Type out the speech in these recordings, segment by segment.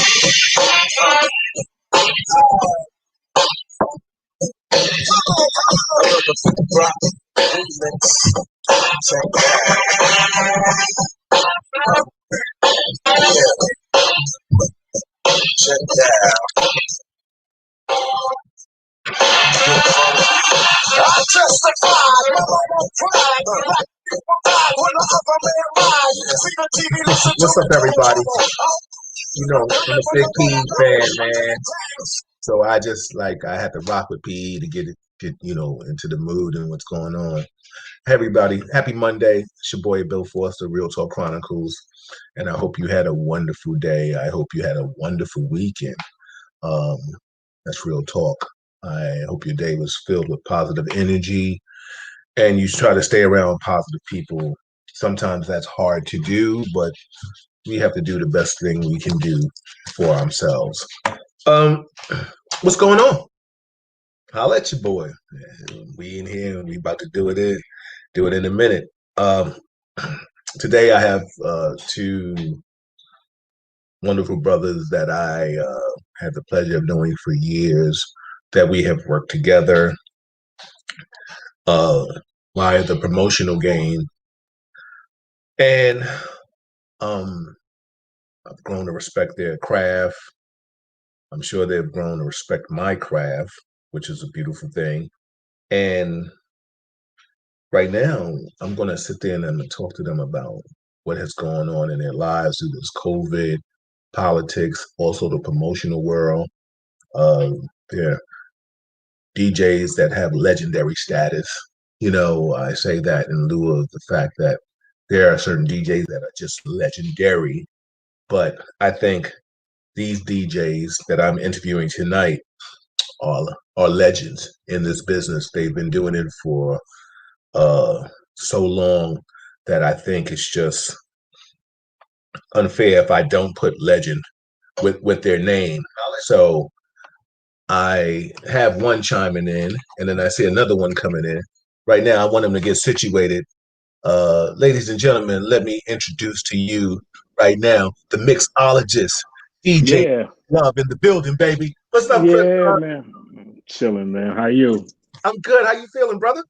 What's up, everybody? You know, I'm a big PE fan, man. So I just I had to rock with PE to get into the mood and what's going on. Hey, everybody, happy Monday. It's your boy Bill Foster, Real Talk Chronicles, and I hope you had a wonderful day. I hope you had a wonderful weekend. That's real talk. I hope your day was filled with positive energy and you try to stay around positive people. Sometimes that's hard to do, but we have to do the best thing we can do for ourselves. What's going on? I'll let you, boy. We in here and we about to do it in a minute. Today I have two wonderful brothers that I had the pleasure of knowing for years, that we have worked together via the promotional game. And I've grown to respect their craft. I'm sure they've grown to respect my craft, which is a beautiful thing. And right now, I'm going to sit there and I'm going to talk to them about what has gone on in their lives through this COVID, politics, also the promotional world. They're DJs that have legendary status. You know, I say that in lieu of the fact that there are certain DJs that are just legendary. But I think these DJs that I'm interviewing tonight are legends in this business. They've been doing it for so long that I think it's just unfair if I don't put legend with their name. So I have one chiming in, and then I see another one coming in. Right now, I want them to get situated. Ladies and gentlemen, let me introduce to you right now the mixologist, DJ Love in the building, baby. What's up, Chris? Yeah, man. Chilling, man. How you? I'm good. How you feeling, brother?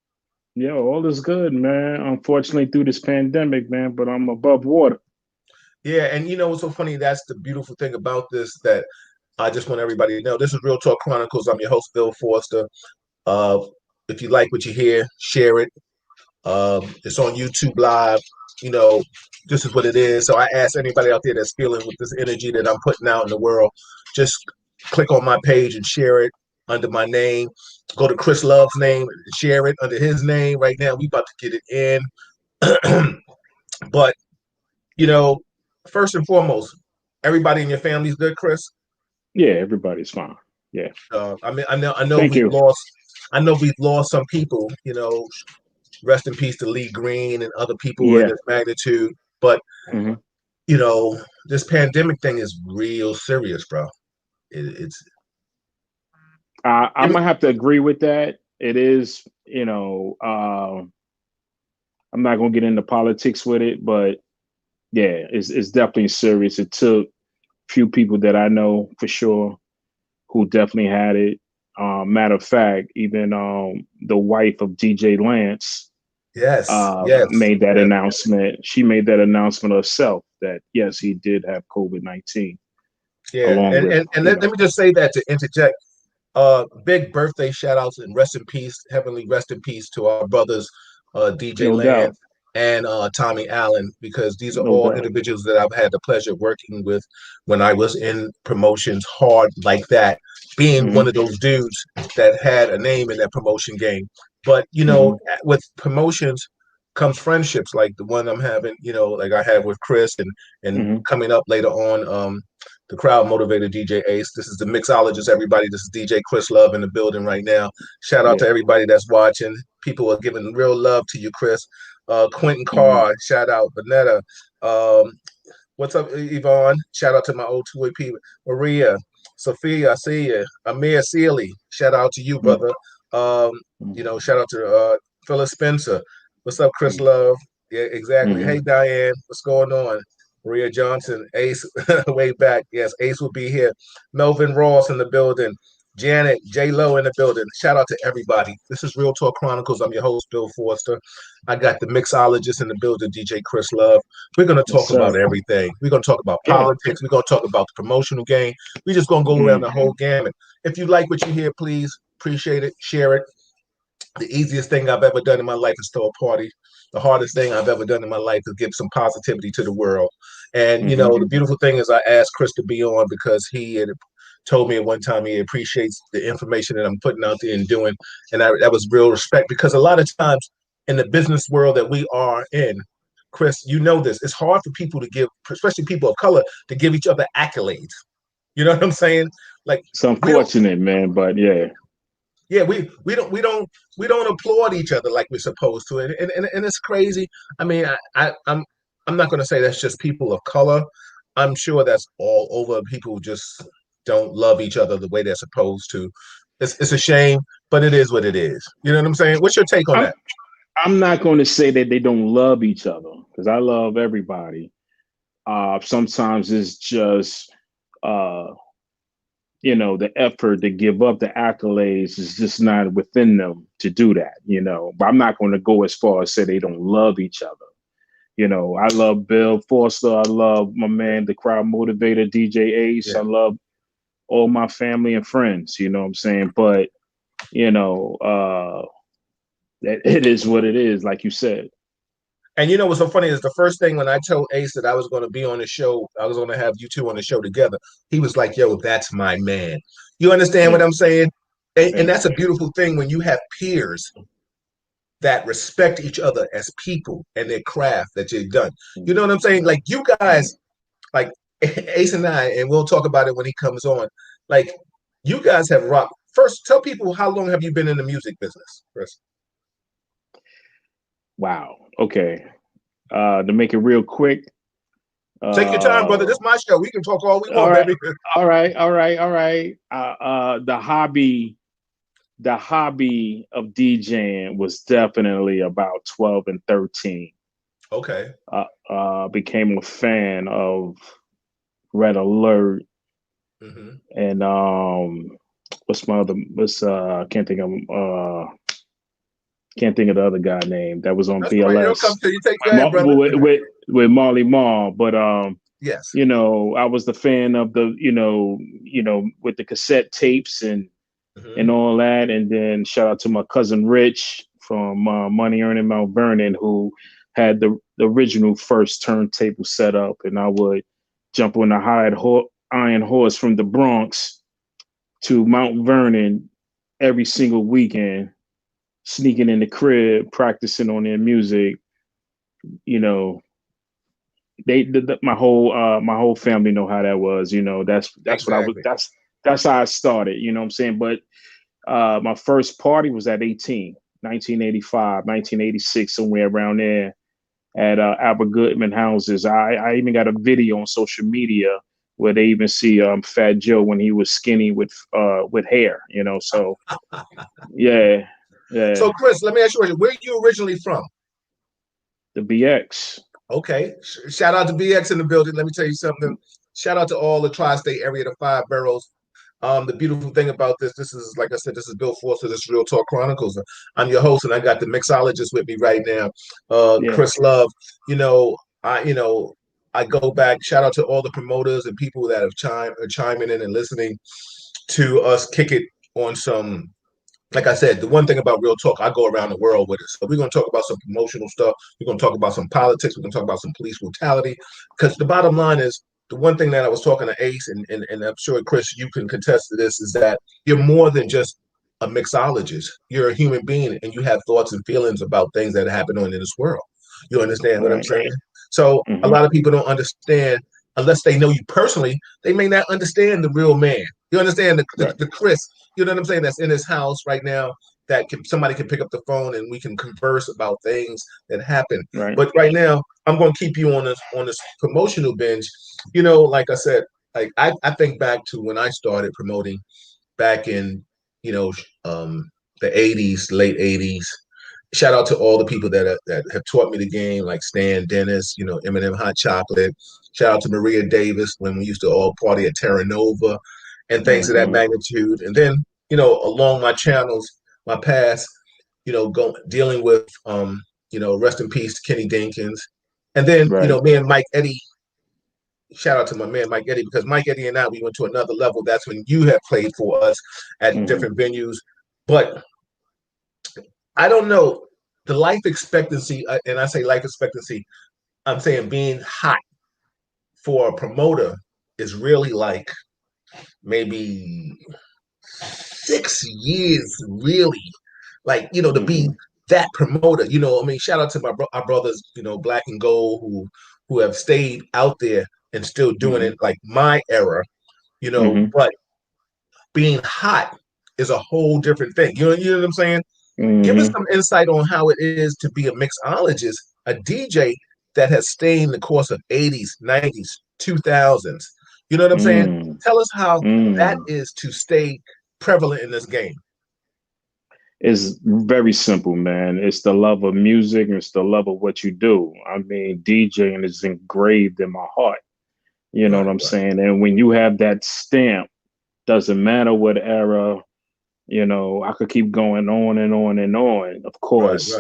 Yeah, all is good, man. Unfortunately, through this pandemic, man, but I'm above water. Yeah, and you know what's so funny? That's the beautiful thing about this, that I just want everybody to know. This is Real Talk Chronicles. I'm your host, Bill Forster. If you like what you hear, share it. It's on YouTube Live. You know, this is what it is. So I ask anybody out there that's feeling with this energy that I'm putting out in the world, just click on my page and share it under my name. Go to Chris Love's name and share it under his name. Right now, we about to get it in. But, you know, first and foremost, everybody in your family's good, Chris? Yeah, everybody's fine. Yeah. I mean, I know we've lost some people, you know. Rest in peace to Lee Green and other people in this magnitude. But, you know, this pandemic thing is real serious, bro. I might have to agree with that. It is, you know, I'm not going to get into politics with it, but yeah, it's definitely serious. It took a few people that I know for sure who definitely had it. Matter of fact, even the wife of DJ Lance, made that announcement. She made that announcement herself that yes, he did have COVID-19. Yeah, and let me just say that to interject. Big birthday shout outs and rest in peace, heavenly rest in peace to our brothers, DJ Lance and Tommy Allen, because these are all individuals that I've had the pleasure of working with when I was in promotions hard like that, being one of those dudes that had a name in that promotion game. But, you know, with promotions comes friendships like the one I'm having, you know, like I had with Chris and coming up later on, the crowd motivated DJ Ace. This is the mixologist, everybody. This is DJ Chris Love in the building right now. Shout out to everybody that's watching. People are giving real love to you, Chris. Quentin Carr, shout out. Vanetta. What's up, Yvonne? Shout out to my old 2AP. Maria, Sophia, I see you. Amir Sealy, shout out to you, brother. You know, shout out to Phyllis Spencer. What's up, Chris Love? Yeah, exactly. Hey, Diane, what's going on? Maria Johnson, Ace, way back. Yes, Ace will be here. Melvin Ross in the building. Janet, J Lo in the building. Shout out to everybody. This is Real Talk Chronicles. I'm your host, Bill Forster. I got the mixologist in the building, DJ Chris Love. We're going to Yes, talk sir. about everything. We're going to talk about Yeah. politics. We're going to talk about the promotional game. We're just going to go around the whole gamut. If you like what you hear, please appreciate it, share it. The easiest thing I've ever done in my life is throw a party. The hardest thing I've ever done in my life is give some positivity to the world. And, you know, the beautiful thing is I asked Chris to be on because he had told me at one time he appreciates the information that I'm putting out there and doing. And that was real respect because a lot of times in the business world that we are in, Chris, you know this, it's hard for people to give, especially people of color, to give each other accolades. You know what I'm saying? Like, it's unfortunate, man, but yeah. Yeah, we don't applaud each other like we're supposed to, and it's crazy. I mean, I'm not going to say that's just people of color. I'm sure that's all over. People just don't love each other the way they're supposed to. It's a shame, but it is what it is. You know what I'm saying? What's your take on that? I'm not going to say that they don't love each other because I love everybody. Sometimes it's just you know, the effort to give up the accolades is just not within them to do that, you know. But I'm not going to go as far as say they don't love each other. You know, I love Bill Forster. I love my man, the crowd motivator, DJ Ace. Yeah. I love all my family and friends, you know what I'm saying? But, you know, it is what it is, like you said. And you know what's so funny is the first thing when I told Ace that I was going to be on the show, I was going to have you two on the show together. He was like, "Yo, that's my man." You understand what I'm saying? And that's a beautiful thing when you have peers that respect each other as people and their craft that you've done. You know what I'm saying? Like you guys, like Ace and I, and we'll talk about it when he comes on. Like you guys have rocked. First, tell people how long have you been in the music business, Chris? Wow. Okay. To make it real quick. Take your time, brother. This is my show. We can talk all we want, right, baby. All right. The hobby of DJing was definitely about 12 and 13. Okay. Became a fan of Red Alert. And can't think of the other guy name that was on That's BLS with Marley Marl. But yes, you know, I was the fan of the, you know, with the cassette tapes and all that. And then shout out to my cousin Rich from Money Earning Mount Vernon, who had the original first turntable set up, and I would jump on the iron horse from the Bronx to Mount Vernon every single weekend, sneaking in the crib, practicing on their music. You know, my whole family know how that was. You know, that's exactly what I was. That's how I started. You know what I'm saying? But my first party was at 18, 1985, 1986, somewhere around there at Albert Goodman houses. I even got a video on social media where they even see Fat Joe when he was skinny with hair, you know. So yeah. So Chris, let me ask you, where are you originally from? The BX. Okay. Shout out to BX in the building. Let me tell you something. Shout out to all the tri-state area, the 5 boroughs. The beautiful thing about this is, like I said, this is Bill Forster, this is Real Talk Chronicles. I'm your host, and I got the mixologist with me right now, Chris Love. I go back. Shout out to all the promoters and people that are chiming in and listening to us kick it on some. Like I said, the one thing about Real Talk, I go around the world with it. So we're going to talk about some promotional stuff. We're going to talk about some politics. We're going to talk about some police brutality. Because the bottom line is, the one thing that I was talking to Ace, and I'm sure, Chris, you can contest to this, is that you're more than just a mixologist. You're a human being, and you have thoughts and feelings about things that happen in this world. You understand what I'm saying? So a lot of people don't understand, unless they know you personally, they may not understand the real man. You understand the Chris, you know what I'm saying, that's in his house right now, that somebody can pick up the phone and we can converse about things that happen. Right. But right now, I'm going to keep you on this promotional binge. You know, like I said, like I think back to when I started promoting back in, the 80s, late 80s. Shout out to all the people that have taught me the game, like Stan Dennis, Eminem Hot Chocolate, Shout out to Maria Davis when we used to all party at Terra Nova and things of that magnitude. And then, you know, along my channels, my past, you know, dealing with, you know, rest in peace, Kenny Dinkins. And then, you know, me and Mike Eddie, shout out to my man Mike Eddie, because Mike Eddie and I, we went to another level. That's when you have played for us at different venues. But I don't know, the life expectancy, and I say life expectancy, I'm saying being hot for a promoter is really like maybe 6 years, really. Like, you know, to be that promoter, you know, I mean, shout out to our brothers, you know, Black and Gold, who have stayed out there and still doing it, like my era, you know, but being hot is a whole different thing. You know what I'm saying? Give us some insight on how it is to be a mixologist, a DJ that has stayed in the course of 80s, 90s, 2000s. You know what I'm saying? Tell us how that is to stay prevalent in this game. It's very simple, man. It's the love of music and it's the love of what you do. I mean, DJing is engraved in my heart. You know what I'm saying? And when you have that stamp, doesn't matter what era, you know, I could keep going on and on and on. Of course,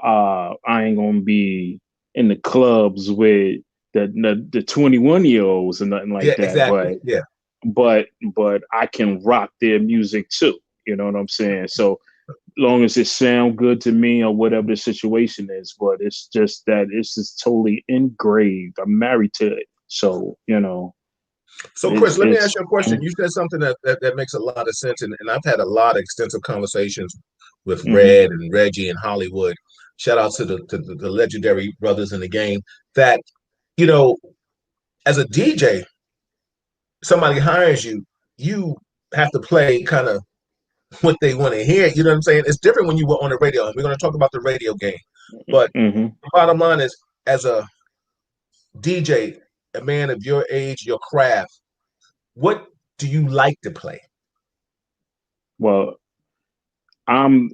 I ain't gonna be in the clubs with the 21-year-olds and nothing like that. Exactly. But I can rock their music too. You know what I'm saying? So long as it sound good to me or whatever the situation is, but it's just that it's just totally engraved. I'm married to it. So, you know. So Chris, let me ask you a question. You said something that makes a lot of sense. And I've had a lot of extensive conversations with Red and Reggie and Hollywood. Shout out to the legendary brothers in the game that, you know, as a DJ, somebody hires you, you have to play kind of what they want to hear. You know what I'm saying? It's different when you were on the radio, and we're going to talk about the radio game. But the bottom line is, as a DJ, a man of your age, your craft, what do you like to play? Well, I'm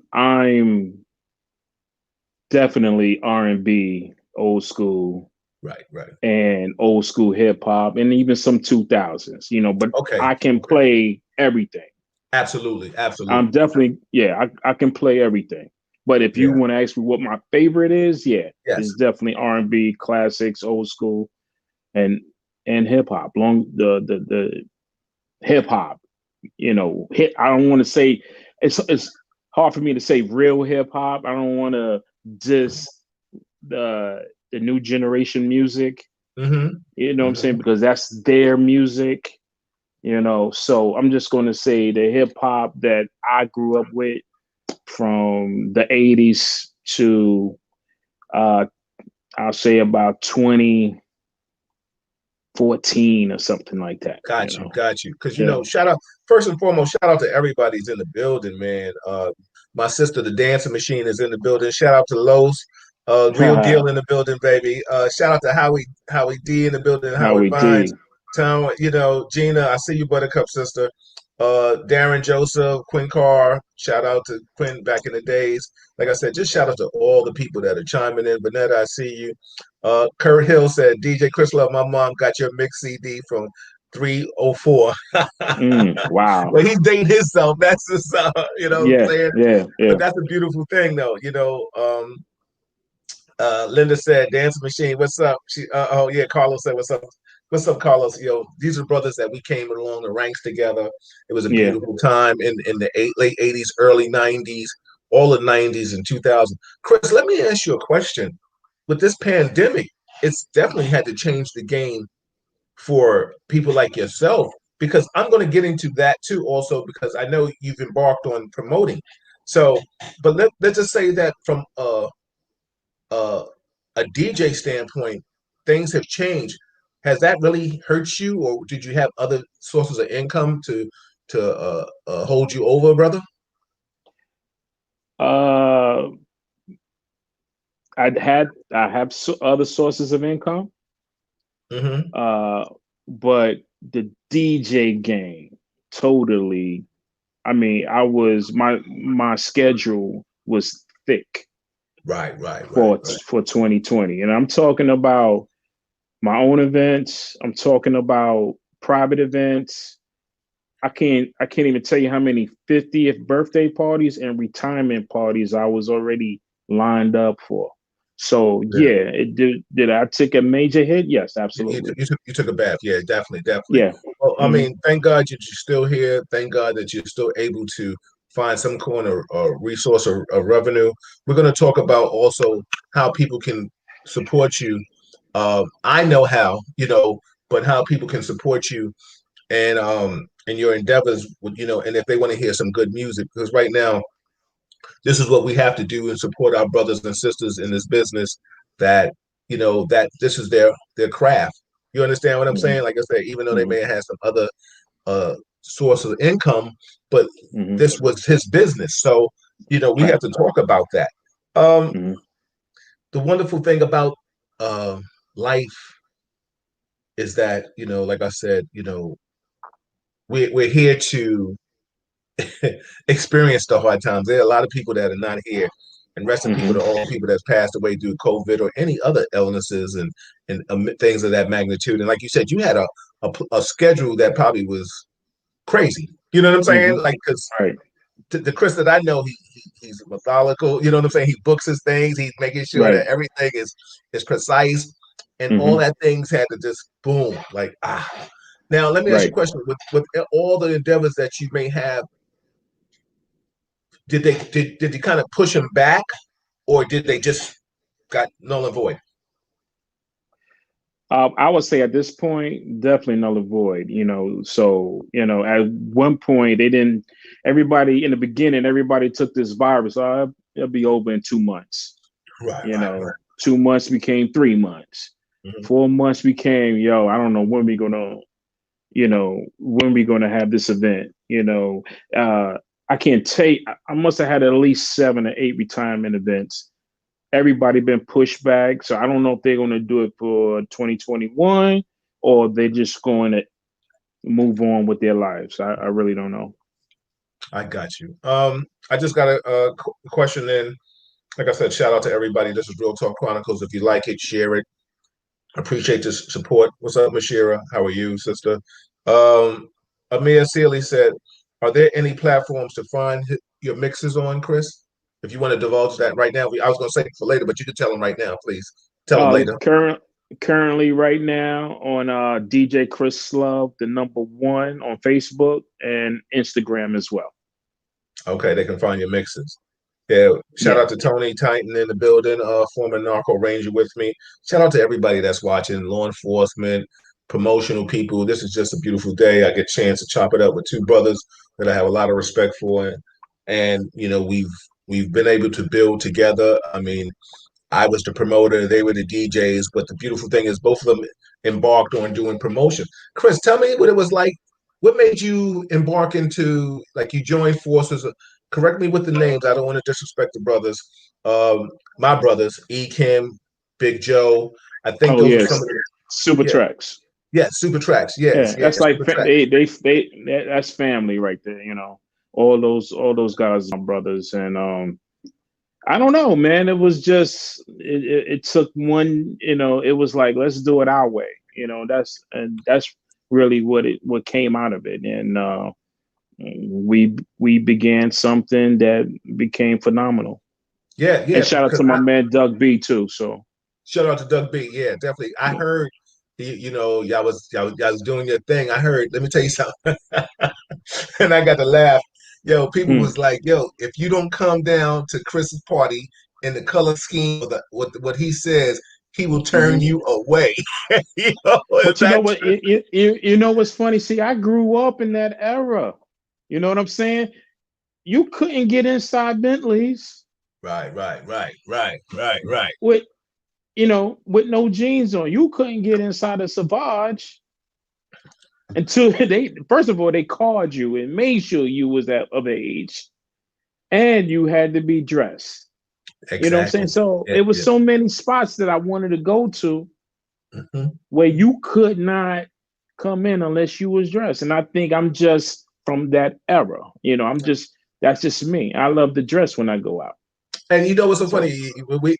definitely R&B, old school. Right. And old school hip hop and even some 2000s, you know, but I can play everything. Absolutely. I'm definitely, I can play everything. But if you want to ask me what my favorite is, it's definitely R&B, classics, old school, and hip hop. The hip hop, you know, I don't want to say it's hard for me to say real hip hop. I don't want to just the new generation music. You know what I'm saying? Because that's their music. You know, so I'm just going to say the hip hop that I grew up with from the 80s to I'll say about 2014 or something like that. Got you. Because, you know, shout out, first and foremost, shout out to everybody's in the building, man. My sister, the dancing machine, is in the building. Shout out to Los, Real Deal in the building, baby. Shout out to Howie D in the building, Howard Vines. Tom, you know, Gina, I see you, Buttercup sister. Darren Joseph, Quinn Carr, shout out to Quinn back in the days. Like I said, just shout out to all the people that are chiming in. Vanetta, I see you. Kurt Hill said, DJ Chris Love, my mom got your mix CD from 304. Wow. Well, he's dating himself. That's just, you know what I'm saying? Yeah. But that's a beautiful thing, though. You know, Linda said, Dance Machine, what's up? Carlos said, what's up? What's up, Carlos? You know, these are brothers that we came along the ranks together. It was a beautiful time in the late 80s, early 90s, all the 90s and 2000. Chris, let me ask you a question. With this pandemic, it's definitely had to change the game for people like yourself, because I'm going to get into that too also, because I know you've embarked on promoting. So, but let's just say that from a DJ standpoint, things have changed. Has that really hurt you, or did you have other sources of income to hold you over, brother? I have other sources of income, but the DJ game totally. I mean, my schedule was thick. Right. For 2020, and I'm talking about my own events. I'm talking about private events. I can't even tell you how many 50th birthday parties and retirement parties I was already lined up for. So yeah, it did I take a major hit? Yes, absolutely. You took a bath. Yeah, definitely. Yeah. Well, I mean, thank God that you're still here. Thank God that you're still able to find some kind of resource or revenue. We're going to talk about also how people can support you. I know how, but how people can support you and your endeavors, and if they want to hear some good music, because right now this is what we have to do and support our brothers and sisters in this business that that this is their craft. You understand what I'm saying? Like I said, even though they may have had some other source of income, but this was his business. So we have to talk about that. The wonderful thing about life is that like I said, we're here to experience the hard times. There are a lot of people that are not here, and rest in peace to all people that's passed away due to COVID or any other illnesses and things of that magnitude. And like you said, you had a schedule that probably was crazy. You know what I'm saying? Like, because the Chris that I know, he's methodical. You know what I'm saying? He books his things. He's making sure that everything is precise, and all that things had to just boom. Like Now let me ask you a question: with all the endeavors that you may have, did you kind of push him back, or did they just got null and void? I would say at this point, definitely null and void. So at one point they didn't. Everybody in the beginning, everybody took this virus. It'll be over in 2 months. Right. 2 months became 3 months. 4 months became, I don't know when we're gonna have this event. I can't take. I must have had at least 7 or 8 retirement events. Everybody been pushed back, so I don't know if they're going to do it for 2021 or they're just going to move on with their lives. I really don't know. I got you. I just got a question in. Like I said, shout out to everybody. This is Real Talk Chronicles. If you like it, share it. Appreciate the support. What's up, Mashira? How are you, sister? Amir Sealy said, "Are there any platforms to find your mixes on, Chris? If you want to divulge that right now, I was going to say it for later, but you can tell them right now, please. Tell them later." Currently, right now on DJ Chris Love, the #1 on Facebook and Instagram as well. Okay, they can find your mixes. Yeah, shout out to Tony Titan in the building, former Narco Ranger with me. Shout out to everybody that's watching, law enforcement, promotional people. This is just a beautiful day. I get a chance to chop it up with two brothers that I have a lot of respect for, and we've been able to build together. I mean, I was the promoter, they were the DJs, but the beautiful thing is both of them embarked on doing promotion. Chris, tell me what it was like. What made you embark into, like, you joined forces? Correct me with the names. I don't want to disrespect the brothers. My brothers, E. Kim, Big Joe. I think those are some of the Super Tracks. Yeah, Super Tracks. Yes, that's like that's family right there. All those guys are brothers, and I don't know, man. It was just it took one. It was like, let's do it our way. That's really what came out of it, and we began something that became phenomenal. Yeah. And shout out to my man Doug B too. So shout out to Doug B. Yeah, definitely. I heard, y'all was doing your thing. I heard. Let me tell you something, and I got to laugh. Yo, people was like, yo, if you don't come down to Chris's party in the color scheme of what he says, he will turn you away. But you know what? You know what's funny? See, I grew up in that era. You know what I'm saying? You couldn't get inside Bentleys. Right. With no jeans on. You couldn't get inside a Savage until first of all, they called you and made sure you was of age, and you had to be dressed. Exactly. You know what I'm saying? So it was so many spots that I wanted to go to where you could not come in unless you was dressed. And I think I'm just from that era. That's just me. I love to dress when I go out. And you know what's so funny?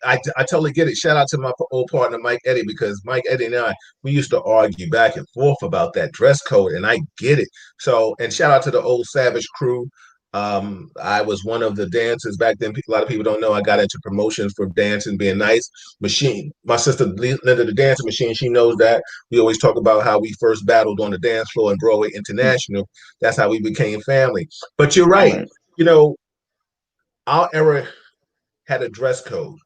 I totally get it. Shout out to my old partner Mike Eddie, because Mike Eddie and I, we used to argue back and forth about that dress code, and I get it. So, and shout out to the old Savage crew. I was one of the dancers back then. A lot of people don't know I got into promotions for dancing, being nice. Machine, my sister Linda, the dancing machine, she knows that. We always talk about how we first battled on the dance floor in Broadway International. That's how we became family. But you're right. You know, our era had a dress code.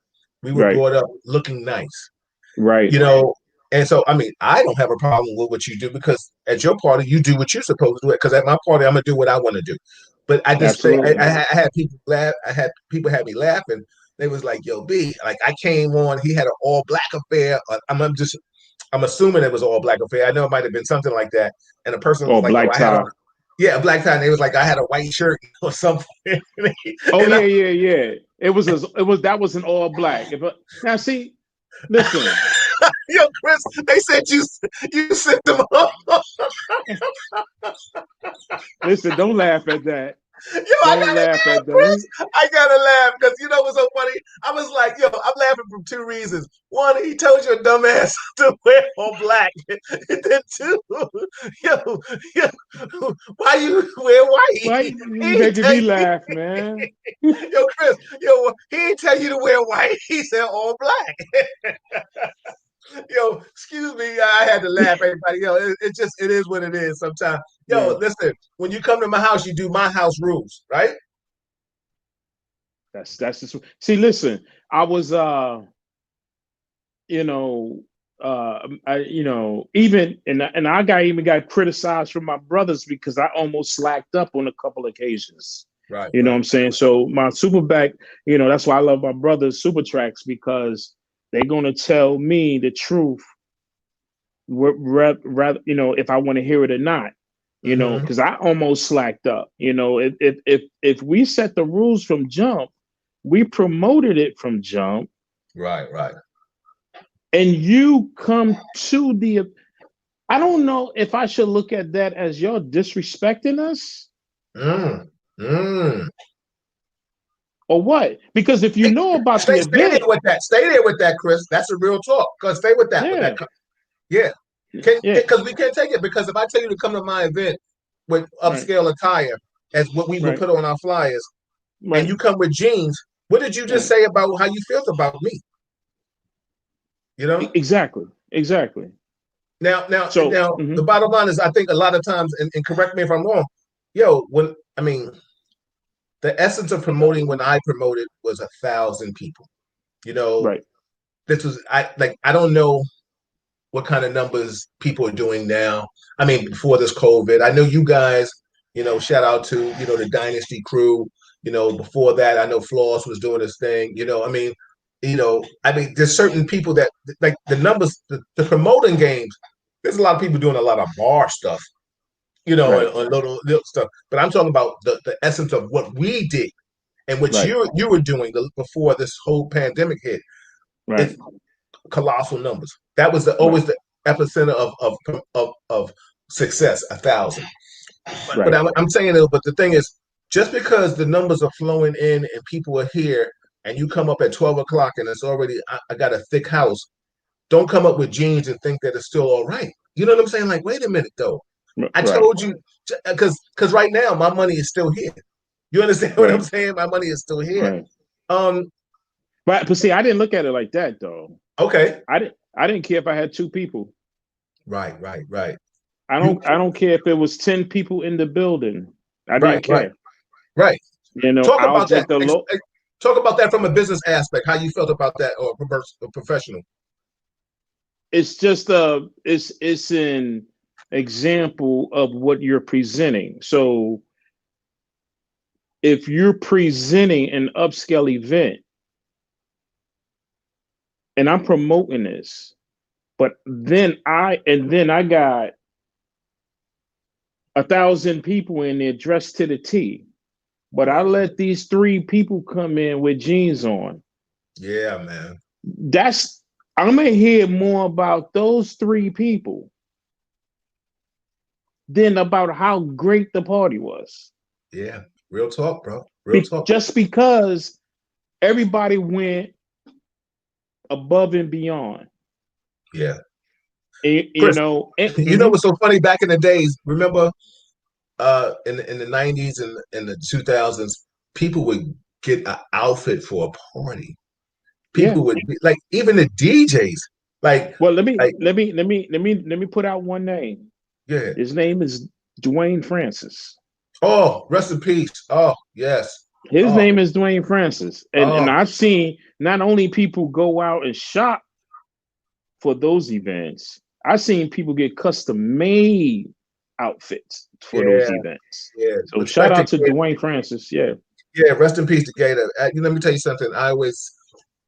We were brought up looking nice. Right. You know, and so I mean, I don't have a problem with what you do, because at your party, you do what you're supposed to do. Because at my party, I'm gonna do what I want to do. But I just think I had people laugh. I had people had me laughing. They was like, "Yo, B," like I came on. He had an all black affair. I'm assuming it was an all black affair. I know it might have been something like that. And the person was like, "Yo, I had a black tie." And they was like, "I had a white shirt or something." Yeah. It was that was an all black. Now see, listen. Yo, Chris, they said you sent them up. Listen, don't laugh at that. Yo, I gotta laugh, Chris. I gotta laugh, because you know what's so funny? I was like, yo, I'm laughing for two reasons. One, he told your dumb ass to wear all black. And then two, yo, why you wear white? Why you making me laugh, man? Yo, Chris, he didn't tell you to wear white. He said all black. Yo, excuse me, I had to laugh. Everybody, it is what it is sometimes. Yo, listen, when you come to my house, you do my house rules, right? That's just, see, listen, I was even I got criticized from my brothers because I almost slacked up on a couple occasions. Right. You know what I'm saying? So my super back, that's why I love my brothers' super tracks, because they're gonna tell me the truth, rather, if I want to hear it or not. Because I almost slacked up. If we set the rules from jump, we promoted it from jump. Right. And you come to I don't know if I should look at that as y'all disrespecting us. Or what? Because if you know about the event, stay there with that, Chris. That's a real talk. Because stay with that. Because we can't take it. Because if I tell you to come to my event with upscale attire, as what we would put on our flyers, and you come with jeans, what did you just say about how you felt about me? Exactly. Now, the bottom line is, I think a lot of times, and correct me if I'm wrong, the essence of promoting when I promoted was 1,000 people. This was I don't know what kind of numbers people are doing now. I mean, before this COVID, I know you guys, shout out to, the Dynasty crew. Before that, I know Floss was doing his thing. There's certain people that, like, the numbers, the promoting games, there's a lot of people doing a lot of bar stuff, and little stuff. But I'm talking about the essence of what we did and what you were doing before this whole pandemic hit. It's colossal numbers. That was always the epicenter of success, 1,000. But I'm saying it. But the thing is, just because the numbers are flowing in and people are here, and you come up at 12 o'clock and it's already, I got a thick house, don't come up with jeans and think that it's still all right. You know what I'm saying? Like, wait a minute, though. I told you, because right now my money is still here. You understand what I'm saying? My money is still here. But see, I didn't look at it like that, though. Okay. I didn't care if I had 2 people. Right. I don't care if it was 10 people in the building. I didn't care. Right. Talk about that. The Talk about that from a business aspect. How you felt about that, or professional? It's just it's an example of what you're presenting. So if you're presenting an upscale event, and I'm promoting this, but then I got 1,000 people in there dressed to the T, but I let these 3 people come in with jeans on. Yeah, man. I'm gonna hear more about those 3 people than about how great the party was. Yeah, real talk, bro. Real talk. Just because everybody went above and beyond. Yeah. Chris, you know what's so funny? Back in the days, remember, in the 90s and in the 2000s, people would get an outfit for a party. People would be like, even the DJs. Like, well, let me put out one name. Yeah. His name is Dwayne Francis. Oh, rest in peace. Oh, yes. His name is Dwayne Francis. And I've seen not only people go out and shop for those events, I've seen people get custom made outfits for those events. Yeah. So shout out to Dwayne Francis. Yeah. Yeah, rest in peace to Gator. Let me tell you something. I always,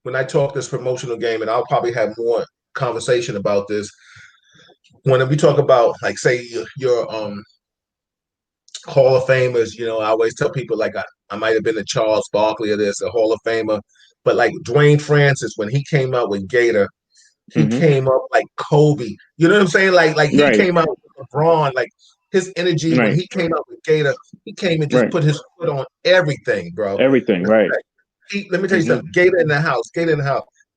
when I talk this promotional game, and I'll probably have more conversation about this, when we talk about, like, say your Hall of Famers, I always tell people, like, I might have been a Charles Barkley or this, a Hall of Famer, but like Dwayne Francis, when he came out with Gator, he came up like Kobe. You know what I'm saying? Like he came out with LeBron, like his energy when he came out with Gator, he came and just put his foot on everything, bro. Everything, right. Let me tell you something. Gator in the house.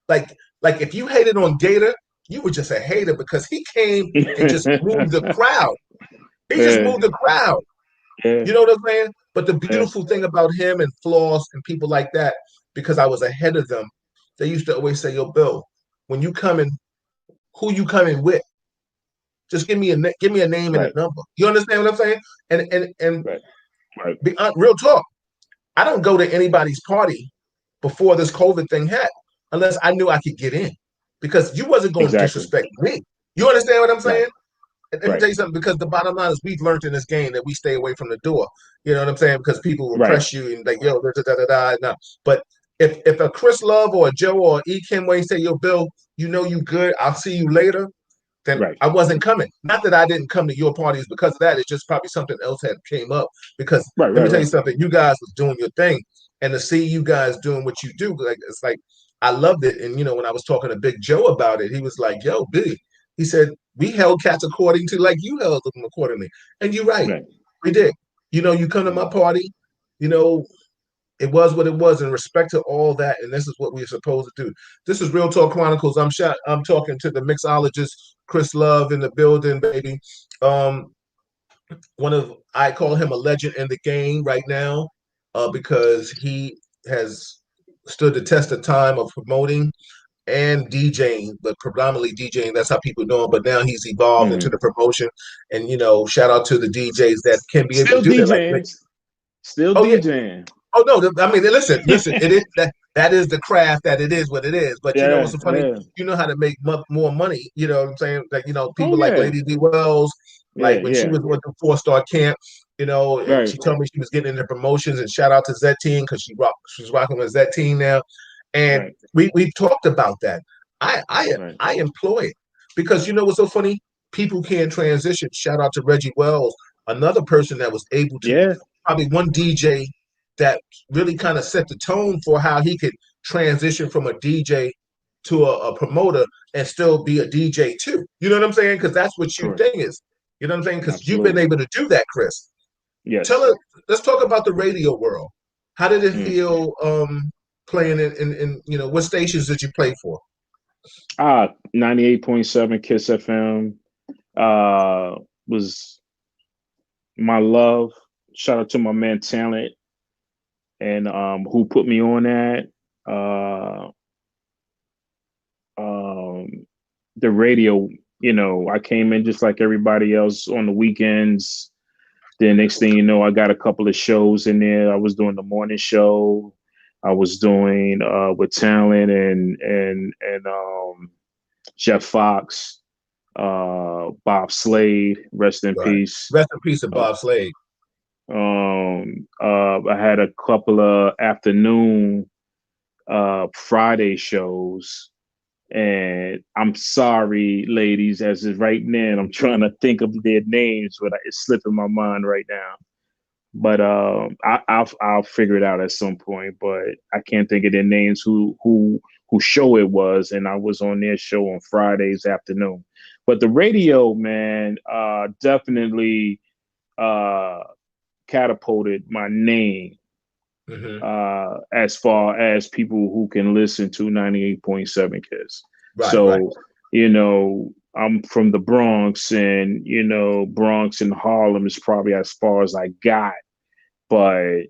Like if you hated on Gator, you were just a hater, because he came and just moved the crowd. He just moved the crowd. Yeah. You know what I'm saying? But the beautiful thing about him and Floss and people like that, because I was ahead of them, they used to always say, "Yo, Bill, when you coming, who you coming with? Just give me a name and a number." You understand what I'm saying? And real talk, I don't go to anybody's party before this COVID thing happened unless I knew I could get in, because you wasn't going to disrespect me. You understand what I'm saying? And let me tell you something, because the bottom line is, we've learned in this game that we stay away from the door. You know what I'm saying? Because people will press you and like, yo, no. But if a Chris Love or a Joe or E. Kimway say, "Yo, Bill, you good, I'll see you later," then I wasn't coming. Not that I didn't come to your parties because of that. It's just probably something else had came up. Because let me tell you something, you guys was doing your thing, and to see you guys doing what you do, like, it's like, I loved it. And when I was talking to Big Joe about it, he was like, "Yo, Big," he said, "We held cats according to like you held them accordingly." And you're right. We did. You come to my party, it was what it was, in respect to all that, and this is what we're supposed to do. This is Real Talk Chronicles. I'm talking to the mixologist, Chris Love, in the building, baby. I call him a legend in the game right now, because he has stood the test of time of promoting and DJing, but predominantly DJing. That's how people know him. But now he's evolved into the promotion, and shout out to the DJs that can be able to do that. Still DJing. Oh no! I mean, listen. It is that is the craft. That it is what it is. But what's so funny? You know how to make more money. You know what I'm saying? Like people like Lady D Wells, like when she was with the 4-star camp. And she told me she was getting into promotions. And shout out to Zettine, because she's rocking with Zettine now. And we talked about that. I employ it, because what's so funny? People can transition. Shout out to Reggie Wells, another person that was able to, probably one DJ that really kind of set the tone for how he could transition from a DJ to a promoter and still be a DJ too. You know what I'm saying? Because that's what your thing is. You know what I'm saying? Because you've been able to do that, Chris. Yes. Let's talk about the radio world. How did it feel playing in what stations did you play for? 98.7 Kiss FM was my love. Shout out to my man Talent, and who put me on that. The radio, I came in just like everybody else on the weekends. Then next thing you know, I got a couple of shows in there. I was doing the morning show. I was doing with Talent and Jeff Fox, Bob Slade, rest in peace. Rest in peace to Bob Slade. I had a couple of afternoon Friday shows, and I'm sorry, ladies, as is right now, I'm trying to think of their names, but it's slipping my mind right now. But I'll figure it out at some point. But I can't think of their names. Who show it was, and I was on their show on Fridays afternoon. But the radio, man, definitely catapulted my name as far as people who can listen to 98.7 Kiss. Right, so, right. you know, I'm from the Bronx, and, you know, Bronx and Harlem is probably as far as I got. But,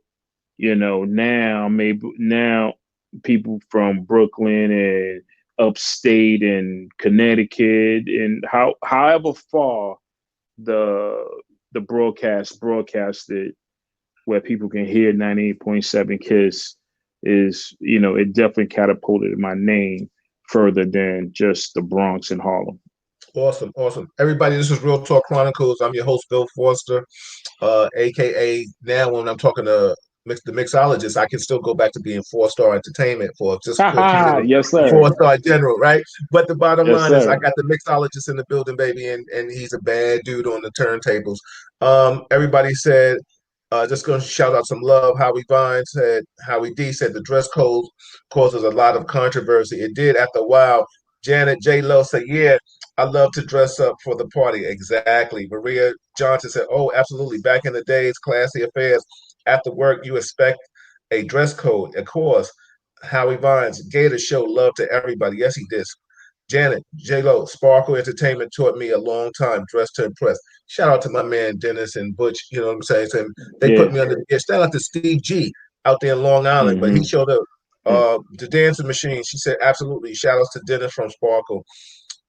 you know, now people from Brooklyn and upstate and Connecticut and however far the broadcasted where people can hear 98.7 Kiss is, you know, it definitely catapulted my name further than just the Bronx and Harlem. Awesome, awesome. Everybody, this is Real Talk Chronicles. I'm your host, Bill Foster, aka now when I'm talking to the mixologist, I can still go back to being 4-star entertainment for just yes, sir. 4-star general, right? But the bottom line is I sir. got the mixologist in the building, baby, and he's a bad dude on the turntables. Everybody said, just going to shout out some love. Howie D said the dress code causes a lot of controversy. It did after a while. Janet J. Lo said, yeah, I love to dress up for the party. Exactly. Maria Johnson said, oh, absolutely. Back in the days, classy affairs. After work, you expect a dress code. Of course. Howie Vines, Gator show love to everybody. Yes, he did. Janet, J-Lo, Sparkle Entertainment taught me a long time, dress to impress. Shout out to my man, Dennis and Butch, you know what I'm saying? So they put me under the gear. Shout out to Steve G out there in Long Island, but he showed up. The Dancing Machine, she said, absolutely. Shout outs to Dennis from Sparkle.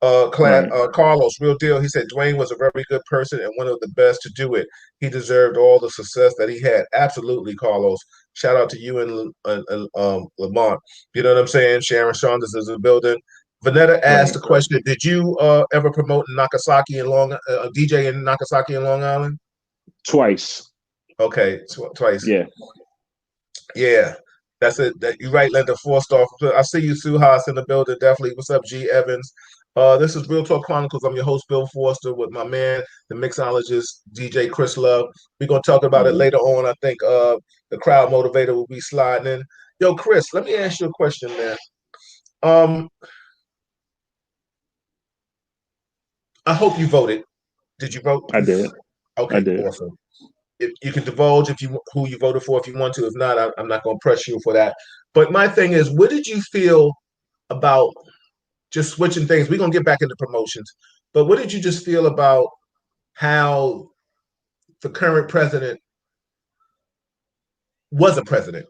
Carlos, real deal. He said Dwayne was a very good person and one of the best to do it. He deserved all the success that he had. Absolutely, Carlos. Shout out to you and Lamont. You know what I'm saying? Sharon Saunders is in the building. Vanetta asked the question: did you ever promote in Nagasaki and DJ in Nagasaki and Long Island? Twice. Okay, twice. Yeah. Yeah. That's it. You're right, Linda. 4-star. I see you, Suhas, in the building. Definitely. What's up, G Evans? This is Real Talk Chronicles. I'm your host, Bill Forster, with my man, the mixologist, DJ Chris Love. We're going to talk about it later on. I think the crowd motivator will be sliding in. Yo, Chris, let me ask you a question, man. I hope you voted. Did you vote? I did. Okay, I did. Awesome. If you can divulge who you voted for if you want to. If not, I'm not going to press you for that. But my thing is, what did you feel about just switching things? We're going to get back into promotions. But what did you just feel about how the current president was a president?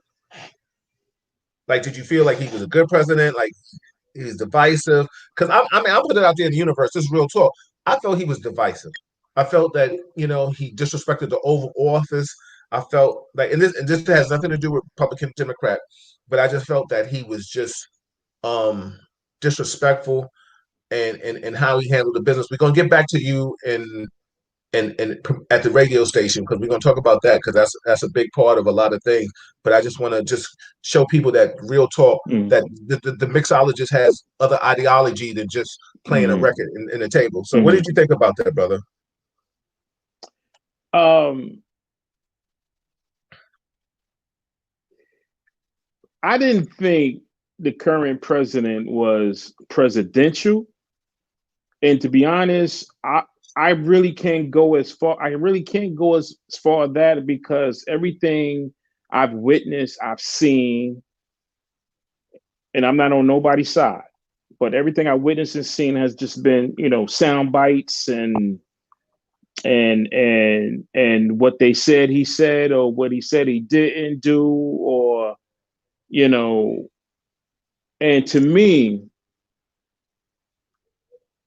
Like, did you feel like he was a good president? Like, he was divisive? Because I'll put it out there in the universe. This is real talk. I felt he was divisive. I felt that, you know, he disrespected the Oval Office. I felt like, and this has nothing to do with Republican, Democrat, but I just felt that he was just disrespectful and how he handled the business. We're gonna get back to you and at the radio station because we're gonna talk about that because that's a big part of a lot of things. But I just want to just show people that real talk that the mixologist has other ideology than just playing a record in the table. So what did you think about that, brother? I didn't think the current president was presidential, and to be honest, I really can't go as far. I really can't go as far as that because everything I've witnessed, I've seen, and I'm not on nobody's side, but everything I witnessed and seen has just been, you know, sound bites and what they said he said or what he said he didn't do, or, you know, and to me,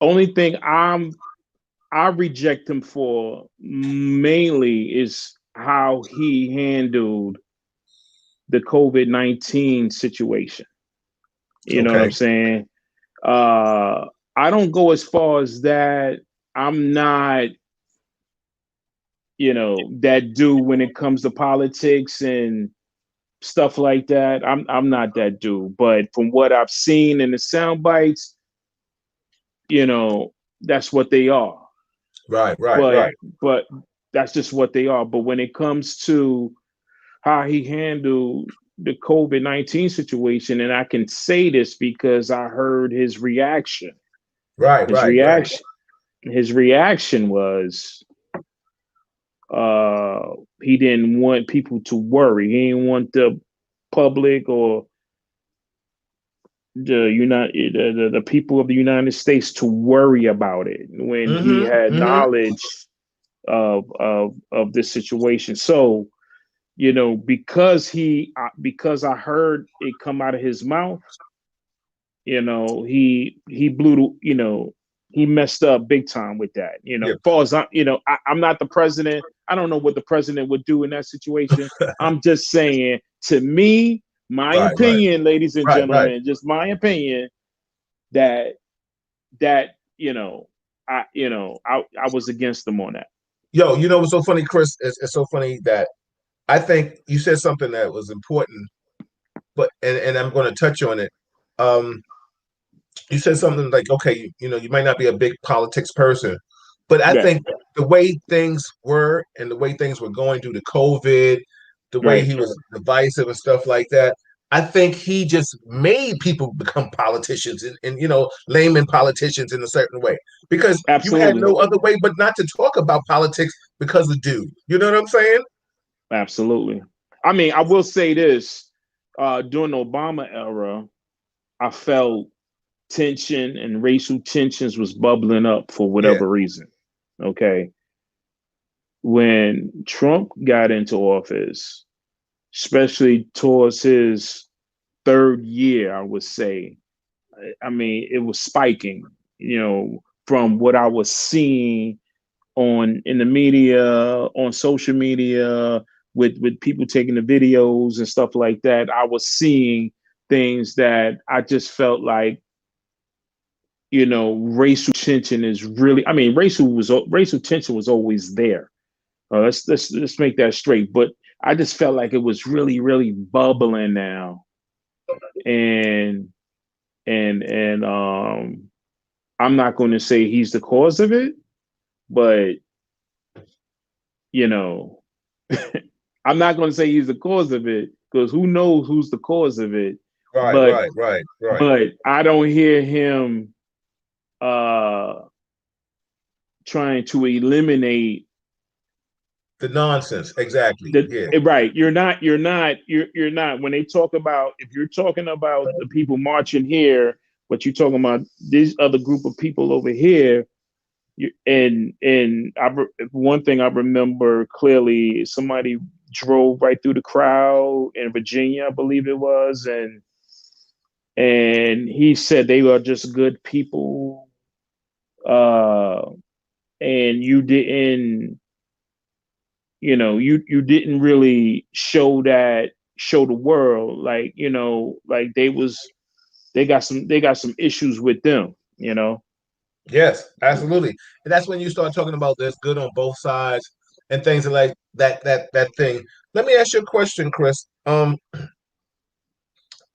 only thing I reject him for mainly is how he handled the COVID-19 situation. You know what I'm saying? I don't go as far as that. I'm not, you know, that dude when it comes to politics and stuff like that. I'm not that dude. But from what I've seen in the sound bites, you know, that's what they are. Right. But that's just what they are. But when it comes to how he handled the COVID-19 situation, and I can say this because I heard his reaction. His reaction was he didn't want people to worry. He didn't want the public or the people of the United States to worry about it when he had knowledge of this situation. So, you know, because I heard it come out of his mouth, you know, he blew, you know, he messed up big time with that. You know, as far as I'm not the president. I don't know what the president would do in that situation. I'm just saying, to me, my opinion, ladies and gentlemen, just my opinion, that you know, I was against them on that. Yo, you know what's so funny, Chris? It's so funny that I think you said something that was important, but and I'm going to touch on it. You said something like, okay, you know, you might not be a big politics person, but I think the way things were and the way things were going due to COVID, the way he was divisive and stuff like that, I think he just made people become politicians and you know, layman politicians in a certain way, because you had no other way but not to talk about politics because of dude. You know what I'm saying? Absolutely. I mean, I will say this, during the Obama era, I felt tension and racial tensions was bubbling up for whatever reason. Okay. When Trump got into office, especially towards his third year, I would say, I mean, it was spiking, you know, from what I was seeing in the media, on social media, with people taking the videos and stuff like that. I was seeing things that I just felt like, you know, racial tension is really, I mean, racial tension was always there. Let's make that straight. But I just felt like it was really, really bubbling now. And I'm not going to say he's the cause of it, but you know, I'm not going to say he's the cause of it, because who knows who's the cause of it. Right. But I don't hear him trying to eliminate the nonsense. Exactly. Right. You're not when they talk about, if you're talking about the people marching here, but you're talking about this other group of people over here. One thing I remember clearly, somebody drove right through the crowd in Virginia, I believe it was, and he said they were just good people, and you didn't, you know, you didn't really show the world, like, you know, like they got some issues with them, you know. Yes, absolutely. And that's when you start talking about there's good on both sides and things like that thing. Let me ask you a question, Chris. I'm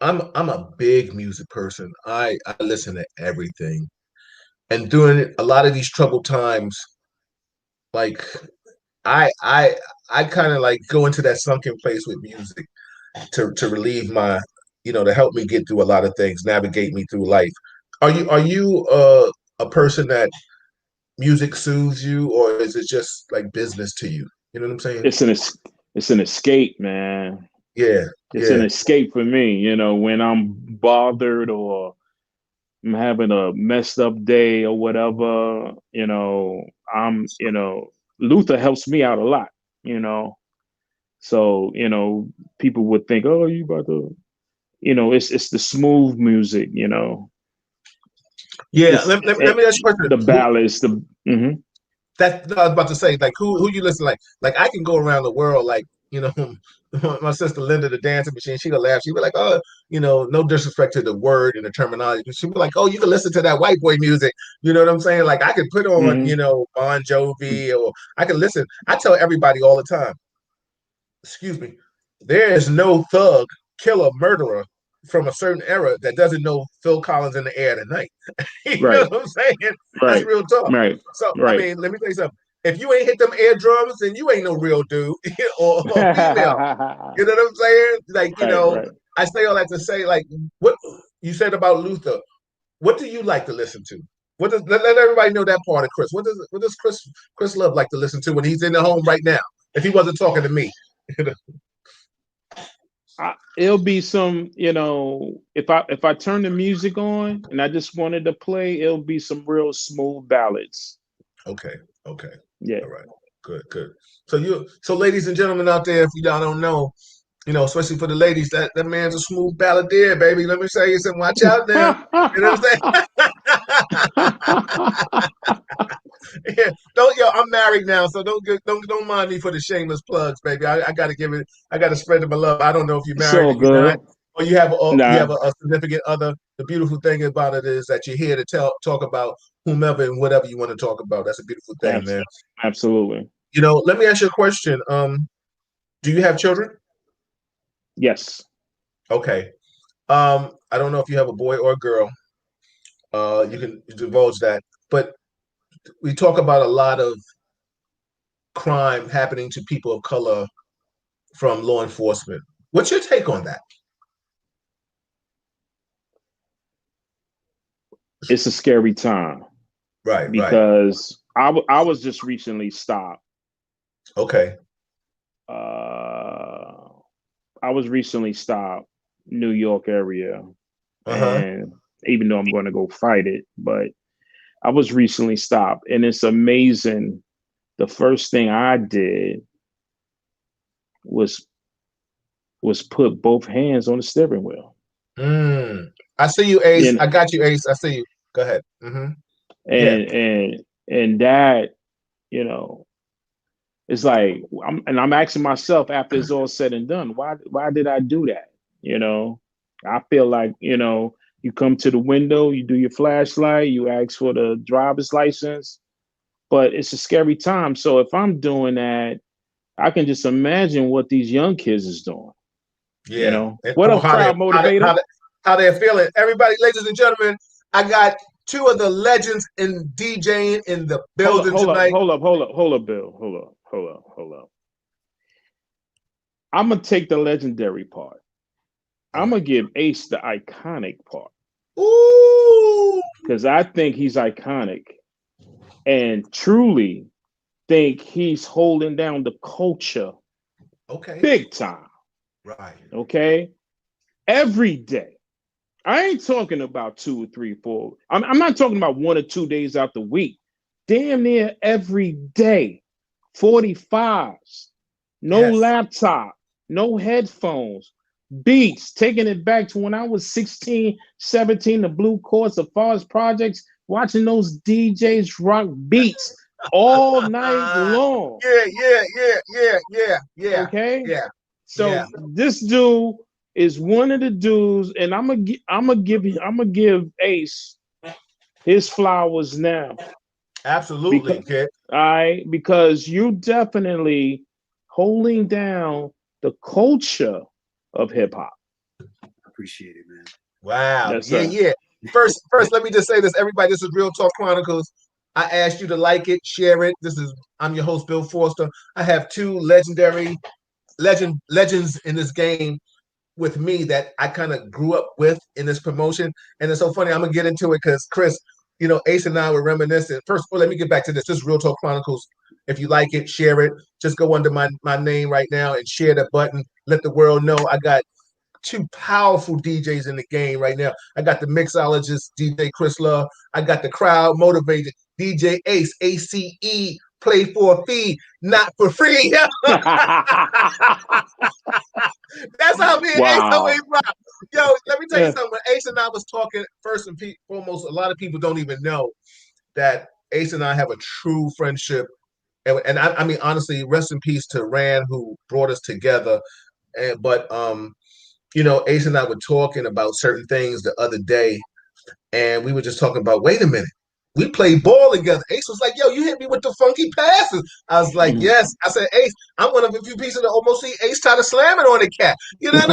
a big music person. I listen to everything. And during a lot of these troubled times, like I kind of like go into that sunken place with music to relieve my, you know, to help me get through a lot of things, navigate me through life. Are you a person that music soothes you, or is it just like business to you? You know what I'm saying? It's an escape, man. Yeah. It's an escape for me, you know, when I'm bothered or I'm having a messed up day or whatever, you know, Luther helps me out a lot, you know. So, you know, people would think, oh, you about to, you know, it's the smooth music, you know. Yeah, let me ask you a question. The ballads, That I was about to say, like who you listen like I can go around the world, like, you know, my sister Linda, the dancing machine, she could laugh. She'd be like, oh, you know, no disrespect to the word and the terminology, but she'd be like, oh, you can listen to that white boy music. You know what I'm saying? Like I could put on, you know, Bon Jovi, or I can listen. I tell everybody all the time, excuse me, there is no thug, killer, murderer from a certain era that doesn't know Phil Collins in the Air Tonight. You know what I'm saying? That's real talk. So I mean, let me tell you something. If you ain't hit them air drums, then you ain't no real dude or female. You know what I'm saying? Like, you know, I say all that to say, like, what you said about Luther. What do you like to listen to? What does let everybody know that part of Chris? What does Chris Love like to listen to when he's in the home right now? If he wasn't talking to me. It'll be some, if I turn the music on and I just wanted to play, it'll be some real smooth ballads. Okay. Yeah. All right. Good. So ladies and gentlemen out there, if y'all don't know, especially for the ladies, that man's a smooth balladeer, baby. Let me tell you something. Watch out now. You know what I'm saying? Yeah, I'm married now, so don't mind me for the shameless plugs, baby. I gotta I gotta spread them love. I don't know if you're It's married all or you're not, good. or you have Nah, a significant other. The beautiful thing about it is that you're here to talk about whomever and whatever you want to talk about. That's a beautiful thing, man. absolutely. Let me ask you a question. Do you have children? Yes. Okay. I don't know if you have a boy or a girl. You can divulge that, but we talk about a lot of crime happening to people of color from law enforcement. What's your take on that? It's a scary time. Right. Because I was just recently stopped. Okay. I was recently stopped, New York area, and even though I'm going to go fight it, but I was recently stopped, and it's amazing. The first thing I did was put both hands on the steering wheel. I see you, Ace. I got you, Ace. I see you. Go ahead. And that, it's like I'm asking myself after it's all said and done, why did I do that? I feel like, you come to the window, you do your flashlight, you ask for the driver's license, but it's a scary time. So if I'm doing that, I can just imagine what these young kids is doing. Yeah. What up, crowd motivator? How they're feeling. Everybody, ladies and gentlemen, I got two of the legends in DJing in the building tonight. Hold up, Bill. Hold up. I'm gonna take the legendary part. I'm gonna give Ace the iconic part. Ooh. Because I think he's iconic and truly think he's holding down the culture. Okay. Big time. Right. Okay. Every day. I ain't talking about 2 or 3, 4. I'm not talking about 1 or 2 days out the week. Damn near every day. 45s. No laptop. No headphones. Beats. Taking it back to when I was 16, 17, the Blue Courts, the Forest Projects, watching those DJs rock beats all night long. Yeah. Okay? Yeah. So this dude is one of the dudes, and I'm gonna give Ace his flowers now. Absolutely, kid. All right, because you definitely holding down the culture of hip hop. Appreciate it, man. Wow. Yes, yeah. First, let me just say this, everybody. This is Real Talk Chronicles. I asked you to like it, share it. I'm your host, Bill Forster. I have two legendary legends in this game with me that I kind of grew up with in this promotion. And it's so funny. I'm gonna get into it because Chris, Ace and I were reminiscing. First of all, let me get back to this. This is Real Talk Chronicles. If you like it, share it. Just go under my name right now and share the button. Let the world know I got two powerful DJs in the game right now. I got the mixologist, DJ Chris Love. I got the crowd motivated, DJ Ace, ACE, play for a fee, not for free. That's how me and Ace always rock. Yo, let me tell you something. When Ace and I was talking, first and foremost, a lot of people don't even know that Ace and I have a true friendship. And I mean, honestly, rest in peace to Rand, who brought us together. But Ace and I were talking about certain things the other day, and we were just talking about, wait a minute, we played ball together. Ace was like, yo, you hit me with the funky passes. I was like, yes. I said, Ace, I'm one of the few pieces that almost see Ace try to slam it on the cat. You know what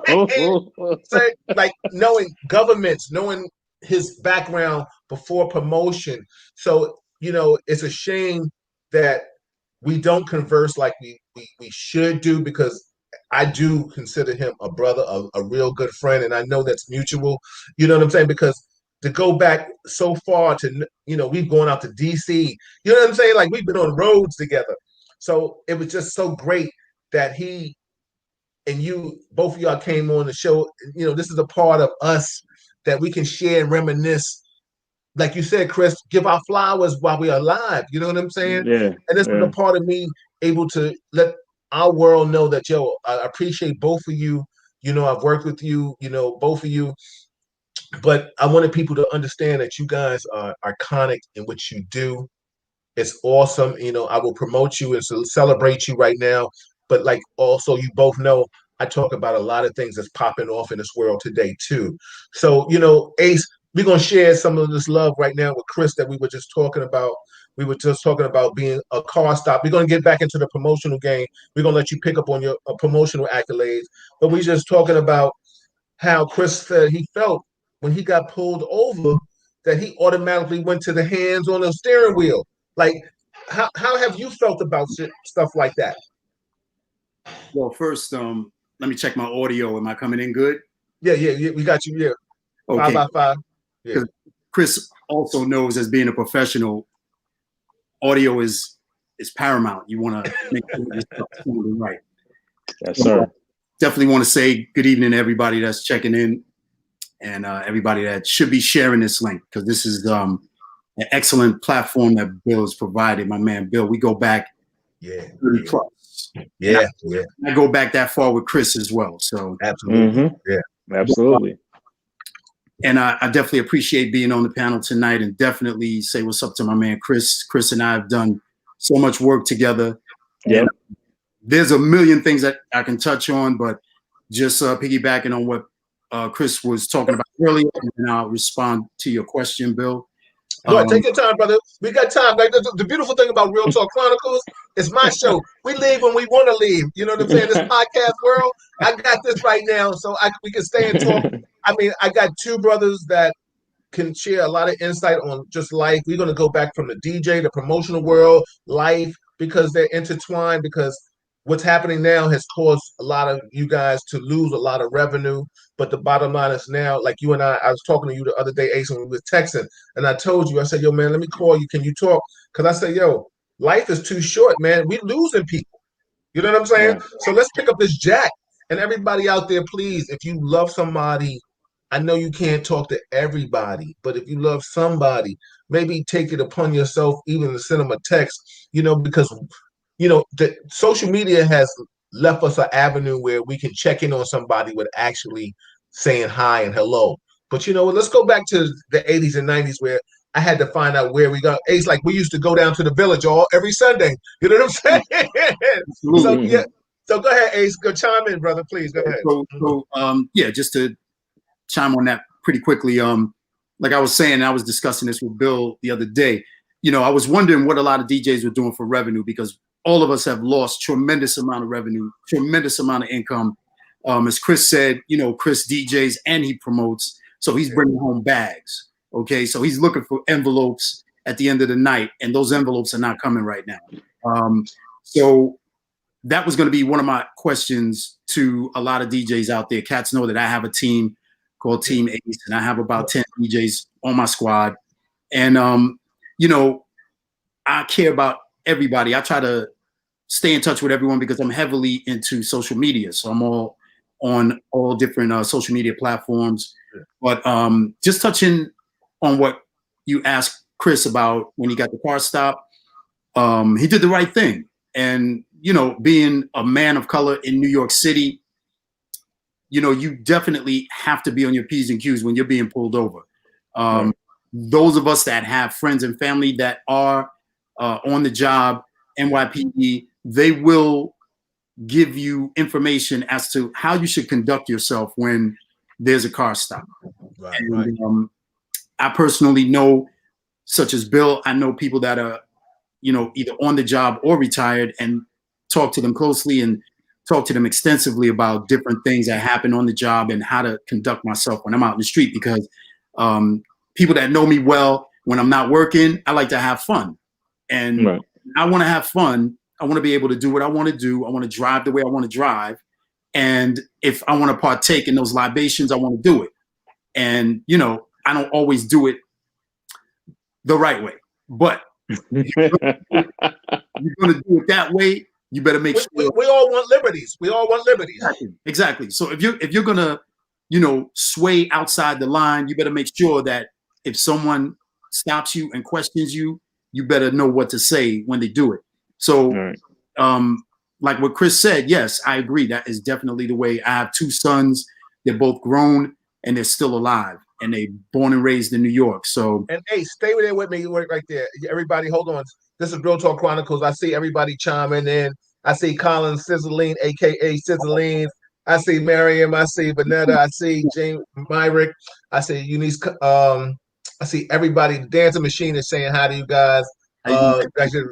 I'm saying? So, like, knowing governments, knowing his background before promotion. So, it's a shame that we don't converse like we should do, because I do consider him a brother, a real good friend, and I know that's mutual. You know what I'm saying? Because to go back so far to, we've gone out to DC, you know what I'm saying? Like, we've been on roads together. So it was just so great that he and both of y'all came on the show. You know, this is a part of us that we can share and reminisce. Like you said, Chris, give our flowers while we are alive. You know what I'm saying? Yeah. And this was a part of me able to let our world know that, yo, I appreciate both of you. You know, I've worked with you, you know, both of you. But I wanted people to understand that you guys are iconic in what you do. It's awesome. You know, I will promote you and celebrate you right now. But like also, you both know I talk about a lot of things that's popping off in this world today too. So, you know, Ace, we're gonna share some of this love right now with Chris that we were just talking about. We were just talking about being a car stop. We're gonna get back into the promotional game. We're gonna let you pick up on your promotional accolades. But we just talking about how Chris said he felt when he got pulled over that he automatically went to the hands on the steering wheel. Like, how have you felt about stuff like that? Well, first, let me check my audio. Am I coming in good? Yeah, we got you. Yeah, okay. 5x5. Yeah. Chris also knows, as being a professional, audio is paramount. You want to make sure your stuff's sounding right. Yes, sir. Definitely want to say good evening to everybody that's checking in, and everybody that should be sharing this link, because this is an excellent platform that Bill has provided. My man Bill, we go back 30 plus. Yeah. I go back that far with Chris as well. So absolutely, absolutely. And I definitely appreciate being on the panel tonight, and definitely say what's up to my man Chris. Chris and I have done so much work together. Yeah. There's a million things that I can touch on, but just piggybacking on what Chris was talking about earlier, and I'll respond to your question, Bill. Go ahead, take your time, brother. We got time. Like the beautiful thing about Real Talk Chronicles, it's my show. We leave when we want to leave. You know what I'm saying? This podcast world, I got this right now, so we can stay and talk. I mean, I got two brothers that can share a lot of insight on just life. We're going to go back from the DJ, the promotional world, life, because they're intertwined, because what's happening now has caused a lot of you guys to lose a lot of revenue. But the bottom line is now, like you and I was talking to you the other day, Ace, when we were texting, and I told you, I said, yo, man, let me call you. Can you talk? Because I said, yo, life is too short, man. We losing people. You know what I'm saying? Yeah. So let's pick up this jack. And everybody out there, please, if you love somebody, I know you can't talk to everybody, but if you love somebody, maybe take it upon yourself even to send them a text, you know, because, you know, the social media has left us an avenue where we can check in on somebody with actually saying hi and hello. But, you know, let's go back to the 80s and 90s where I had to find out where we got. Ace, like we used to go down to the village every Sunday. You know what I'm saying? So, yeah. So go ahead, Ace. Go chime in, brother. Please go ahead. Yeah, just to chime on that pretty quickly. Like I was saying, I was discussing this with Bill the other day. You know, I was wondering what a lot of DJs were doing for revenue, because all of us have lost tremendous amount of revenue, tremendous amount of income. As Chris said, you know, Chris DJs and he promotes, so he's bringing home bags. Okay, so he's looking for envelopes at the end of the night, and those envelopes are not coming right now. So that was going to be one of my questions to a lot of DJs out there. Cats know that I have a team called Team Ace, and I have about 10 DJs on my squad. And, you know, I care about everybody. I try to stay in touch with everyone because I'm heavily into social media. So I'm all on all different social media platforms. But just touching on what you asked Chris about when he got the car stop, he did the right thing. And, you know, being a man of color in New York City, you know, you definitely have to be on your P's and Q's when you're being pulled over. Right. Those of us that have friends and family that are on the job, NYPD, they will give you information as to how you should conduct yourself when there's a car stop. Right, and, right. I personally know, such as Bill, I know people that are, you know, either on the job or retired, and talk to them closely and talk to them extensively about different things that happen on the job and how to conduct myself when I'm out in the street. Because people that know me well, when I'm not working, I like to have fun. And right. I want to have fun. I want to be able to do what I want to do. I want to drive the way I want to drive. And if I want to partake in those libations, I want to do it. And, you know, I don't always do it the right way. But you're going to do it that way, you better make sure. We all want liberties. We all want liberties. Exactly. So if you're gonna, sway outside the line, you better make sure that if someone stops you and questions you, you better know what to say when they do it. So, like what Chris said, yes, I agree. That is definitely the way. I have 2 sons. They're both grown and they're still alive, and they born and raised in New York. So, and hey, stay there with me right there. Everybody, hold on. This is Real Talk Chronicles. I see everybody chiming in. I see Colin Sizzling, aka Sizzling. I see Miriam. I see Vanetta. I see James Myrick. I see Eunice. I see everybody. The Dancing Machine is saying hi to you guys.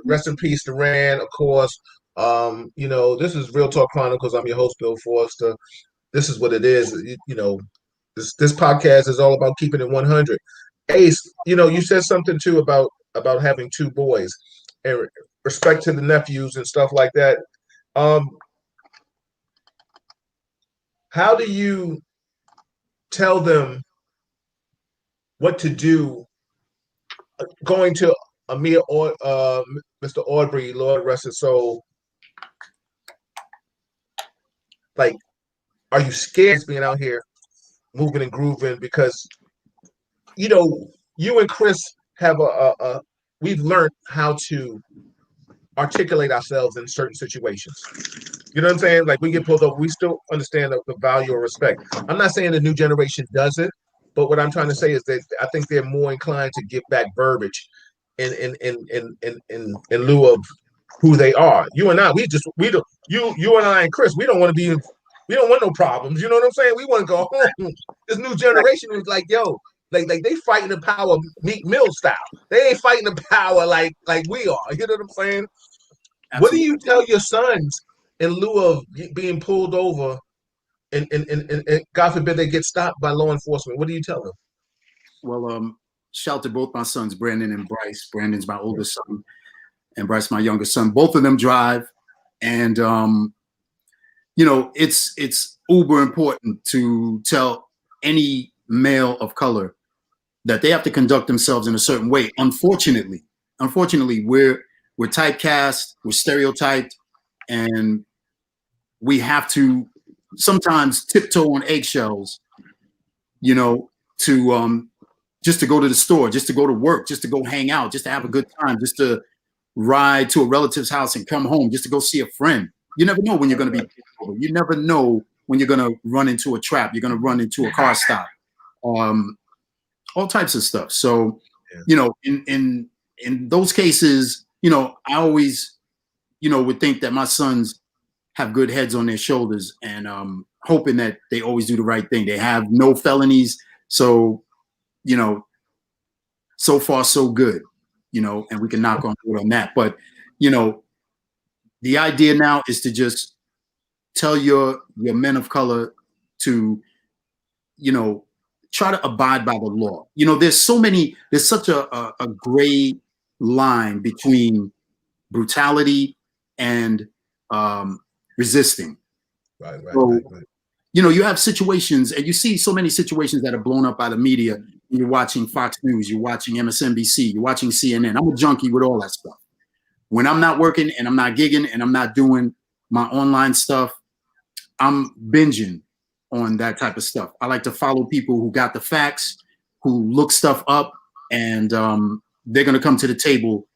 Rest in peace, Duran, of course. This is Real Talk Chronicles. I'm your host, Bill Forster. This is what it is. This podcast is all about keeping it 100. Ace, you said something too about having 2 boys, and respect to the nephews and stuff like that. How do you tell them what to do going to Amir or Mr. Aubrey, Lord rest his soul? Like, are you scared being out here moving and grooving? Because you and Chris have we've learned how to articulate ourselves in certain situations. You know what I'm saying? Like, we get pulled over, we still understand the value of respect. I'm not saying the new generation doesn't, but what I'm trying to say is that I think they're more inclined to give back verbiage in lieu of who they are. You and I, you and I and Chris, we don't want no problems. You know what I'm saying? We want to go home. This new generation is like, yo, like they fighting the power Meek Mill style. They ain't fighting the power like we are. You know what I'm saying? Absolutely. What do you tell your sons in lieu of being pulled over and God forbid they get stopped by law enforcement? What do you tell them? Well, shout to both my sons, Brandon and Bryce. Brandon's my oldest son, and Bryce, my youngest son. Both of them drive, and it's uber important to tell any male of color that they have to conduct themselves in a certain way. Unfortunately, we're typecast, we're stereotyped, and we have to sometimes tiptoe on eggshells, to just to go to the store, just to go to work, just to go hang out, just to have a good time, just to ride to a relative's house and come home, just to go see a friend. You never know when you're going to be pulled over. You never know when you're going to run into a trap. You're going to run into a car stop. All types of stuff. So, in those cases, I always, would think that my sons have good heads on their shoulders, and hoping that they always do the right thing. They have no felonies. So, so far so good, and we can knock on wood on that. But, the idea now is to just tell your men of color to, try to abide by the law. There's such a gray line between brutality and resisting. Right. You have situations, and you see so many situations that are blown up by the media. You're watching Fox News, you're watching MSNBC, you're watching CNN. I'm a junkie with all that stuff. When I'm not working and I'm not gigging and I'm not doing my online stuff, I'm binging on that type of stuff. I like to follow people who got the facts, who look stuff up, and they're going to come to the table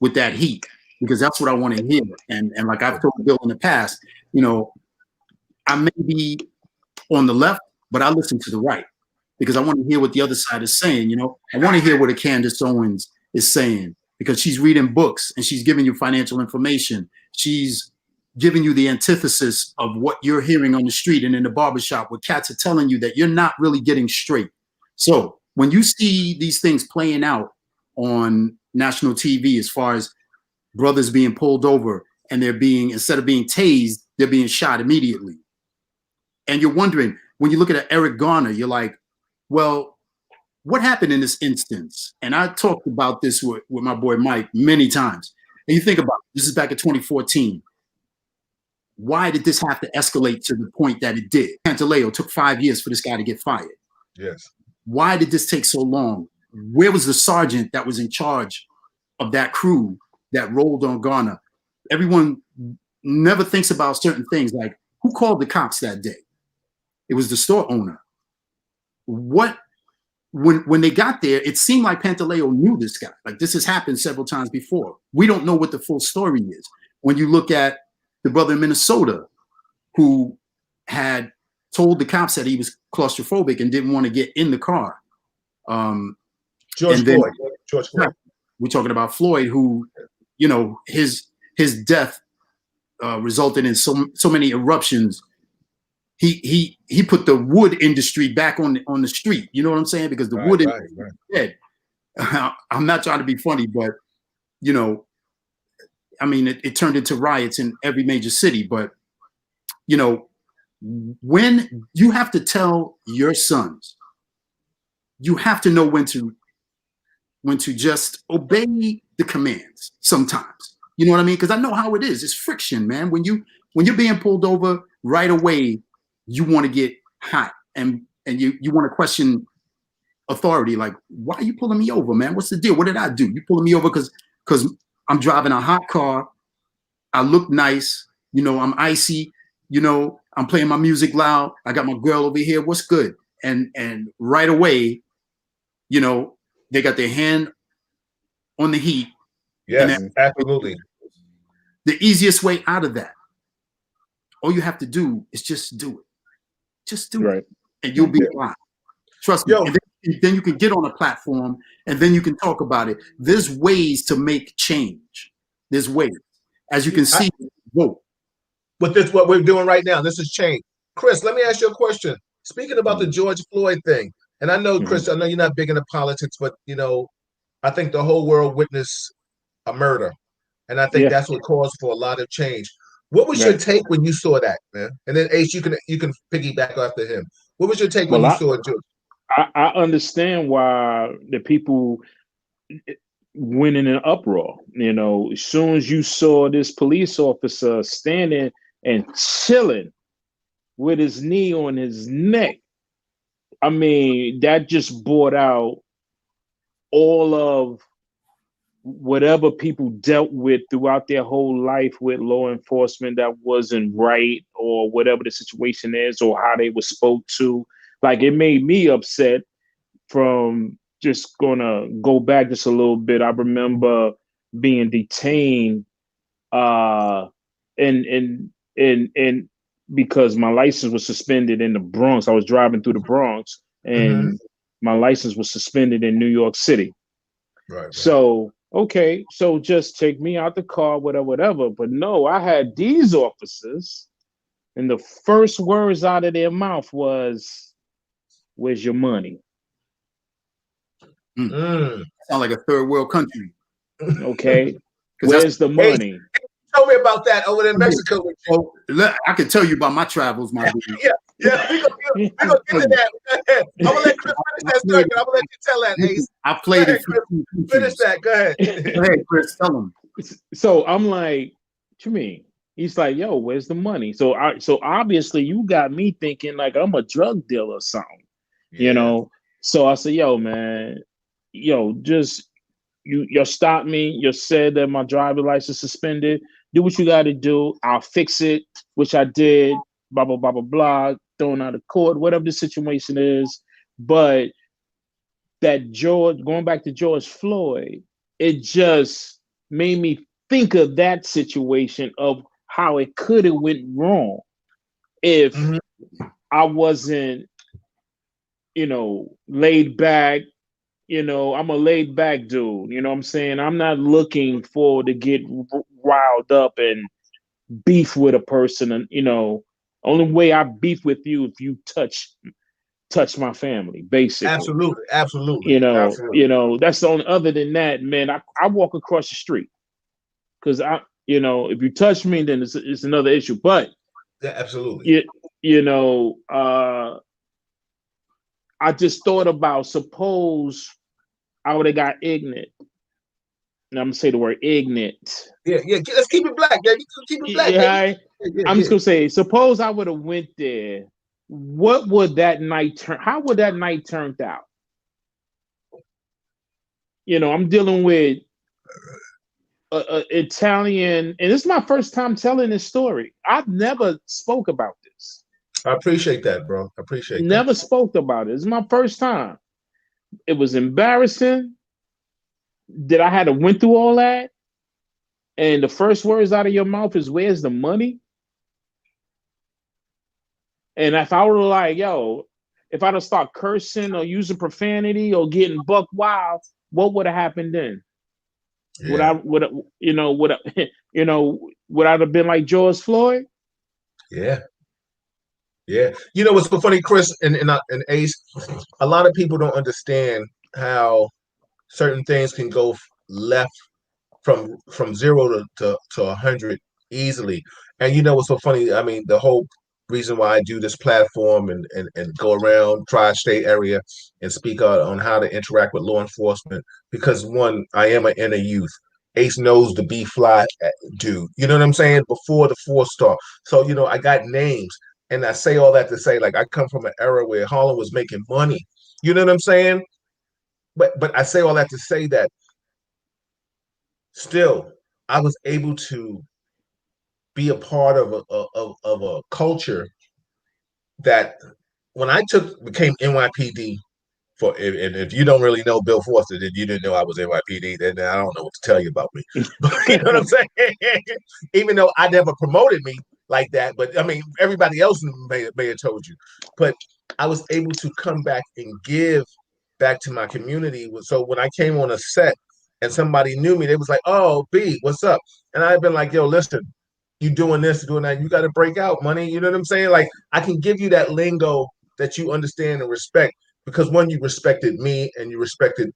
with that heat, because that's what I want to hear. And like I've told Bill in the past, I may be on the left, but I listen to the right, because I want to hear what the other side is saying. I want to hear what a Candace Owens is saying, because she's reading books and she's giving you financial information. She's giving you the antithesis of what you're hearing on the street and in the barbershop, where cats are telling you that you're not really getting straight. So when you see these things playing out on national TV, as far as brothers being pulled over and instead of being tased, they're being shot immediately. And you're wondering, when you look at Eric Garner, you're like, well, what happened in this instance? And I talked about this with my boy Mike many times. And you think about it, this is back in 2014. Why did this have to escalate to the point that it did? Pantaleo took 5 years for this guy to get fired. Yes. Why did this take so long? Where was the sergeant that was in charge of that crew that rolled on Garner? Everyone never thinks about certain things, like who called the cops that day? It was the store owner. When they got there, it seemed like Pantaleo knew this guy. Like, this has happened several times before. We don't know what the full story is. When you look at the brother in Minnesota who had told the cops that he was claustrophobic and didn't want to get in the car. George Floyd. We're talking about Floyd, who, you know, his death resulted in so many eruptions. He put the wood industry back on the street. You know what I'm saying? Because the wood industry is dead. I'm not trying to be funny, but you know, I mean, it turned into riots in every major city. But you know, when you have to tell your sons, you have to know when to just obey the commands sometimes. You know what I mean? Because I know how it is. It's friction, man. When you're being pulled over right away, you want to get hot and you want to question authority. Like, why are you pulling me over, man? What's the deal? What did I do? You pulling me over because I'm driving a hot car. I look nice. You know, I'm icy. You know, I'm playing my music loud. I got my girl over here. What's good? And right away, you know, they got their hand on the heat. Yes, absolutely. The easiest way out of that, all you have to do is just do it. Just do it, and you'll be fine. Trust me. And then you can get on a platform, and then you can talk about it. There's ways to make change. There's ways, as you can see. Whoa. But this is what we're doing right now. This is change. Chris, let me ask you a question. Speaking about the George Floyd thing, and I know, Chris, I know you're not big into politics, but you know, I think the whole world witnessed a murder, and I think that's what caused for a lot of change. What was your take when you saw that, man? And then Ace, you can piggyback after him. What was your take when you saw it, George? I understand why the people went in an uproar. You know, as soon as you saw this police officer standing and chilling with his knee on his neck, I mean, that just brought out all of whatever people dealt with throughout their whole life with law enforcement that wasn't right, or whatever the situation is, or how they were spoke to. Like, it made me upset. From just gonna go back just a little bit, I remember being detained and because my license was suspended in the Bronx. I was driving through the Bronx, and my license was suspended in New York City. Right. So, okay, so just take me out the car, whatever. But no, I had these officers, and the first words out of their mouth was, "Where's your money?" Sound like a third world country. Okay. Where's the money? Hey, tell me about that over in Mexico. Well, I can tell you about my travels, my dude. Yeah. We're gonna get to that. Go ahead. I'm gonna let Chris finish that story, but I'm gonna let you tell that, Ace. I played it. Finish that. Go ahead. Go ahead, Chris. Tell him. So I'm like, what you mean? He's like, yo, where's the money? So obviously you got me thinking like I'm a drug dealer or something, you know? So I said, yo, man, just you stop me. You said that my driver's license suspended. Do what you got to do. I'll fix it, which I did. Blah blah blah blah blah. Thrown out of court, whatever the situation is. But that going back to George Floyd, it just made me think of that situation of how it could have went wrong if I wasn't, laid back. I'm a laid back dude. You know what I'm saying? I'm not looking forward to get riled up and beef with a person. And, only way I beef with you if you touch my family, basically. Absolutely. Absolutely. That's the only, other than that, man, I walk across the street because if you touch me, then it's another issue. But absolutely. I just thought about, suppose I would have got ignorant. And I'm gonna say the word ignorant. Yeah. Let's keep it black. Yeah, keep it black. Yeah, I'm just gonna say, suppose I would have went there. What would that night how would that night turned out? I'm dealing with Italian, and this is my first time telling this story. I've never spoke about this. I appreciate that, bro. I appreciate never spoke about it. It's my first time. It was embarrassing that I had to went through all that. And the first words out of your mouth is, "Where's the money?" And if I were like, yo, if I'd have start cursing or using profanity or getting buck wild, what would have happened then? Yeah. Would I have been like George Floyd? Yeah. Yeah. You know what's so funny, Chris and Ace? A lot of people don't understand how certain things can go left from 0 to 100 easily. And you know what's so funny? I mean, the whole reason why I do this platform and go around tri-state area and speak out on how to interact with law enforcement, because one, I am an inner youth. Ace knows the B fly dude. You know what I'm saying? Before the 4-star. So, you know, I got names. And I say all that to say, like, I come from an era where Harlem was making money. You know what I'm saying? But I say all that to say that still, I was able to be a part of a culture that when I became NYPD, and if you don't really know Bill Forster, then you didn't know I was NYPD, then I don't know what to tell you about me. But you know what I'm saying? Even though I never promoted me like that, but I mean, everybody else may have told you. But I was able to come back and give back to my community. So when I came on a set and somebody knew me, they was like, "Oh, B, what's up?" And I've been like, "Yo, listen, you doing this, doing that, you got to break out, money." You know what I'm saying? Like, I can give you that lingo that you understand and respect, because one, you respected me and you respected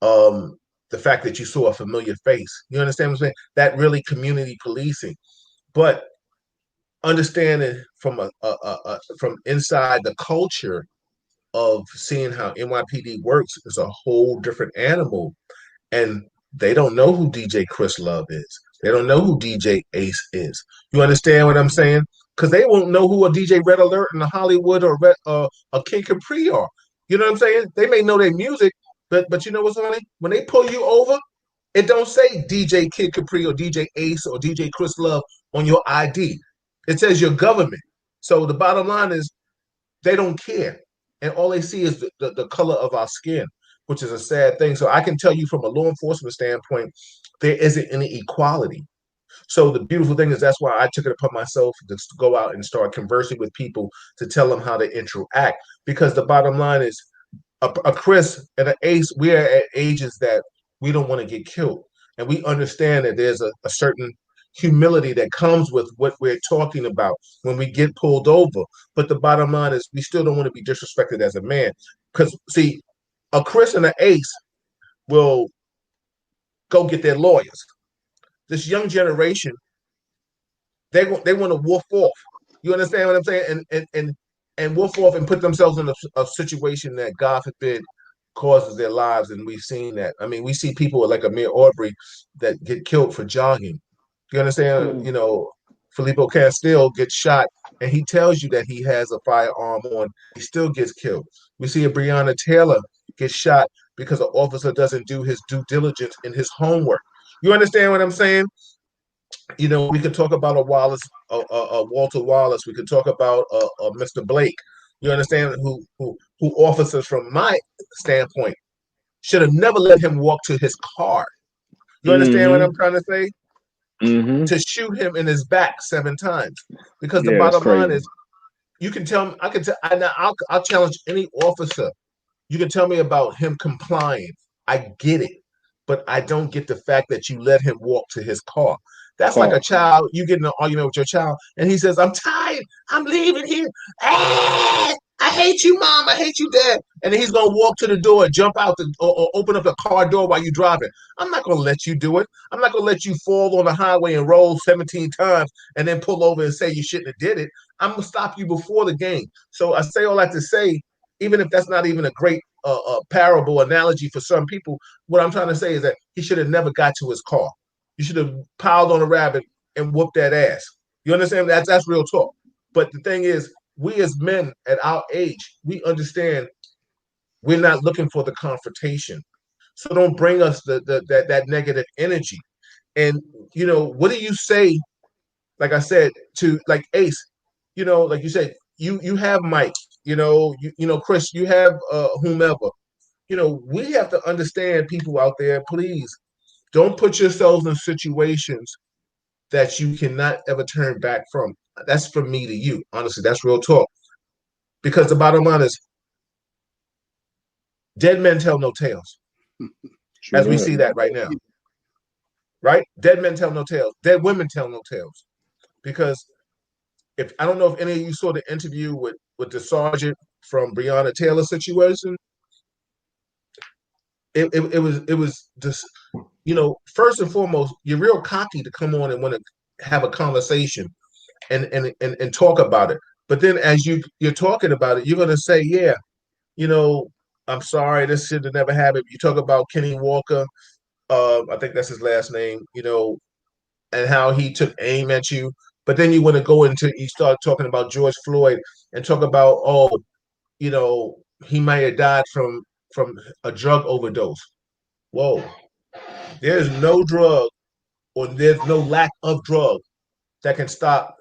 the fact that you saw a familiar face. You understand what I'm saying? That really community policing. But understanding from from inside the culture of seeing how NYPD works is a whole different animal. And they don't know who DJ Chris Love is. They don't know who DJ Ace is. You understand what I'm saying? Because they won't know who a DJ Red Alert in Hollywood or a King Capri are. You know what I'm saying? They may know their music, but you know what's funny? When they pull you over, it don't say DJ Kid Capri or DJ Ace or DJ Chris Love on your ID. It says your government. So the bottom line is they don't care. And all they see is the color of our skin, which is a sad thing. So I can tell you from a law enforcement standpoint, there isn't any equality. So the beautiful thing is that's why I took it upon myself to go out and start conversing with people to tell them how to interact. Because the bottom line is a Chris and an Ace, we're at ages that we don't want to get killed. And we understand that there's a certain humility that comes with what we're talking about when we get pulled over. But the bottom line is we still don't want to be disrespected as a man. Because, see, a Chris and an Ace will go get their lawyers. This young generation, they want to woof off. You understand what I'm saying? And woof off and put themselves in a situation that, God forbid, causes their lives. And we've seen that. I mean, we see people like Amir Aubrey that get killed for jogging. You understand? You know, Filippo Castile gets shot, and he tells you that he has a firearm on. He still gets killed. We see a Breonna Taylor get shot because an officer doesn't do his due diligence in his homework. You understand what I'm saying? You know, we could talk about a Walter Wallace. We could talk about Mr. Blake. You understand? Who officers, from my standpoint, should have never let him walk to his car. You understand what I'm trying to say? To shoot him in his back 7 times, because the bottom line is, you can tell me, I'll challenge any officer. You can tell me about him complying. I get it, but I don't get the fact that you let him walk to his car. That's like a child. You get in an argument with your child, and he says, "I'm tired. I'm leaving here. Ah, I hate you, Mom. I hate you, Dad." And then he's going to walk to the door, jump out or open up the car door while you're driving. I'm not going to let you do it. I'm not going to let you fall on the highway and roll 17 times and then pull over and say you shouldn't have did it. I'm going to stop you before the game. So I say all that to say, even if that's not even a great parable analogy for some people, what I'm trying to say is that he should have never got to his car. You should have piled on a rabbit and whooped that ass. You understand? That's real talk. But the thing is, we as men at our age, we understand we're not looking for the confrontation. So don't bring us that negative energy. And what do you say? Like I said to like Ace, like you said, you have Mike, Chris, you have whomever. We have to understand, people out there, please don't put yourselves in situations that you cannot ever turn back from. That's from me to you. Honestly, that's real talk. Because the bottom line is, dead men tell no tales, as we see that right now. Right? Dead men tell no tales. Dead women tell no tales. Because if I don't know if any of you saw the interview with the sergeant from Breonna Taylor's situation, it was just, first and foremost, you're real cocky to come on and want to have a conversation and talk about it. But then as you're talking about it, you're gonna say, yeah, I'm sorry, this should have never happened. You talk about Kenny Walker, I think that's his last name, and how he took aim at you. But then you start talking about George Floyd and talk about, he might have died from a drug overdose. Whoa. There's no drug, or there's no lack of drug that can stop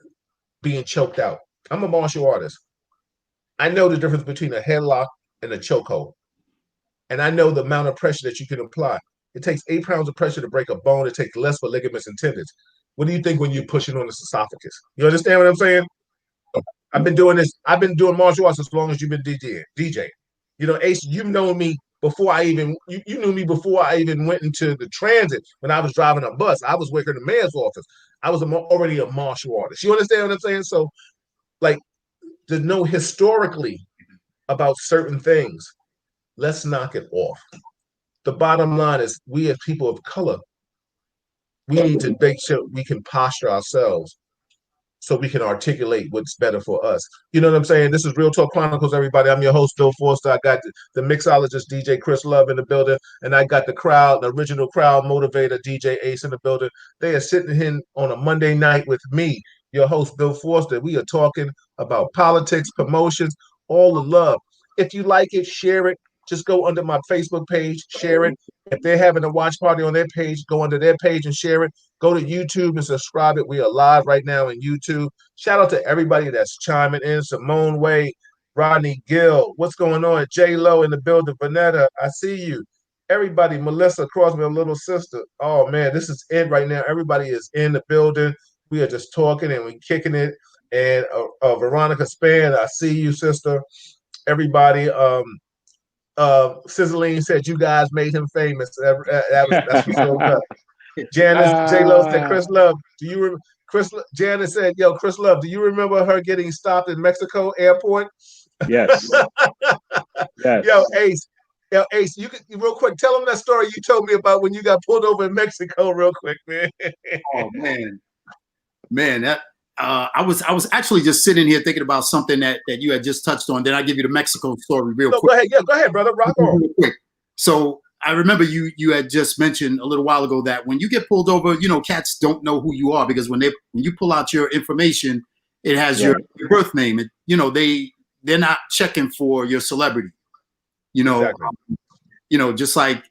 being choked out. I'm a martial artist. I know the difference between a headlock and a chokehold. And I know the amount of pressure that you can apply. It takes 8 pounds of pressure to break a bone. It takes less for ligaments and tendons. What do you think when you're pushing on this esophagus? You understand what I'm saying? I've been doing martial arts as long as you've been DJ. Ace, you've known me before you knew me before I even went into the transit. When I was driving a bus, I was working in the mayor's office. I was already a martial artist. You understand what I'm saying? So, like, to know historically about certain things, let's knock it off. The bottom line is, we as people of color, we need to make sure we can posture ourselves so we can articulate what's better for us. You know what I'm saying? This is Real Talk Chronicles, everybody. I'm your host, Bill Forster. I got the mixologist, DJ Chris Love, in the building, and I got the original crowd motivator, DJ Ace, in the building. They are sitting in on a Monday night with me, your host, Bill Forster. We are talking about politics, promotions, all the love. If you like it, share it. Just go under my Facebook page, share it. If they're having a watch party on their page, go under their page and share it. Go to YouTube and subscribe it. We are live right now on YouTube. Shout out to everybody that's chiming in. Simone Wade, Rodney Gill. What's going on? J Lo in the building. Vanetta, I see you. Everybody, Melissa Crosby, a little sister. Oh man, this is it right now. Everybody is in the building. We are just talking and we kicking it. And Veronica Span, I see you, sister. Everybody, Sizzling said you guys made him famous. That's what's so good. Janice J Lo said, Chris Love, do you Janice said, yo, Chris Love, do you remember her getting stopped in Mexico airport? Yes. Yes. Yo, Ace, you can real quick tell them that story you told me about when you got pulled over in Mexico, real quick, man. Oh man, that I was actually just sitting here thinking about something that you had just touched on. Then I'll give you the Mexico story real quick. Go ahead. Yeah, go ahead, brother. Rock on. Real quick. So I remember you had just mentioned a little while ago that when you get pulled over, cats don't know who you are, because when you pull out your information, it has your birth name. They're not checking for your celebrity. Exactly. Just like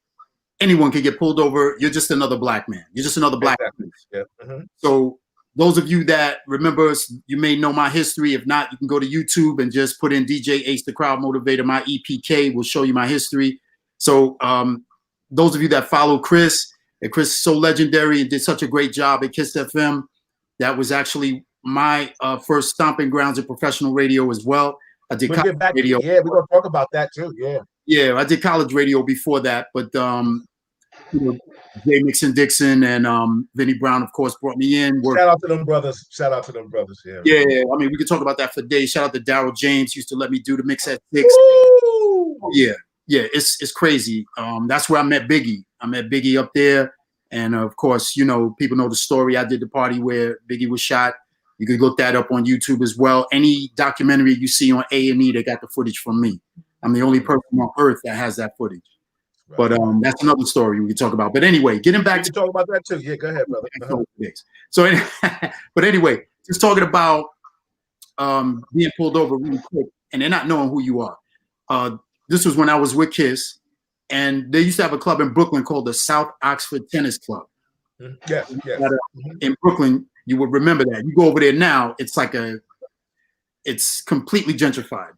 anyone can get pulled over, you're just another black man. You're just another black man. Yeah. Mm-hmm. So those of you that remember us, you may know my history. If not, you can go to YouTube and just put in DJ Ace, the Crowd Motivator. My EPK will show you my history. So those of you that follow Chris, and Chris is so legendary and did such a great job at Kiss FM. That was actually my first stomping grounds in professional radio as well. I did college radio. Yeah, we're gonna talk about that too. Yeah, I did college radio before that, but Jay Nixon Dixon and Vinnie Brown, of course, brought me in. Shout out to them brothers. Yeah. I mean, we could talk about that for days. Shout out to Daryl James, used to let me do the mix at 6. Woo! Yeah, it's crazy. That's where I met Biggie. I met Biggie up there, and of course, people know the story. I did the party where Biggie was shot. You could look that up on YouTube as well. Any documentary you see on A&E, they got the footage from me. I'm the only person on earth that has that footage. Right. But that's another story we can talk about. But anyway, getting back to talk about that too. Yeah, go ahead, brother. So, but anyway, just talking about being pulled over really quick, and they're not knowing who you are. This was when I was with Kiss, and they used to have a club in Brooklyn called the South Oxford Tennis Club. Yes, yes. In Brooklyn, you would remember that. You go over there now, it's like it's completely gentrified.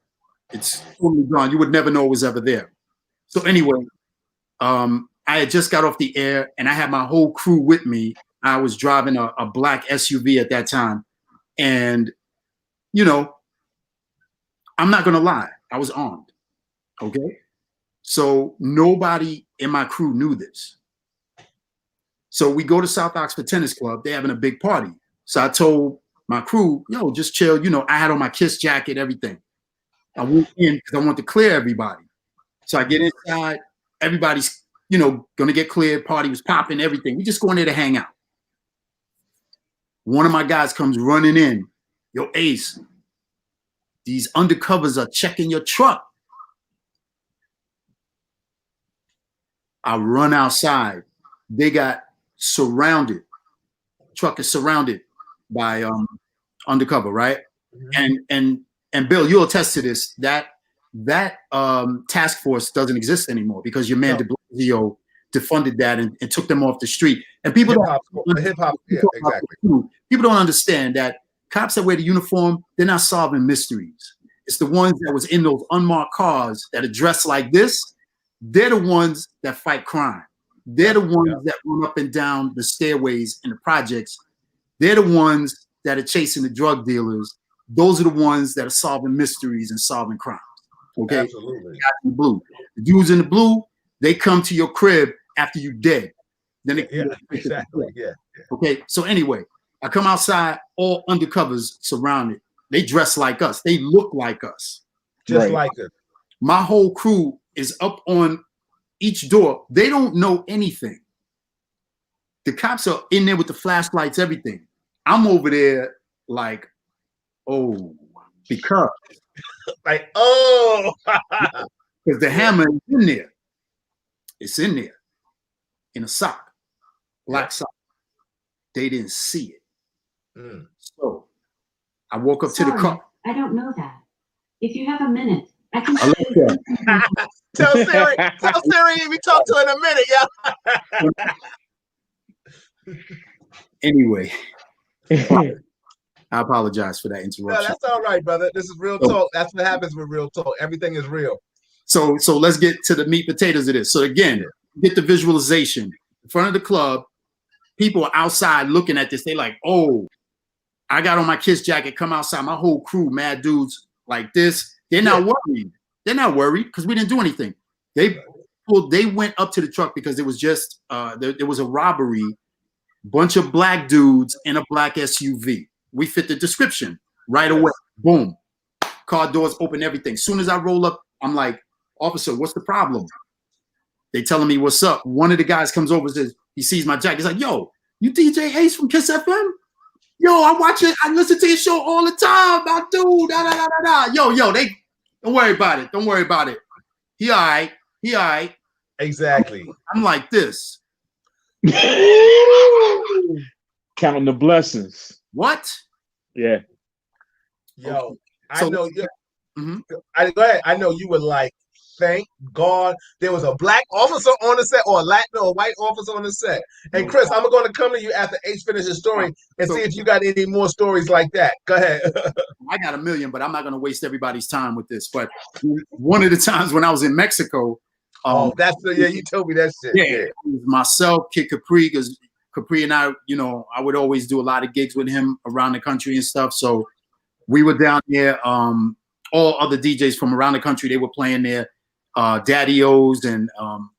It's totally gone. You would never know it was ever there. So anyway, I had just got off the air and I had my whole crew with me. I was driving a black SUV at that time. And, you know, I'm not going to lie. I was armed. Okay. So nobody in my crew knew this. So we go to South Oxford Tennis Club. They're having a big party. So I told my crew, yo, just chill. You know, I had on my KISS jacket, everything. I went in because I want to clear everybody. So I get inside. Everybody's, you know, going to get cleared. Party was popping, everything. We just going there to hang out. One of my guys comes running in. Yo, Ace, these undercovers are checking your truck. I run outside. They got surrounded. Truck is surrounded by undercover, right? Mm-hmm. And Bill, you'll attest to this. That task force doesn't exist anymore because your man De Blasio defunded that and took them off the street. And people hip-hop, yeah, exactly. People don't understand that cops that wear the uniform, they're not solving mysteries. It's the ones that was in those unmarked cars that are dressed like this. They're the ones that fight crime. They're the ones that run up and down the stairways in the projects. They're the ones that are chasing the drug dealers. Those are the ones that are solving mysteries and solving crimes. Okay, absolutely. The blue, the dudes in the blue, they come to your crib after you dead. Then they exactly. Yeah. Okay. So anyway, I come outside, all undercovers surrounded. They dress like us. They look like us. Just like us. My whole crew is up on each door. They don't know anything. The cops are in there with the flashlights, everything. I'm over there like, oh, because like, oh, because the hammer is in there. It's in there in a sock, black sock. They didn't see it. So I woke up to the car. I don't know that. If you have a minute, I can tell Siri we talk to her in a minute, yeah. Anyway, I apologize for that interruption. No, that's all right, brother. This is real talk. That's what happens with real talk. Everything is real. So let's get to the meat potatoes of this. So again, get the visualization. In front of the club, people are outside looking at this. They like, oh, I got on my KISS jacket, come outside. My whole crew, mad dudes like this. They're not worried. They're not worried because we didn't do anything. They went up to the truck because it was just there was a robbery, bunch of black dudes in a black SUV. We fit the description right away. Boom. Car doors open, everything. Soon as I roll up, I'm like, officer, what's the problem? They telling me what's up. One of the guys comes over and says, he sees my jacket. He's like, yo, you DJ Ace from KISS FM? Yo, I watch it. I listen to your show all the time. My dude, da da da da da. Yo, they don't worry about it. Don't worry about it. He all right. He all right. Exactly. I'm like this. Counting the blessings. What? Yeah. Yo, I know you. Go ahead. I know you were like, thank God there was a black officer on the set or a Latin or a white officer on the set. And Chris, I'm going to come to you after H finishes his story and see if you got any more stories like that. Go ahead. I got a million, but I'm not going to waste everybody's time with this. But one of the times when I was in Mexico, you told me that shit. Yeah, it was myself, Kid Capri, because Capri and I, I would always do a lot of gigs with him around the country and stuff. So we were down there. All other DJs from around the country, they were playing there. Daddy O's and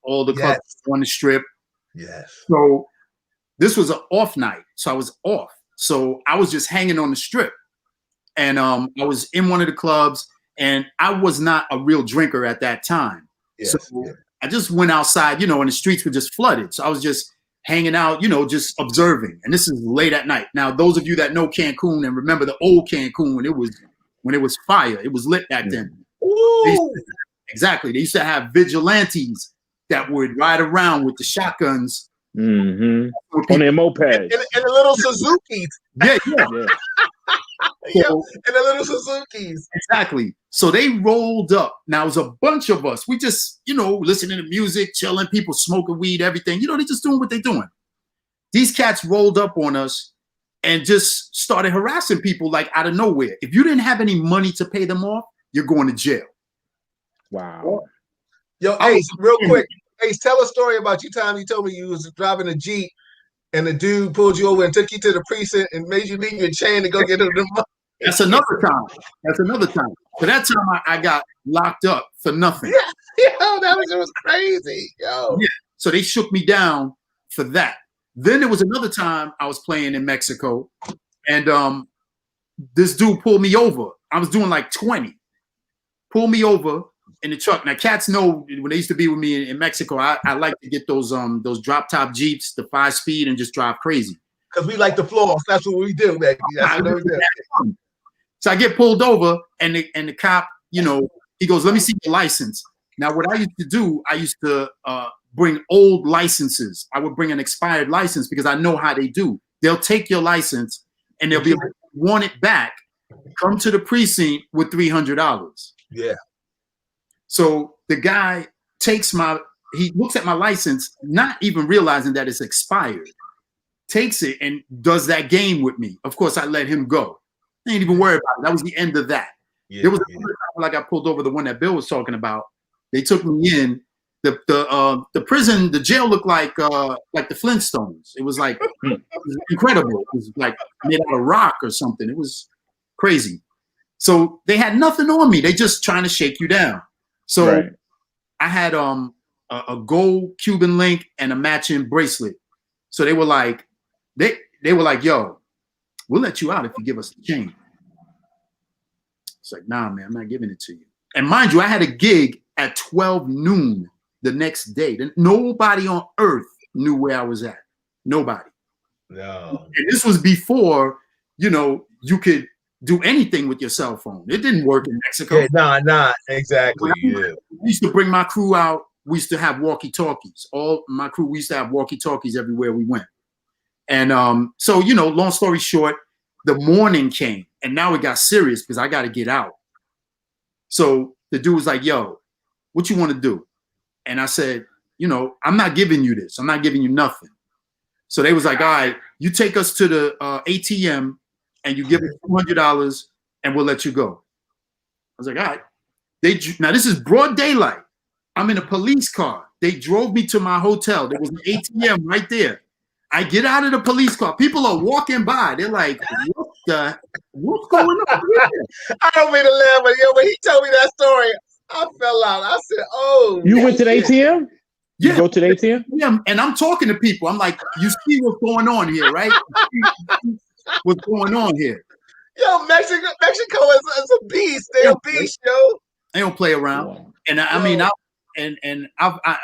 all the clubs on the strip. Yes. So this was an off night. So I was off. So I was just hanging on the strip. And I was in one of the clubs and I was not a real drinker at that time. Yes. So I just went outside, and the streets were just flooded. So I was just hanging out, just observing. And this is late at night. Now, those of you that know Cancun and remember the old Cancun when it was fire, it was lit back then. Ooh. Exactly. They used to have vigilantes that would ride around with the shotguns. On their mopeds. And the little Suzukis. Yeah. And the little Suzukis. Exactly. So they rolled up. Now, it was a bunch of us. We just, listening to music, chilling, people smoking weed, everything. They just doing what they're doing. These cats rolled up on us and just started harassing people like out of nowhere. If you didn't have any money to pay them off, you're going to jail. Wow. Yo, Ace, real quick. Ace, tell a story about you time you told me you was driving a Jeep and the dude pulled you over and took you to the precinct and made you leave your chain to go get the money. That's another time. That's another time. So that time I got locked up for nothing. Yeah, yo, it was crazy. Yo. Yeah. So they shook me down for that. Then there was another time I was playing in Mexico, and this dude pulled me over. I was doing like 20. Pulled me over in the truck. Now, cats know when they used to be with me in Mexico, I like to get those drop top Jeeps, the 5-speed, and just drive crazy. Because we like the floors. That's what we do, man. That's what we do. So I get pulled over, and the cop, you know, he goes, "Let me see your license." Now, what I used to do, I used to bring old licenses. I would bring an expired license because I know how they do. They'll take your license and they'll be like, "Want it back? Come to the precinct with $300." Yeah. So the guy he looks at my license, not even realizing that it's expired, takes it and does that game with me. Of course, I let him go. I ain't even worried about it. That was the end of that. Yeah, there was another time when I got pulled over, the one that Bill was talking about. They took me in. The prison, the jail looked like the Flintstones. It was like it was incredible. It was like made out of rock or something. It was crazy. So they had nothing on me. They just trying to shake you down. So I had a gold Cuban link and a matching bracelet. So they were like, "Yo, we'll let you out if you give us the chain." It's like, "Nah, man, I'm not giving it to you." And mind you, I had a gig at 12 noon the next day. Nobody on earth knew where I was at. Nobody. No. And this was before, you know, you could do anything with your cell phone. It didn't work in Mexico. Yeah, nah, exactly. I used to bring my crew out. We used to have walkie-talkies. All my crew, we used to have walkie-talkies everywhere we went. And so, you know, long story short, the morning came and now it got serious because I got to get out. So the dude was like, "Yo, what you want to do?" And I said, "You know, I'm not giving you this. I'm not giving you nothing." So they was like, "All right, you take us to the ATM and you give us $200 and we'll let you go." I was like, "All right." Now this is broad daylight. I'm in a police car. They drove me to my hotel. There was an ATM right there. I get out of the police car. People are walking by. They're like, what's going on here? I don't mean to laugh, but when he told me that story, I fell out. I said, "Oh." You went to the ATM? Yeah. You go to the ATM? Yeah, and I'm talking to people. I'm like, "You see what's going on here, right? What's going on here?" Yo, Mexico is a beast. They're a beast, yo. They don't play around. Wow. And I mean,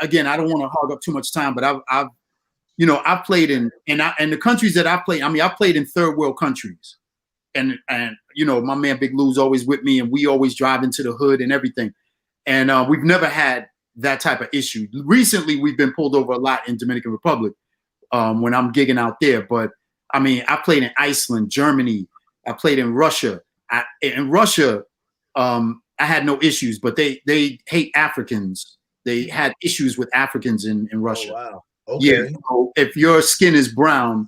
again, I don't want to hog up too much time, but I've played in the countries that I played. I mean, I played in third world countries, and you know, my man Big Lou's always with me, and we always drive into the hood and everything. And we've never had that type of issue. Recently, we've been pulled over a lot in Dominican Republic when I'm gigging out there. But I mean, I played in Iceland, Germany. I played in Russia. In Russia, I had no issues, but they hate Africans. They had issues with Africans in Russia. Oh, wow. Okay. Yeah. So if your skin is brown,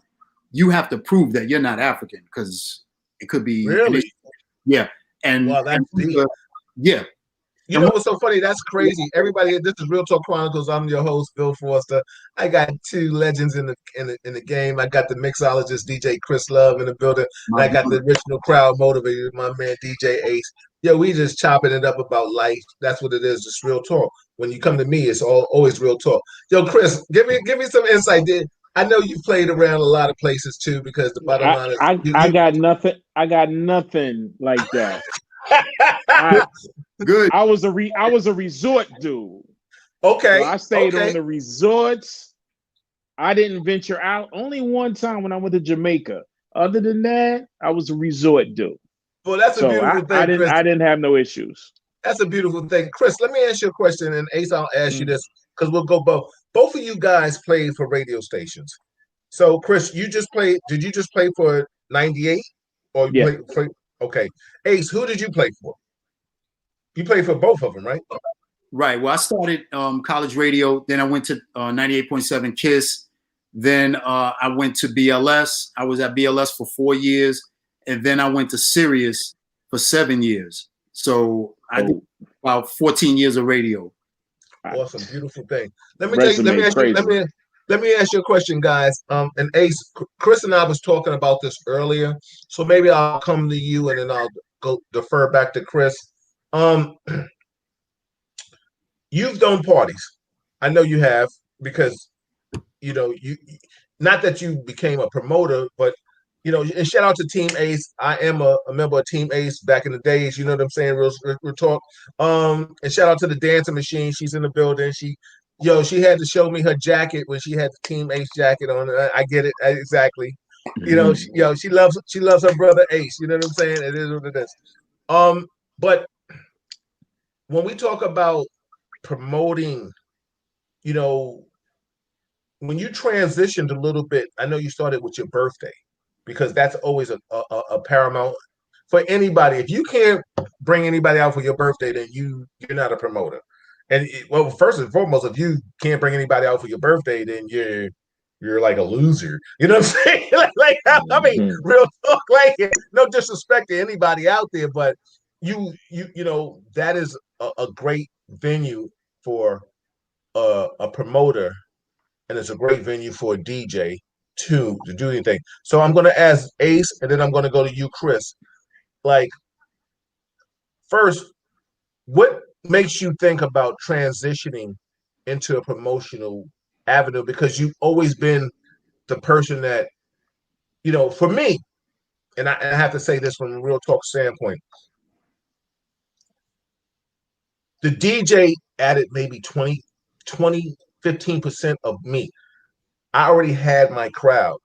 you have to prove that you're not African because it could be. Really? Yeah. And wow, that's deep. Yeah. You know what's so funny? That's crazy. Everybody, this is Real Talk Chronicles. I'm your host, Bill Forster. I got two legends in the game. I got the mixologist DJ Chris Love in the building. And I got the original crowd motivator, my man DJ Ace. Yo, we just chopping it up about life. That's what it is. Just real talk. When you come to me, it's always real talk. Yo, Chris, give me some insight. I know you played around a lot of places too, because the bottom line is I got nothing. I got nothing like that. Good. I was a resort dude. Okay. So I stayed on the resorts. I didn't venture out. Only one time when I went to Jamaica. Other than that, I was a resort dude. Well, that's a beautiful thing. I didn't have no issues. That's a beautiful thing. Chris, let me ask you a question, and Ace, I'll ask you this because we'll go both. Both of you guys played for radio stations. So, Chris, did you just play for 98? Or you played? Okay. Ace, who did you play for? You played for both of them, right? Right. Well, I started college radio. Then I went to 98.7 KISS. Then I went to BLS. I was at BLS for 4 years, and then I went to Sirius for 7 years. So I did about 14 years of radio. Awesome, beautiful thing. Let me ask you a question, guys. And Ace, Chris and I was talking about this earlier, so maybe I'll come to you and then I'll go defer back to Chris. You've done parties. I know you have, because you know, you not that you became a promoter, but you know, and shout out to Team Ace. I am a member of Team Ace back in the days, you know what I'm saying? Real talk. And shout out to the Dancing Machine. She's in the building. She had to show me her jacket when she had the Team Ace jacket on. I get it exactly. You know, she loves her brother Ace. You know what I'm saying? It is what it is. But when we talk about promoting, you know, when you transitioned a little bit, I know you started with your birthday, because that's always a paramount for anybody. If you can't bring anybody out for your birthday, then you're not a promoter. And well, first and foremost, if you can't bring anybody out for your birthday, then you're like a loser. You know what I'm saying? like I mean, real talk. Like, no disrespect to anybody out there, but you know, that is a great venue for a promoter, and it's a great venue for a DJ to do anything. So I'm going to ask Ace, and then I'm going to go to you, Chris. Like, first, what makes you think about transitioning into a promotional avenue? Because you've always been the person that, you know, for me, and I have to say this from a real talk standpoint, the DJ added maybe 20, 15% of me. I already had my crowd.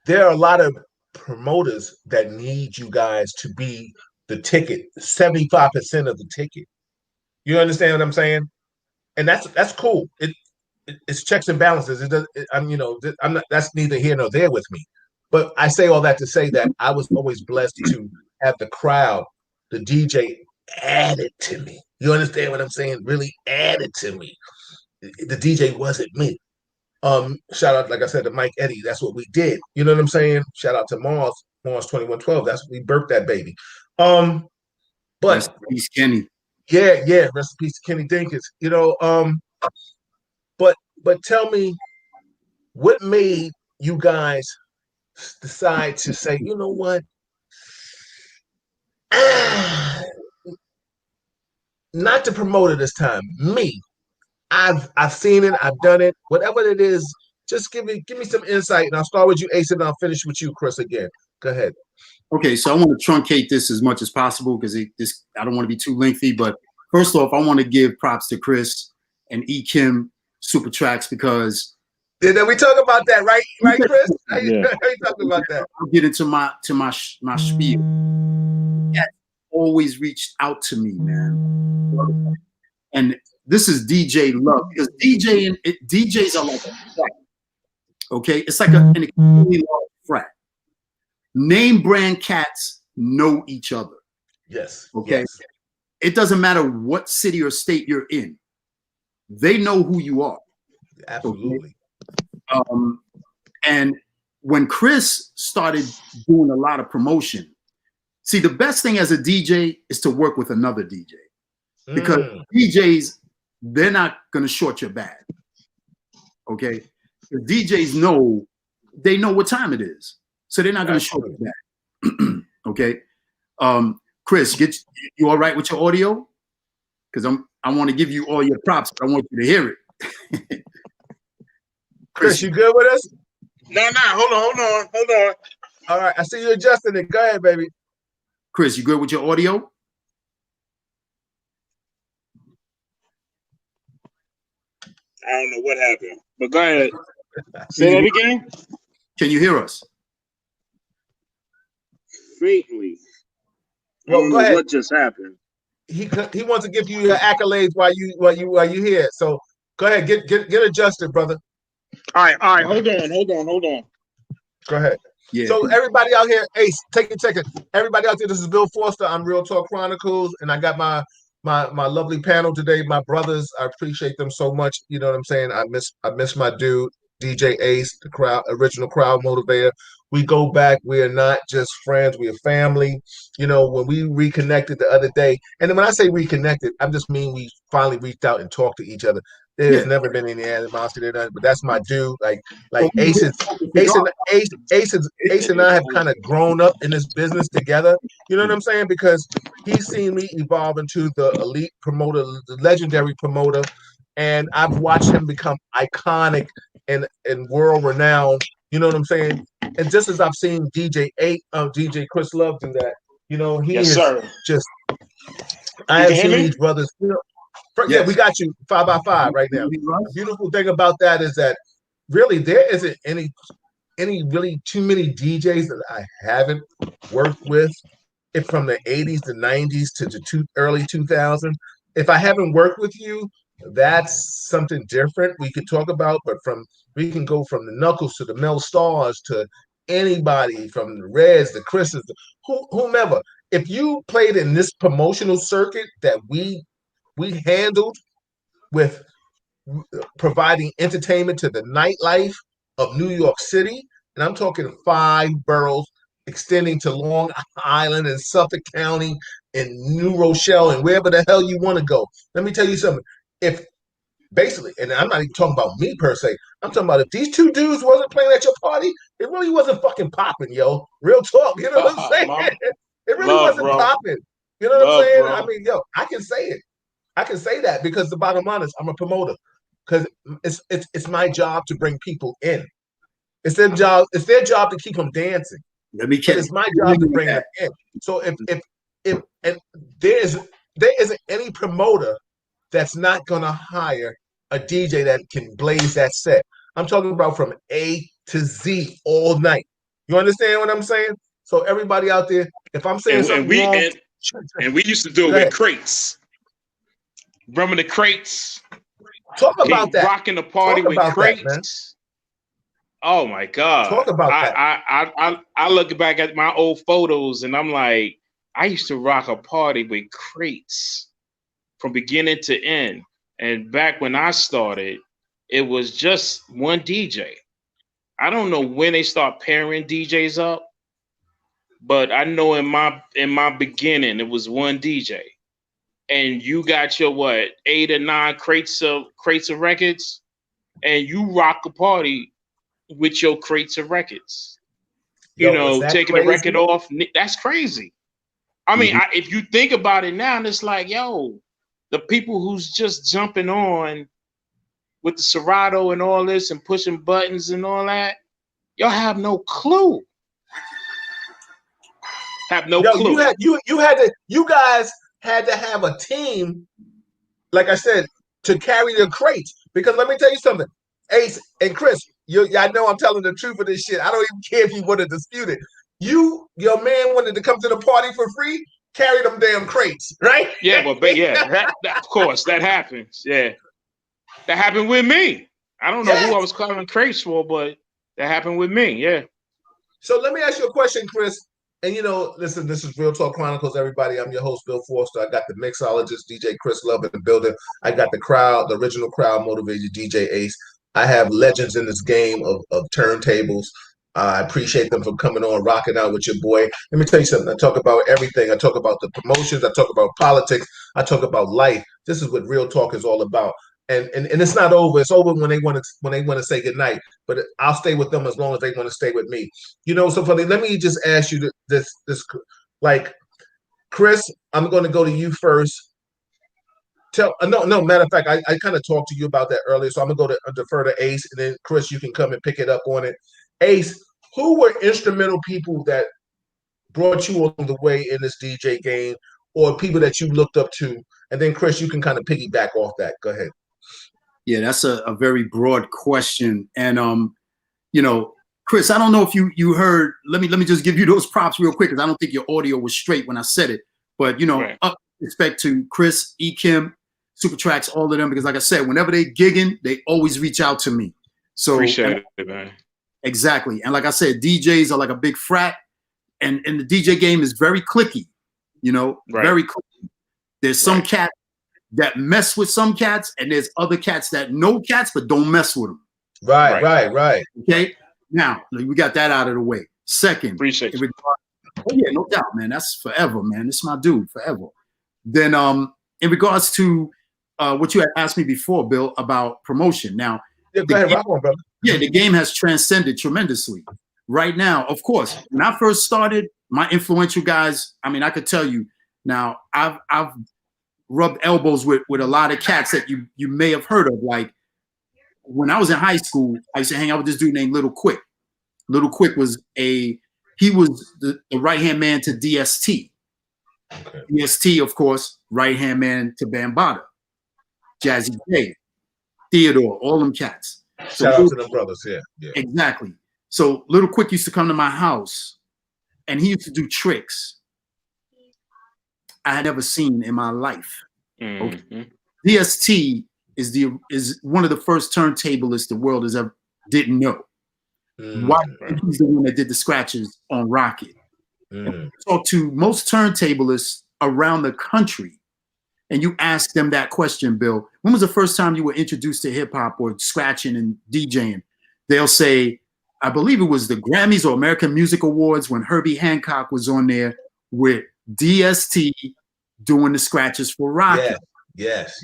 There are a lot of promoters that need you guys to be the ticket, 75% of the ticket. You understand what I'm saying? And that's cool. It's checks and balances. I'm not. That's neither here nor there with me. But I say all that to say that I was always blessed to have the crowd, the DJ added to me. You understand what I'm saying? Really added to me. The DJ wasn't me. Shout out, like I said, to Mike Eddie. That's what we did. You know what I'm saying? Shout out to Mars 2112. That's we birthed that baby. But rest in peace, Kenny. Yeah. Rest in peace, Kenny Dinkins. You know, but tell me, what made you guys decide to say, you know what? Not to promote it this time. Me. I've seen it, I've done it. Whatever it is, just give me some insight, and I'll start with you, Ace, and I'll finish with you, Chris, again. Go ahead. Okay, so I want to truncate this as much as possible because I don't want to be too lengthy. But first off, I want to give props to Chris and E. Kim Super Tracks, because did we talk about that, right, Chris? How you talking about that? I'll get into my spiel. Yeah, always reached out to me, man, and this is DJ love, because DJs are like a frat. Okay, it's like an extremely large frat. Name brand cats know each other. Yes. Okay. Yes. It doesn't matter what city or state you're in. They know who you are. Absolutely. Okay? And when Chris started doing a lot of promotion, see, the best thing as a DJ is to work with another DJ, because DJs, they're not going to short your bag. Okay. The DJs know what time it is. So they're not going to short your bag. Okay. Chris, you all right with your audio? Because I want to give you all your props, but I want you to hear it. Chris, you good with us? No. Hold on. All right. I see you adjusting it. Go ahead, baby. Chris, you good with your audio? I don't know what happened, but go ahead. Say that again. Can you hear us? Faintly. Well, go ahead. What just happened? He wants to give you your accolades while you here. So go ahead, get adjusted, brother. All right. Hold on. Go ahead. Yeah. So everybody out here, Ace, take it. Everybody out there, this is Bill Foster. I'm Real Talk Chronicles, and I got my lovely panel today. My brothers, I appreciate them so much. You know what I'm saying? I miss my dude. DJ Ace, the original crowd motivator. We go back. We are not just friends. We are family. You know, when we reconnected the other day, and then when I say reconnected, I just mean we finally reached out and talked to each other. There's never been any animosity or nothing, but that's my dude. Like Ace and I have kind of grown up in this business together. You know what I'm saying? Because he's seen me evolve into the elite promoter, the legendary promoter, and I've watched him become iconic and world renowned. You know what I'm saying? And just as I've seen DJ Chris Love do that, you know, he is just. I have seen these brothers. You know, yeah, we got you 5 by 5 right now. The beautiful thing about that is that really there isn't any really too many DJs that I haven't worked with. If from the 80s, the 90s to the early 2000s, if I haven't worked with you, that's something different we could talk about. But we can go from the Knuckles to the Mel Stars to anybody, from the Reds, the Chris's, whomever. If you played in this promotional circuit that we handled with providing entertainment to the nightlife of New York City, and I'm talking 5 boroughs extending to Long Island and Suffolk County and New Rochelle and wherever the hell you want to go. Let me tell you something. If basically, and I'm not even talking about me per se, I'm talking about if these 2 dudes wasn't playing at your party, it really wasn't fucking popping, yo. Real talk, you know what I'm saying? It really wasn't popping. You know what I'm saying? Bro. I mean, yo, I can say it. I can say that because the bottom line is I'm a promoter. Because it's my job to bring people in. It's their job. It's their job to keep them dancing. It's my job to bring them in. So if and there isn't any promoter that's not gonna hire a DJ that can blaze that set. I'm talking about from A to Z all night. You understand what I'm saying? So everybody out there, if I'm saying something wrong, and we used to do it with crates. Remember the crates? Talk about that. Rocking the party with crates. Oh my God. Talk about that. I look back at my old photos and I'm like, I used to rock a party with crates from beginning to end. And back when I started, it was just one DJ. I don't know when they start pairing DJs up, but I know in my beginning it was one DJ. And you got your 8 or 9 crates of records, and you rock a party with your crates of records. Taking the record off, that's crazy. I mean, if you think about it now, and it's like, yo, the people who's just jumping on with the Serato and all this and pushing buttons and all that, y'all have no clue. Clue. You guys had to have a team, like I said, to carry the crates. Because let me tell you something, Ace and Chris, I know I'm telling the truth of this shit. I don't even care if you want to dispute it. Your man wanted to come to the party for free, carry them damn crates, right? Yeah, but yeah, that, of course, that happens. Yeah, that happened with me. I don't know who I was calling crates for, but that happened with me. Yeah. So let me ask you a question, Chris. And listen, this is Real Talk Chronicles, everybody. I'm your host, Bill Forster. I got the mixologist, DJ Chris Love, in the building. I got the original crowd motivated DJ Ace. I have legends in this game of turntables. I appreciate them for coming on, rocking out with your boy. Let me tell you something. I talk about everything. I talk about the promotions. I talk about politics. I talk about life. This is what Real Talk is all about. And it's not over. It's over when they want to say goodnight. But I'll stay with them as long as they want to stay with me. So funny. Let me just ask you this, like, Chris, I'm going to go to you first. No. Matter of fact, I kind of talked to you about that earlier, so I'm gonna defer to Ace, and then Chris, you can come and pick it up on it. Ace, who were instrumental people that brought you along the way in this DJ game, or people that you looked up to? And then Chris, you can kind of piggyback off that. Go ahead. Yeah, that's a very broad question, and Chris, I don't know if you heard. Let me just give you those props real quick, because I don't think your audio was straight when I said it. But right. Up respect to Chris, Kim, Super Tracks, all of them, because like I said, whenever they gigging, they always reach out to me. So appreciate it, man. Exactly. And like I said, DJs are like a big frat, and the DJ game is very cliquey, very cliquey. There's some cats that mess with some cats, and there's other cats that know cats but don't mess with them. Right. Okay. Now we got that out of the way. Second, Appreciate you. oh yeah, no doubt, man. That's forever, man. This is my dude, forever. Then in regards to what you had asked me before, Bill, about promotion. Now, go ahead, rock on, brother. Yeah, the game has transcended tremendously. Right now, of course, when I first started, my influential guys, I mean, I could tell you now, I've rubbed elbows with a lot of cats that you may have heard of. Like when I was in high school, I used to hang out with this dude named Little Quick. Little Quick was the right-hand man to DST. Okay. DST, of course, right-hand man to Bambaataa, Jazzy J, Theodore, all them cats. Shout out to them brothers, yeah. Exactly. So Little Quick used to come to my house, and he used to do tricks I had never seen in my life. Mm-hmm. Okay. DST is one of the first turntablists the world has ever didn't know. Why he's the one that did the scratches on Rocket. Talk to most turntablists around the country, and you ask them that question, Bill. When was the first time you were introduced to hip hop or scratching and DJing? They'll say, I believe it was the Grammys or American Music Awards when Herbie Hancock was on there with DST doing the scratches for Rocket. Yes.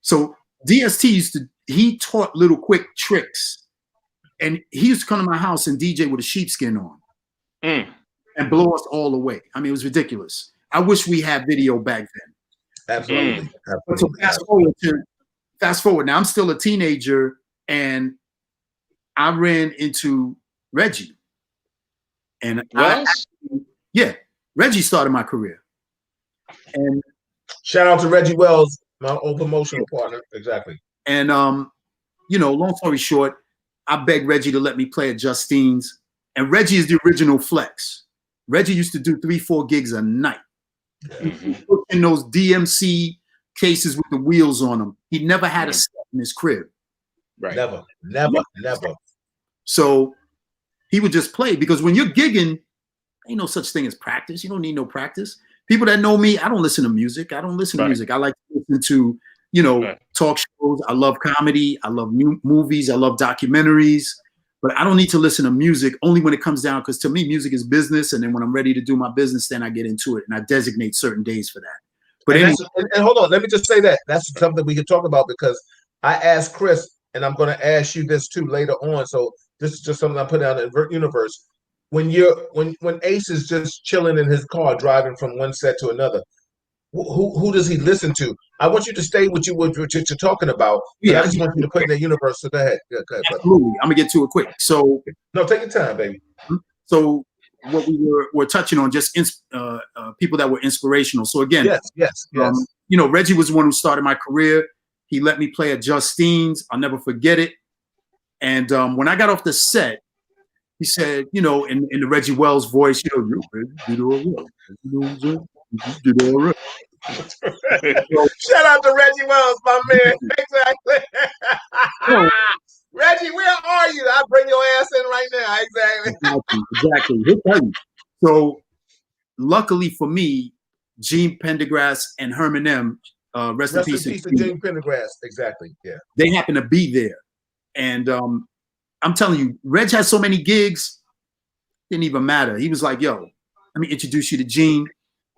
So DST he taught Little Quick tricks. And he used to come to my house and DJ with a sheepskin on and blow us all away. I mean, it was ridiculous. I wish we had video back then. Absolutely. So fast forward. Now I'm still a teenager, and I ran into Reggie. And Reggie started my career. And shout out to Reggie Wells, my old promotional partner. Exactly. And long story short, I begged Reggie to let me play at Justine's. And Reggie is the original Flex. Reggie used to do 3-4 gigs a night. In those DMC cases with the wheels on them. He never had a set in his crib. Right. Never. So he would just play, because when you're gigging, ain't no such thing as practice. You don't need no practice. People that know me, I don't listen to music. I like to listen to talk shows. I love comedy. I love movies. I love documentaries. But I don't need to listen to music only when it comes down, because to me, music is business. And then when I'm ready to do my business, then I get into it and I designate certain days for that. But and hold on, let me just say that. That's something we can talk about, because I asked Chris, and I'm going to ask you this too later on. So this is just something I put out in the universe. When Ace is just chilling in his car, driving from one set to another, who does he listen to? I want you to stay with what you're talking about. Yeah, I just want you to put in the universe. So go ahead. Absolutely. I'm gonna get to it quick. So no, take your time, baby. So what we were touching on, just people that were inspirational. So again, yes. Reggie was the one who started my career. He let me play at Justine's. I'll never forget it. And when I got off the set, he said, in the Reggie Wells voice, you did all right. Shout out to Reggie Wells, my man. Exactly. Reggie, where are you? I'll bring your ass in right now. Exactly. So luckily for me, Gene Pendergrass and Herman M, rest in peace to Gene Pendergrass. Exactly. Yeah. They happen to be there. And I'm telling you, Reg had so many gigs, didn't even matter. He was like, yo, let me introduce you to Gene.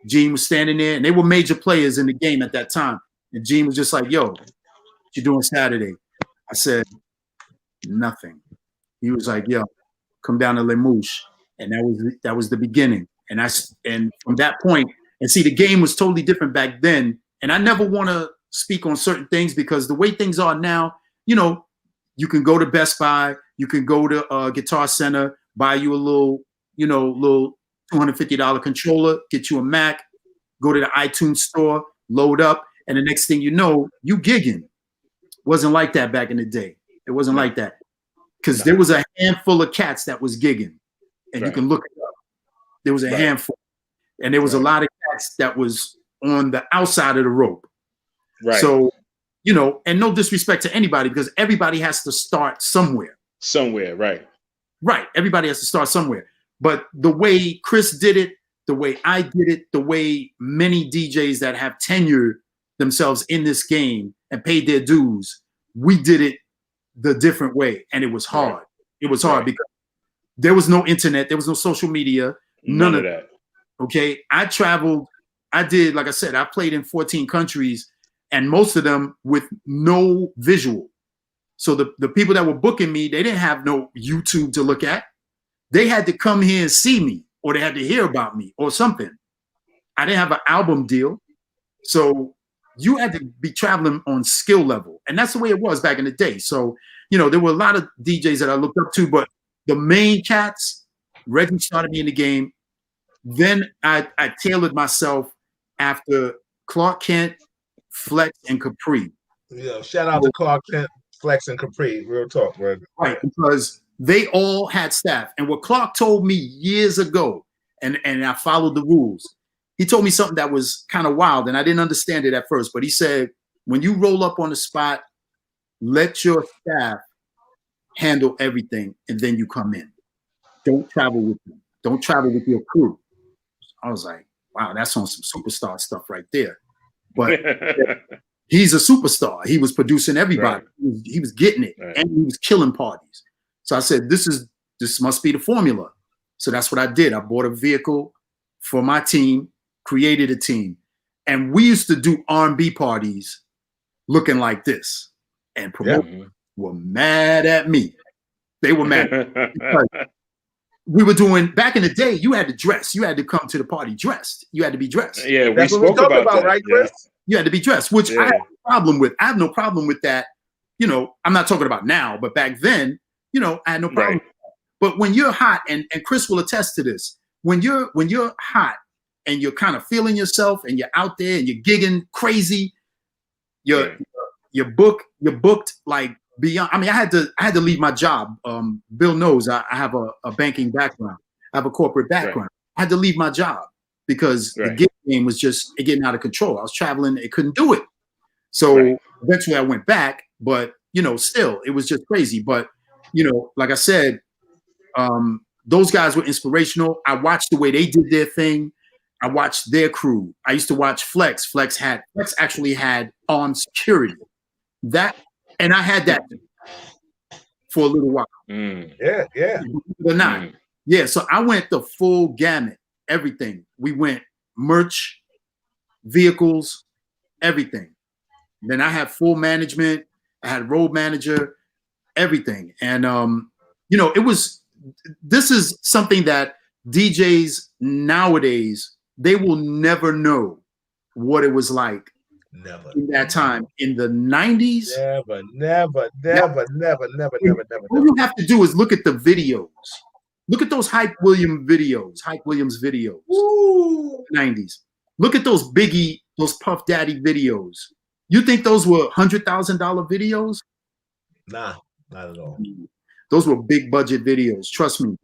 Gene was standing there, and they were major players in the game at that time. And Gene was just like, yo, what you doing Saturday? I said, nothing. He was like, yo, come down to Les Mouches. And that was the beginning. And from that point, and see, the game was totally different back then. And I never want to speak on certain things, because the way things are now, you can go to Best Buy, you can go to Guitar Center, buy you a little $250 controller, get you a Mac, go to the iTunes store, load up, and the next thing you know, you gigging. Wasn't like that back in the day. It wasn't like that, because there was a handful of cats that was gigging, and you can look it up. There was a handful, and there was a lot of cats that was on the outside of the rope. Right. So, and no disrespect to anybody, because everybody has to start somewhere. Right. Right. Everybody has to start somewhere. But the way Chris did it, the way I did it, the way many DJs that have tenured themselves in this game and paid their dues, we did it the different way, and it was hard. It was hard because there was no internet, there was no social media, none of that. Okay, I traveled. I did, like I said, I played in 14 countries, and most of them with no visual. So the people that were booking me, they didn't have no YouTube to look at. They had to come here and see me, or they had to hear about me or something. I didn't have an album deal. So you had to be traveling on skill level. And that's the way it was back in the day. So, you know, there were a lot of DJs that I looked up to, but the main cats, Reggie started me in the game. Then I tailored myself after Clark Kent, Flex, and Capri. Yeah, shout out to Clark Kent, Flex, and Capri. Real talk, bro. Right, because they all had staff. And what Clark told me years ago, and I followed the rules, he told me something that was kind of wild, and I didn't understand it at first, but he said, when you roll up on the spot, let your staff handle everything, and then you come in. Don't travel with them. Don't travel with your crew. I was like, wow, that's on some superstar stuff right there. But he's a superstar. He was producing everybody. Right. He was getting it, and he was killing parties. So I said, this must be the formula. So that's what I did. I bought a vehicle for my team, created a team, and we used to do R&B parties looking like this. And promoters were mad at me. They were mad. We were doing, back in the day, you had to dress. You had to come to the party dressed. You had to be dressed. Yeah, we spoke about that, right, Chris? Yeah. You had to be dressed, which I have no problem with. I have no problem with that. You know, I'm not talking about now, but back then, you know, I had no problem. Right. But when you're hot, and Chris will attest to this, when you're hot and you're kind of feeling yourself and you're out there and you're gigging crazy, you're booked like beyond. I mean, I had to leave my job. Bill knows I have a banking background. I have a corporate background. Right. I had to leave my job because the gig game was just getting out of control. I was traveling, it couldn't do it. So eventually I went back, but you know, still it was just crazy. But you know, like I said, those guys were inspirational. I watched the way they did their thing. I watched their crew. I used to watch Flex. Flex actually had armed security. And I had that for a little while. Yeah. Yeah, so I went the full gamut, everything. We went merch, vehicles, everything. Then I had full management. I had road manager, everything. And, you know, this is something that DJs nowadays, they will never know what it was like. Never. In that time, in the 90s. Never. All you have to do is look at the videos. Look at those Hype Williams videos. Woo. 90s. Look at those Biggie, those Puff Daddy videos. You think those were $100,000 videos? Nah, not at all. Those were big budget videos. Trust me.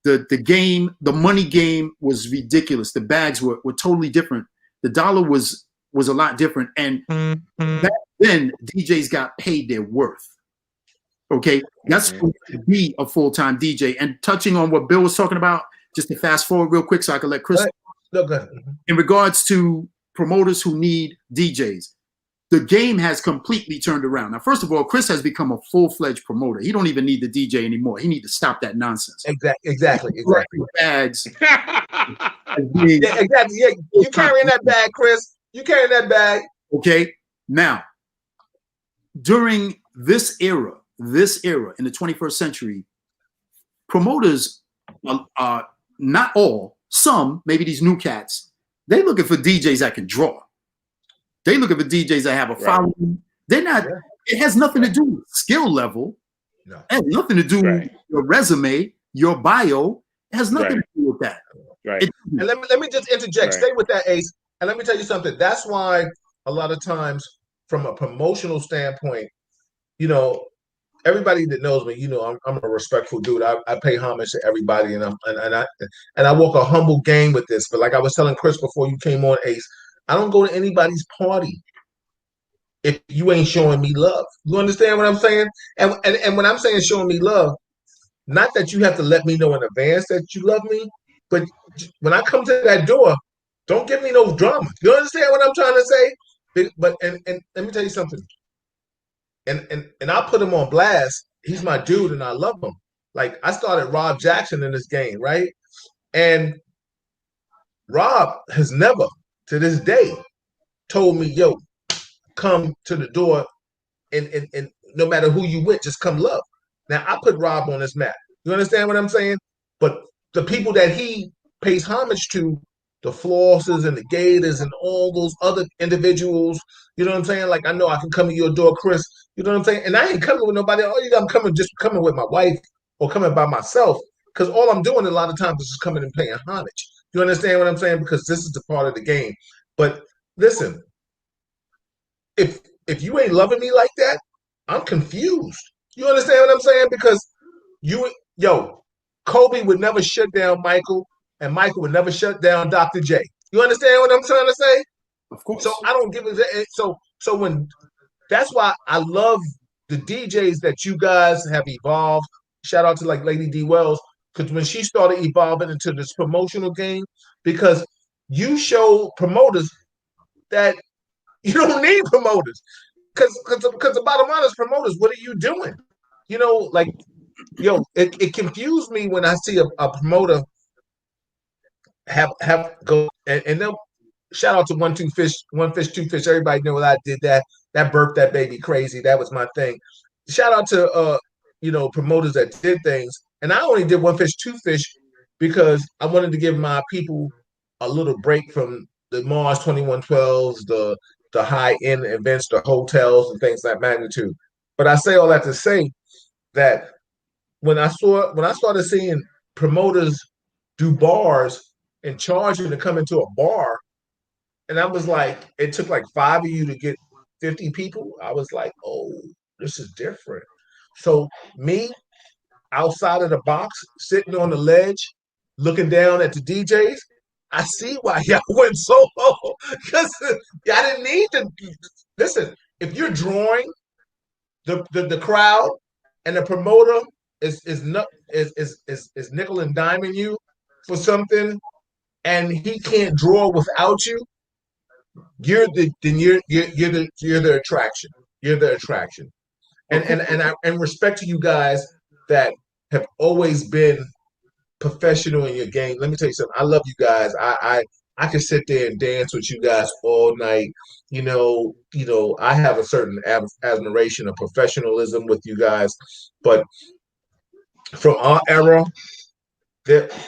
The game, the money game was ridiculous. The bags were totally different. The dollar was a lot different. And back then, DJs got paid their worth. Okay, that's to be a full-time DJ. And touching on what Bill was talking about, just to fast forward real quick so I can let Chris. No, go ahead. In regards to promoters who need DJs, the game has completely turned around. Now, first of all, Chris has become a full-fledged promoter. He don't even need the DJ anymore. He needs to stop that nonsense. Exactly. Bags. Yeah, exactly. Yeah, you carrying that bag, Chris. You carrying that bag. Okay. Now, during this era in the 21st century, promoters are not all, some, maybe these new cats, they looking for DJs that can draw. They looking for DJs that have a following. They're not, it has nothing to do with skill level. No. It has nothing to do with your resume, your bio. It has nothing to do with that. Right. And let me just interject. Stay with that, Ace. And let me tell you something. That's why a lot of times, from a promotional standpoint, you know, everybody that knows me, you know, I'm a respectful dude. I pay homage to everybody, and I walk a humble game with this. But like I was telling Chris before you came on, Ace, I don't go to anybody's party if you ain't showing me love. You understand what I'm saying? And when I'm saying showing me love, not that you have to let me know in advance that you love me, but when I come to that door, don't give me no drama. You understand what I'm trying to say? But and let me tell you something. and I put him on blast. He's my dude, and I love him. Like I started Rob Jackson in this game, right? And Rob has never, to this day, told me, "Yo, come to the door, and no matter who you with, just come love." Now I put Rob on this map. You understand what I'm saying? But the people that he pays homage to, the Flosses and the Gators and all those other individuals, you know what I'm saying? Like I know I can come to your door, Chris. You know what I'm saying? And I ain't coming with nobody. I'm coming with my wife or coming by myself. Because all I'm doing a lot of times is just coming and paying homage. You understand what I'm saying? Because this is the part of the game. But listen, if you ain't loving me like that, I'm confused. You understand what I'm saying? Because Kobe would never shut down Michael, and Michael would never shut down Dr. J. You understand what I'm trying to say? Of course. So I don't give it. So when that's why I love the DJs that you guys have evolved. Shout out to like Lady D Wells, because when she started evolving into this promotional game, because you show promoters that you don't need promoters. Because the bottom line is promoters, what are you doing? You know, like, it confused me when I see a promoter have go and they'll shout out to One Fish, Two Fish. Everybody know I did that. That birthed that baby crazy. That was my thing. Shout out to promoters that did things. And I only did One Fish, Two Fish because I wanted to give my people a little break from the Mars 2112s, the high-end events, the hotels and things like magnitude. But I say all that to say that when I started seeing promoters do bars and charge you to come into a bar, and I was like, it took like 5 of you to get 50 people. I was like, oh, this is different. So me, outside of the box, sitting on the ledge, looking down at the DJs, I see why y'all went so low. Because y'all didn't need to listen. If you're drawing the crowd and the promoter is nickel and diming you for something, and he can't draw without you, you're the attraction. You're the attraction. And respect to you guys that have always been professional in your game. Let me tell you something. I love you guys. I can sit there and dance with you guys all night. I have a certain admiration of professionalism with you guys. But from our era,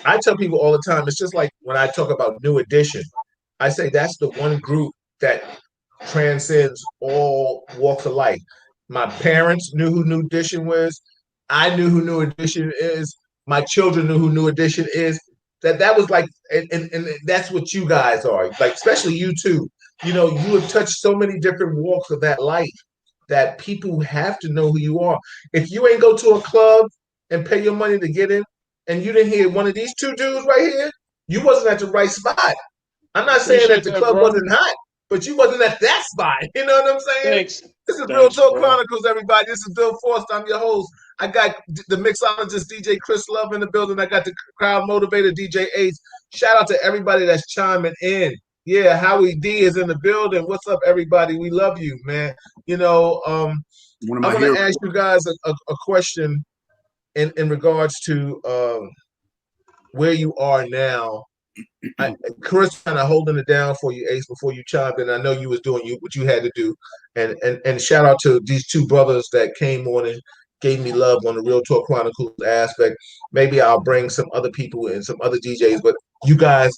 I tell people all the time, it's just like when I talk about New Edition, I say that's the one group that transcends all walks of life. My parents knew who New Edition was. I knew who New Edition is. My children knew who New Edition is. That was like, and that's what you guys are. Like, especially you two. You have touched so many different walks of that life that people have to know who you are. If you ain't go to a club and pay your money to get in, and you didn't hear one of these two dudes right here, you wasn't at the right spot. I'm not saying that the club wasn't hot, but you wasn't at that spot. You know what I'm saying? Thanks. This is Real Talk Chronicles, everybody. This is Bill Forster. I'm your host. I got the mixologist DJ Chris Love in the building. I got the crowd motivator DJ Ace. Shout out to everybody that's chiming in. Yeah, Howie D is in the building. What's up, everybody? We love you, man. I want to ask you guys a question in regards to where you are now. Chris kind of holding it down for you, Ace, before you chimed in. I know you was doing what you had to do, and shout out to these two brothers that came on and gave me love on the Real Talk Chronicles aspect. Maybe I'll bring some other people and some other DJs, but you guys,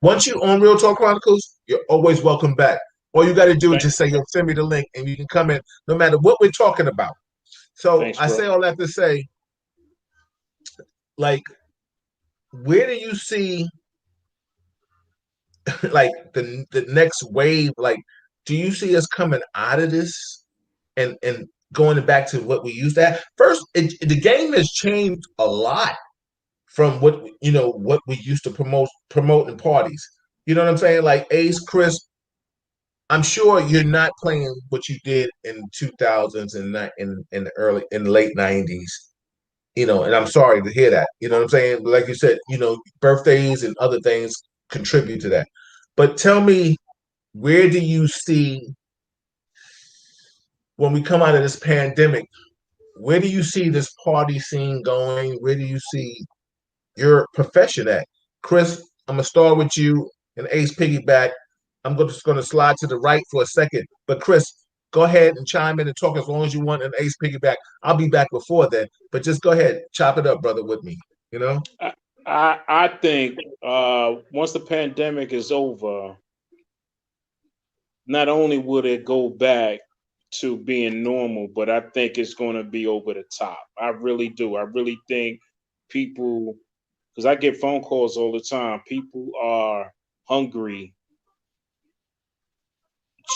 once you on Real Talk Chronicles, you're always welcome back. All you got to do is just say, send me the link, and you can come in no matter what we're talking about. So I say all that to say, like, where do you see like the next wave? Like, do you see us coming out of this and going back to what we used to have? First, the game has changed a lot from what we used to promote in parties. You know what I'm saying? Like Ace, Chris, I'm sure you're not playing what you did in 2000s and in the late 90s. And I'm sorry to hear that. You know what I'm saying? Like you said, birthdays and other things contribute to that. But tell me, where do you see when we come out of this pandemic, where do you see this party scene going? Where do you see your profession at? Chris, I'm gonna start with you and Ace Piggyback. I'm just gonna slide to the right for a second. But Chris, go ahead and chime in and talk as long as you want, and Ace Piggyback. I'll be back before then. But just go ahead, chop it up, brother, with me. You know? I think once the pandemic is over, not only would it go back to being normal, but I think it's going to be over the top. I really do. I really think people, because I get phone calls all the time, people are hungry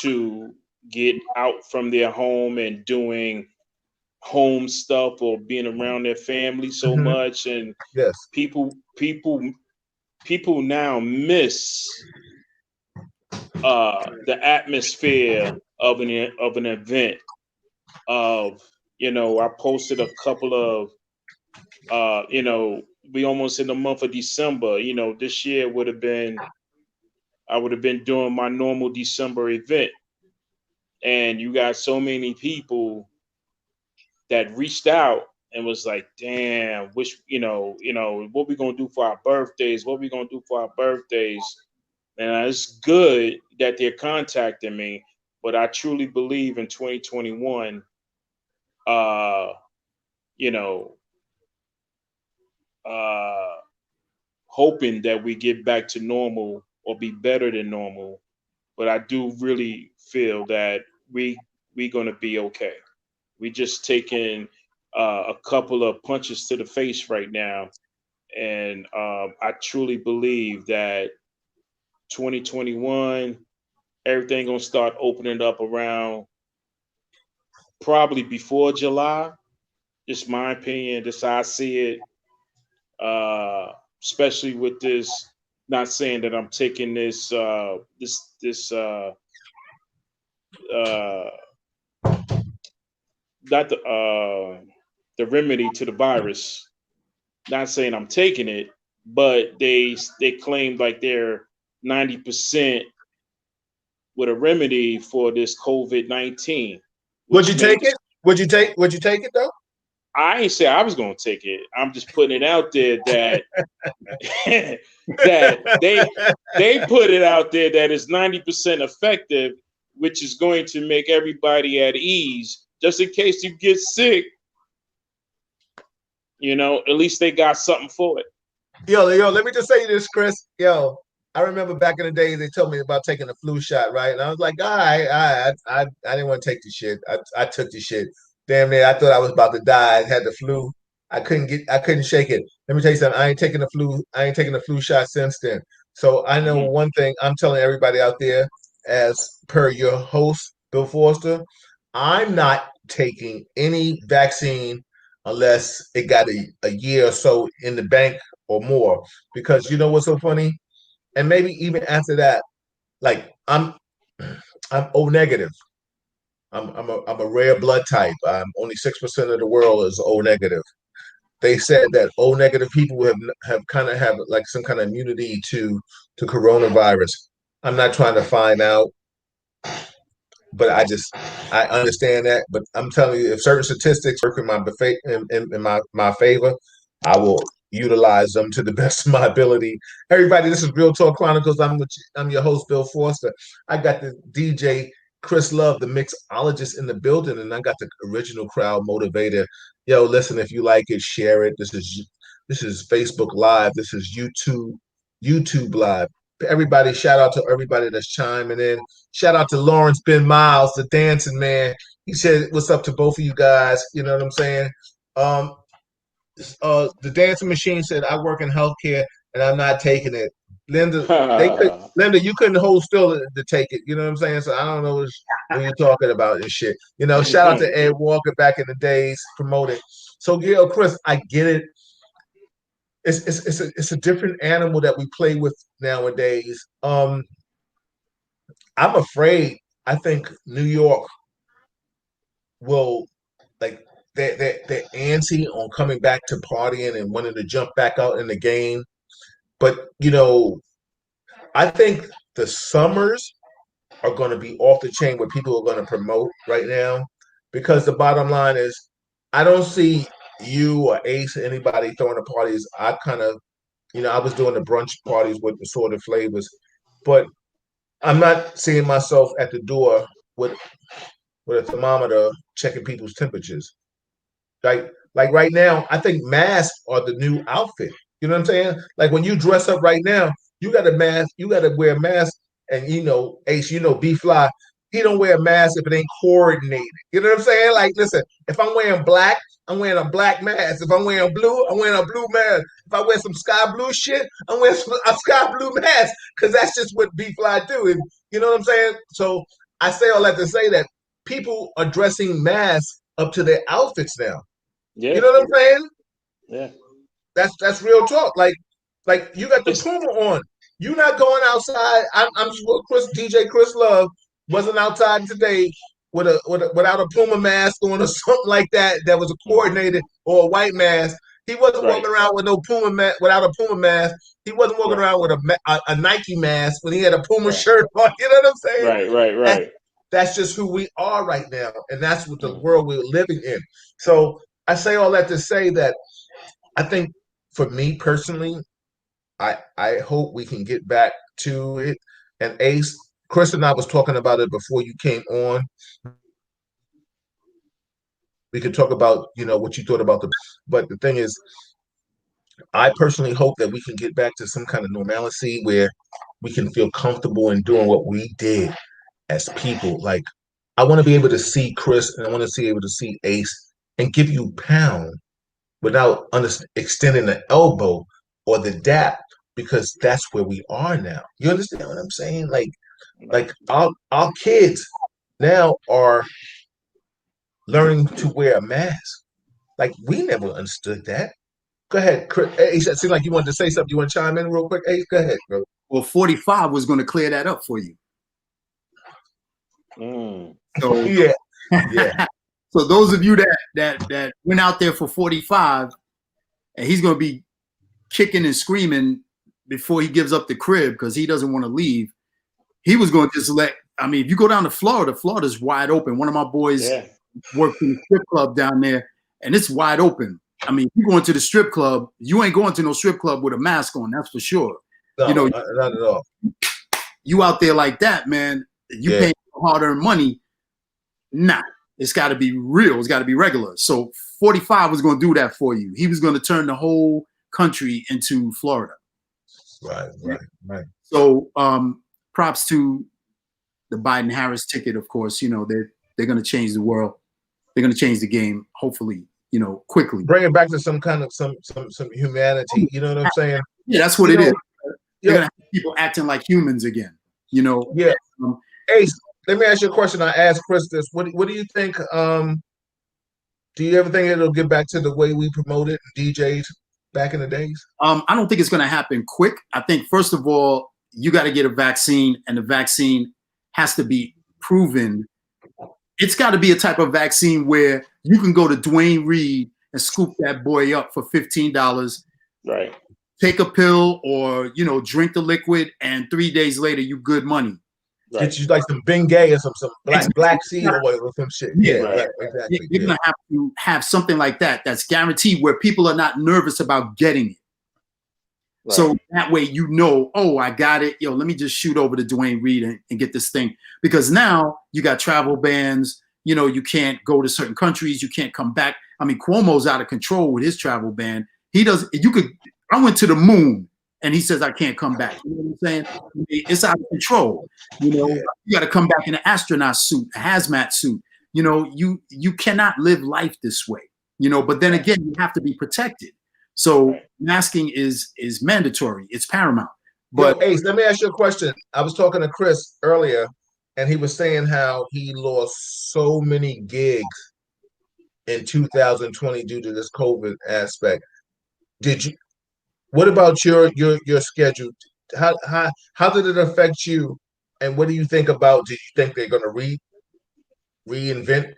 to get out from their home and doing home stuff or being around their family so much, and yes, people now miss the atmosphere of an event. Of I posted a couple of we almost in the month of December. This year I would have been doing my normal December event, and you got so many people that reached out and was like, damn, wish, what we gonna do for our birthdays? What we gonna do for our birthdays? And it's good that they're contacting me, but I truly believe in 2021, hoping that we get back to normal or be better than normal. But I do really feel that we're gonna be okay. We just taking a couple of punches to the face right now, and I truly believe that 2021, everything gonna start opening up around probably before July. Just my opinion. Just how I see it. Especially with this. Not saying that I'm taking this not the remedy to the virus. Not saying I'm taking it, but they claim like they're 90% with a remedy for this COVID-19. Would you take it? Would you take it though? I ain't say I was gonna take it. I'm just putting it out there that that they put it out there that it's 90% effective, which is going to make everybody at ease. Just in case you get sick, at least they got something for it. Yo, let me just say this, Chris. Yo, I remember back in the day they told me about taking a flu shot, right? And I was like, all right, I didn't want to take the shit. I took the shit. Damn near, I thought I was about to die. I had the flu. I couldn't shake it. Let me tell you something. I ain't taking the flu shot since then. So I know one thing I'm telling everybody out there, as per your host, Bill Forster, I'm not taking any vaccine unless it got a year or so in the bank or more. Because you know what's so funny? And maybe even after that, like I'm O negative. I'm a rare blood type. I'm only 6% of the world is O negative. They said that O negative people have kind of have like some kind of immunity to coronavirus. I'm not trying to find out, but I understand that. But I'm telling you, if certain statistics work in my favor, I will utilize them to the best of my ability. Everybody, this is Real Talk Chronicles. I'm your host, Bill Forster. I got the DJ Chris Love, the mixologist in the building, and I got the original crowd motivator. Yo, listen, if you like it, share it. This is Facebook Live. This is YouTube Live. Everybody, shout out to everybody that's chiming in. Shout out to Lawrence Ben Miles, the dancing man. He said, "What's up to both of you guys?" You know what I'm saying? The dancing machine said, "I work in healthcare and I'm not taking it." Linda, Linda, you couldn't hold still to take it. You know what I'm saying? So I don't know what you're talking about and shit. Shout out to Ed Walker back in the days promoting. So Chris, I get it. It's a different animal that we play with nowadays. I'm afraid. I think New York will like they're antsy on coming back to partying and wanting to jump back out in the game. But I think the summers are going to be off the chain where people are going to promote right now. because the bottom line is, I don't see you or Ace or anybody throwing the parties. I kind of, I was doing the brunch parties with assorted flavors, but I'm not seeing myself at the door with a thermometer checking people's temperatures. Like right now, I think masks are the new outfit. You know what I'm saying? Like when you dress up right now, you got a mask, you got to wear a mask, and Ace, B Fly, he don't wear a mask if it ain't coordinated. You know what I'm saying? Like, listen, if I'm wearing black, I'm wearing a black mask. If I'm wearing blue, I'm wearing a blue mask. If I wear some sky blue shit, I'm wearing a sky blue mask, because that's just what B Fly do. And you know what I'm saying? So I say all that to say that people are dressing masks up to their outfits now. Yeah. You know what I'm saying? Yeah. That's real talk. Like you got the Puma on. You're not going outside. I'm sure DJ Chris Love wasn't outside today without a Puma mask on or something like that was a coordinated, or a white mask. He wasn't walking around with no Puma without a Puma mask. He wasn't walking around with a Nike mask when he had a Puma shirt on. You know what I'm saying? Right. That's just who we are right now, and that's what the world we're living in. So I say all that to say that I think, for me personally, I hope we can get back to it. And Ace, Chris and I was talking about it before you came on. We could talk about, what you thought about but the thing is, I personally hope that we can get back to some kind of normalcy where we can feel comfortable in doing what we did as people. Like, I want to be able to see Chris, and I want to be able to see Ace and give you pound without extending the elbow or the dap, because that's where we are now. You understand what I'm saying? Like our kids now are learning to wear a mask. Like, we never understood that. Go ahead, Chris. Ace, it seemed like you wanted to say something. You want to chime in real quick? Ace, go ahead, bro. Well, 45 was going to clear that up for you. So yeah. So those of you that went out there for 45, and he's going to be kicking and screaming before he gives up the crib because he doesn't want to leave. He was going to just if you go down to Florida, Florida's wide open. One of my boys worked in the strip club down there, and it's wide open. If you go into the strip club, you ain't going to no strip club with a mask on, that's for sure. No, not at all. You out there like that, man, you paying hard-earned money. Nah. It's got to be real. It's got to be regular. So 45 was going to do that for you. He was going to turn the whole country into Florida. Right. So props to the Biden-Harris ticket, of course. They're going to change the world. They're going to change the game, hopefully, quickly. Bring it back to some kind of some humanity. You know what I'm saying? Yeah, that's what it is. They're going to have people acting like humans again. Yeah. Ace, let me ask you a question. I asked Chris this. What do you think? Do you ever think it'll get back to the way we promoted DJs back in the days? I don't think it's going to happen quick. I think, first of all, you got to get a vaccine, and the vaccine has to be proven. It's got to be a type of vaccine where you can go to Dwayne Reed and scoop that boy up for $15. Right. Take a pill or, drink the liquid, and 3 days later, you good money. Right. Get you like some Bengay or some black seed or whatever, some shit. Yeah, right. Exactly. You're going to have to have something like that that's guaranteed, where people are not nervous about getting it. Right. So that way, oh, I got it. Let me just shoot over to Dwayne Reed and get this thing. Because now you got travel bans. You can't go to certain countries. You can't come back. Cuomo's out of control with his travel ban. I went to the moon, and he says I can't come back. You know what I'm saying? It's out of control. You got to come back in an astronaut suit, a hazmat suit. You cannot live life this way. But then again, you have to be protected. So masking is mandatory. It's paramount. But Ace, let me ask you a question. I was talking to Chris earlier, and he was saying how he lost so many gigs in 2020 due to this COVID aspect. What about your schedule? How did it affect you? And what do you think about? Do you think they're going to reinvent?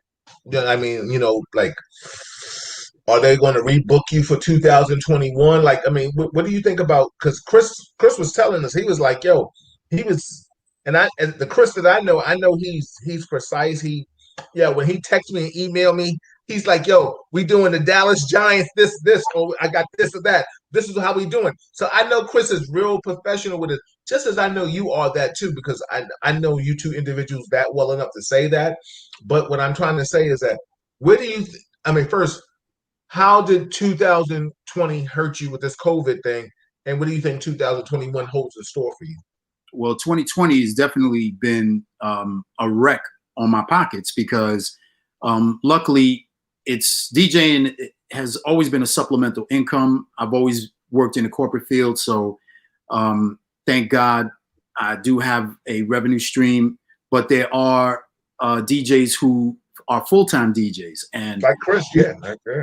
Are they going to rebook you for 2021? What do you think about? Because Chris was telling us, he was like, yo, he was, and the Chris that I know he's precise. He Yeah, when he texts me and email me, he's like, "Yo, we doing the Dallas Giants. This. Oh, I got this or that. This is how we doing." So I know Chris is real professional with it, just as I know you are that too, because I know you two individuals that well enough to say that. But what I'm trying to say is that, where do you? I mean, first, how did 2020 hurt you with this COVID thing, and what do you think 2021 holds in store for you? Well, 2020 has definitely been a wreck on my pockets because luckily it's DJing has always been a supplemental income. I've always worked in the corporate field. So thank God I do have a revenue stream, but there are DJs who are full-time DJs. And like Chris, yeah.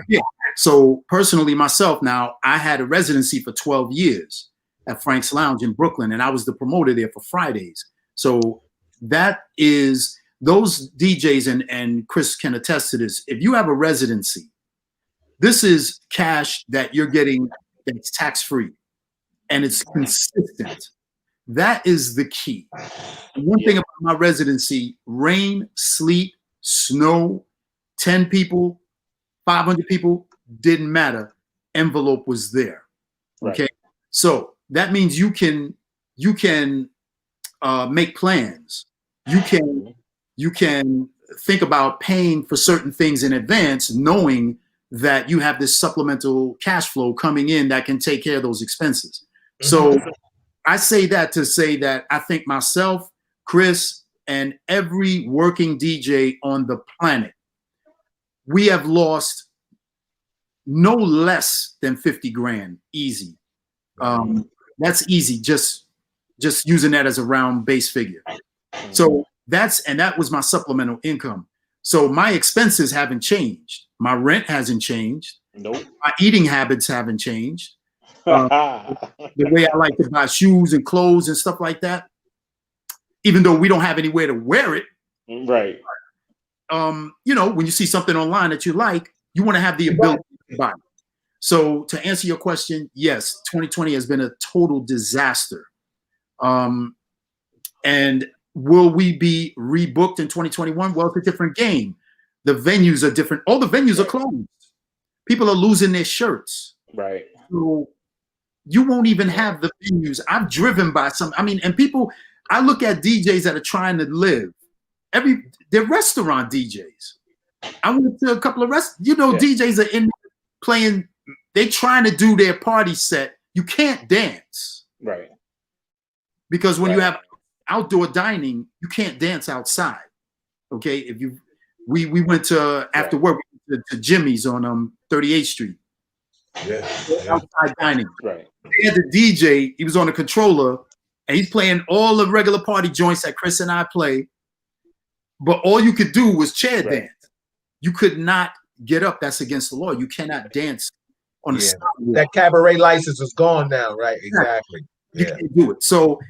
Yeah. So personally myself, now I had a residency for 12 years at Frank's Lounge in Brooklyn, and I was the promoter there for Fridays. So that is those DJs, and Chris can attest to this. If you have a residency, this is cash that you're getting that's tax-free and it's consistent. That is the key. And one thing about my residency, rain, sleet, snow, 10 people, 500 people, didn't matter. Envelope was there. Okay. Right. So that means you can make plans. You can think about paying for certain things in advance, knowing that you have this supplemental cash flow coming in that can take care of those expenses. Mm-hmm. So I say that to say that I think myself, Chris, and every working DJ on the planet, we have lost no less than 50 grand, easy. That's easy, just using that as a round base figure. So that was my supplemental income. So my expenses haven't changed. My rent hasn't changed. Nope. My eating habits haven't changed. The way I like to buy shoes and clothes and stuff like that, even though we don't have anywhere to wear it. Right. You know, when you see something online that you like, you want to have the ability to buy it. So to answer your question, yes, 2020 has been a total disaster. And will we be rebooked in 2021? Well, it's a different game. The venues are different. All the venues are closed. People are losing their shirts. Right. So you won't even have the venues. I've driven by some, and people, I look at DJs that are trying to live. They're restaurant DJs. I went to a couple of DJs are in playing, they trying to do their party set. You can't dance. Right. Because when you have outdoor dining, you can't dance outside. Okay. We went to, after work, we went to Jimmy's on 38th Street. Yeah. Outside dining. Right. They had the DJ, he was on the controller, and he's playing all the regular party joints that Chris and I play. But all you could do was chair dance. You could not get up. That's against the law. You cannot dance on the sidewalk. That cabaret license is gone now, right? Exactly. You can't do it. So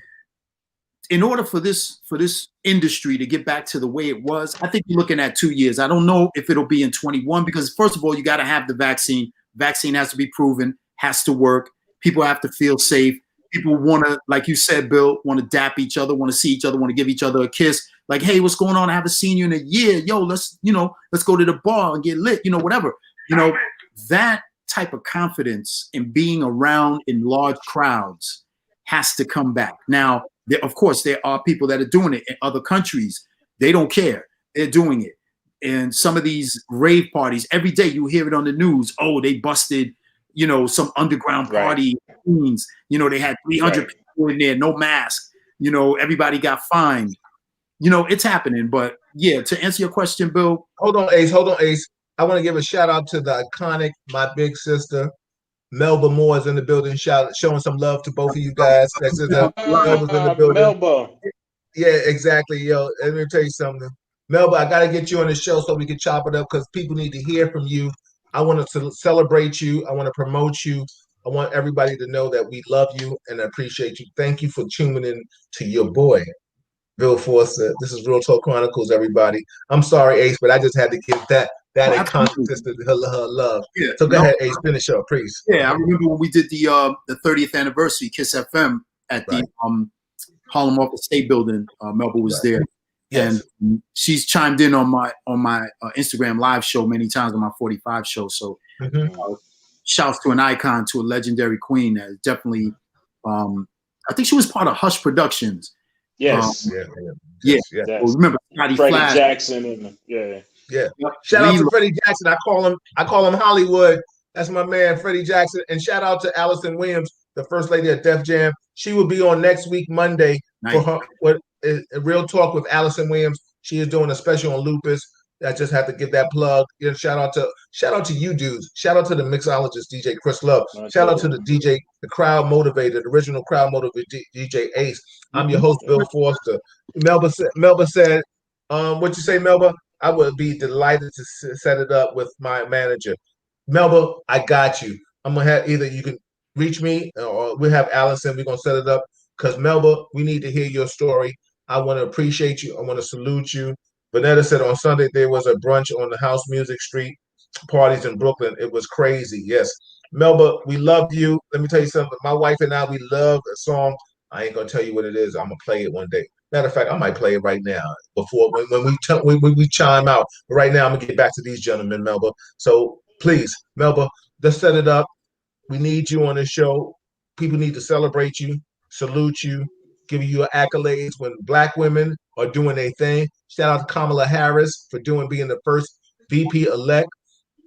in order for this industry to get back to the way it was, I think you're looking at 2 years. I don't know if it'll be in 21 because first of all, you got to have the vaccine. Vaccine has to be proven, has to work. People have to feel safe. People want to, like you said, Bill, want to dap each other, want to see each other, want to give each other a kiss. Like, hey, what's going on? I haven't seen you in a year. Yo, let's go to the bar and get lit, whatever. That type of confidence in being around in large crowds has to come back. Now, of course, there are people that are doing it in other countries. They don't care. They're doing it. And some of these rave parties, every day you hear it on the news. Oh, they busted, some underground party. Right. They had 300 people in there, no mask. Everybody got fined. It's happening. But yeah, to answer your question, Bill. Hold on, Ace. I want to give a shout out to the iconic, my big sister, Melba Moore is in the building, showing some love to both of you guys. Melba's in the building. Melba. Yeah, exactly. Yo, let me tell you something. Melba, I got to get you on the show so we can chop it up because people need to hear from you. I want to celebrate you. I want to promote you. I want everybody to know that we love you and appreciate you. Thank you for tuning in to your boy, Bill Forster. This is Real Talk Chronicles, everybody. I'm sorry, Ace, but I just had to give that a consistent her love. Yeah, so go ahead, Ace, finish up, please. Yeah, I remember when we did the 30th anniversary Kiss FM at the Harlem Office State Building. Melba was there. Yes. And she's chimed in on my Instagram live show many times on my 45 show. So shouts to an icon, to a legendary queen that is definitely, I think she was part of Hush Productions. Yes. Yeah. Yes. Well, remember Scotty Freddie Flash. Jackson and Yeah. Shout out to Freddie Jackson. I call him Hollywood. That's my man, Freddie Jackson. And shout out to Allison Williams, the first lady at Def Jam. She will be on next week, Monday, for her Real Talk with Allison Williams. She is doing a special on lupus. I just have to give that plug. Shout out to you dudes. Shout out to the mixologist, DJ Chris Love. Shout out to the DJ, the crowd motivated, the original crowd motivated DJ Ace. I'm your host, Bill Foster. Melba said, what you say, Melba? I would be delighted to set it up with my manager. Melba, I got you. I'm going to have either you can reach me or we'll have Allison. We're going to set it up because, Melba, we need to hear your story. I want to appreciate you. I want to salute you. Vanetta said on Sunday there was a brunch on the House Music Street parties in Brooklyn. It was crazy. Yes. Melba, we love you. Let me tell you something. My wife and I, we love a song. I ain't going to tell you what it is. I'm going to play it one day. Matter of fact, I might play it right now before when we chime out. But right now, I'm gonna get back to these gentlemen, Melba. So please, Melba, let's set it up. We need you on this show. People need to celebrate you, salute you, give you your accolades when Black women are doing their thing. Shout out to Kamala Harris for being the first VP elect.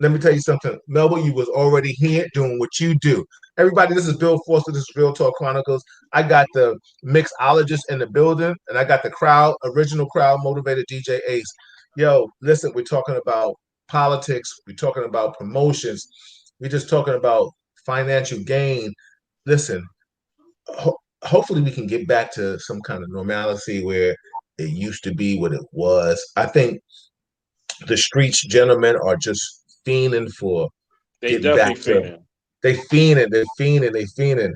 Let me tell you something, Melba, you was already here doing what you do. Everybody, this is Bill Foster. This is Real Talk Chronicles. I got the mixologist in the building, and I got the original crowd motivated DJ Ace. Yo, listen, we're talking about politics. We're talking about promotions. We're just talking about financial gain. Listen, hopefully we can get back to some kind of normalcy where it used to be what it was. I think the streets gentlemen are just fiending for getting back to. They fiending.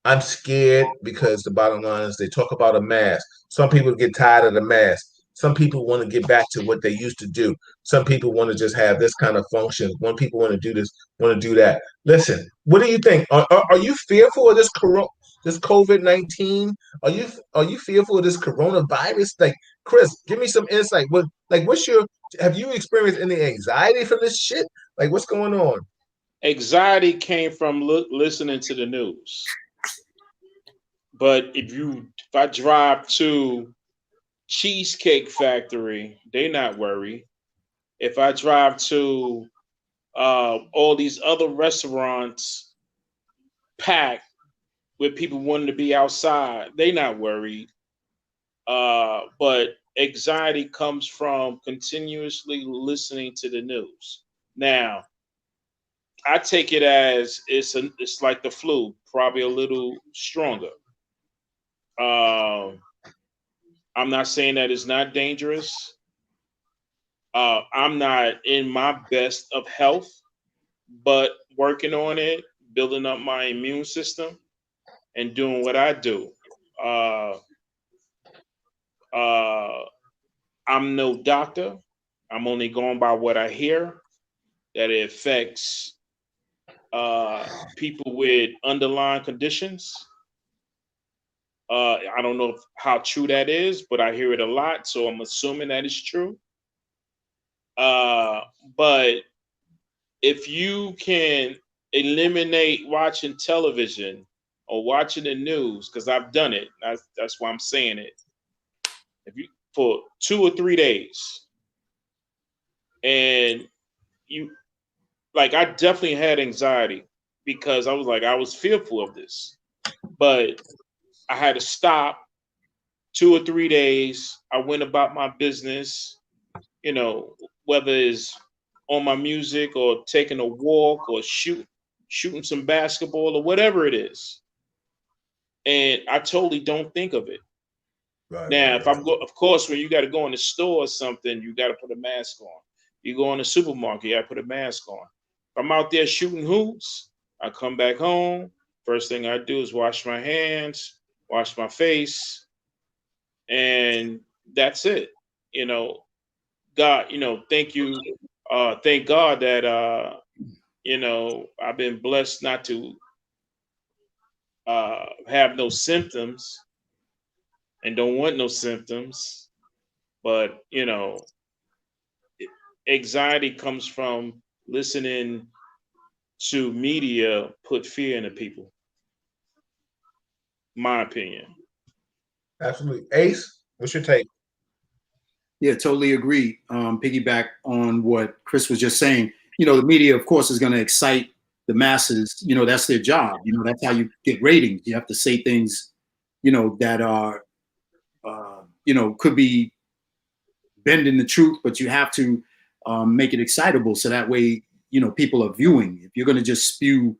I'm scared because the bottom line is they talk about a mask. Some people get tired of the mask. Some people want to get back to what they used to do. Some people want to just have this kind of function. One people want to do this, want to do that. Listen, what do you think? Are you fearful of this COVID-19? Are you fearful of this coronavirus? Like, Chris, give me some insight. Have you experienced any anxiety from this shit? Like, what's going on? Anxiety came from listening to the news. But if I drive to Cheesecake Factory, they not worried. If I drive to all these other restaurants packed with people wanting to be outside, they not worried. But anxiety comes from continuously listening to the news. Now, I take it as it's like the flu, probably a little stronger. I'm not saying that it's not dangerous. I'm not in my best of health, but working on it, building up my immune system, and doing what I do. I'm no doctor. I'm only going by what I hear, that it affects people with underlying conditions. I don't know how true that is, but I hear it a lot, so I'm assuming that is true. But if you can eliminate watching television or watching the news, because I've done it, that's why I'm saying it. If you for 2 or 3 days, and I definitely had anxiety because I was fearful of this, but I had to stop. 2 or 3 days, I went about my business, whether it's on my music or taking a walk or shooting some basketball or whatever it is. And I totally don't think of it. Of course, when you got to go in the store or something, you got to put a mask on. You go in the supermarket, you got to put a mask on. If I'm out there shooting hoops, I come back home. First thing I do is wash my hands, wash my face, and that's it. God, thank you. Thank God that, I've been blessed not to have no symptoms. and don't want no symptoms. But, you know, anxiety comes from listening to media put fear into people. My opinion. Absolutely. Ace, what's your take? Yeah, totally agree. Piggyback on what Chris was just saying. You know, the media, of course, is going to excite the masses. You know, that's their job. You know, that's how you get ratings. You have to say things, you know, that are, you know, could be bending the truth, but you have to make it excitable so that way, you know, people are viewing. If you're going to just spew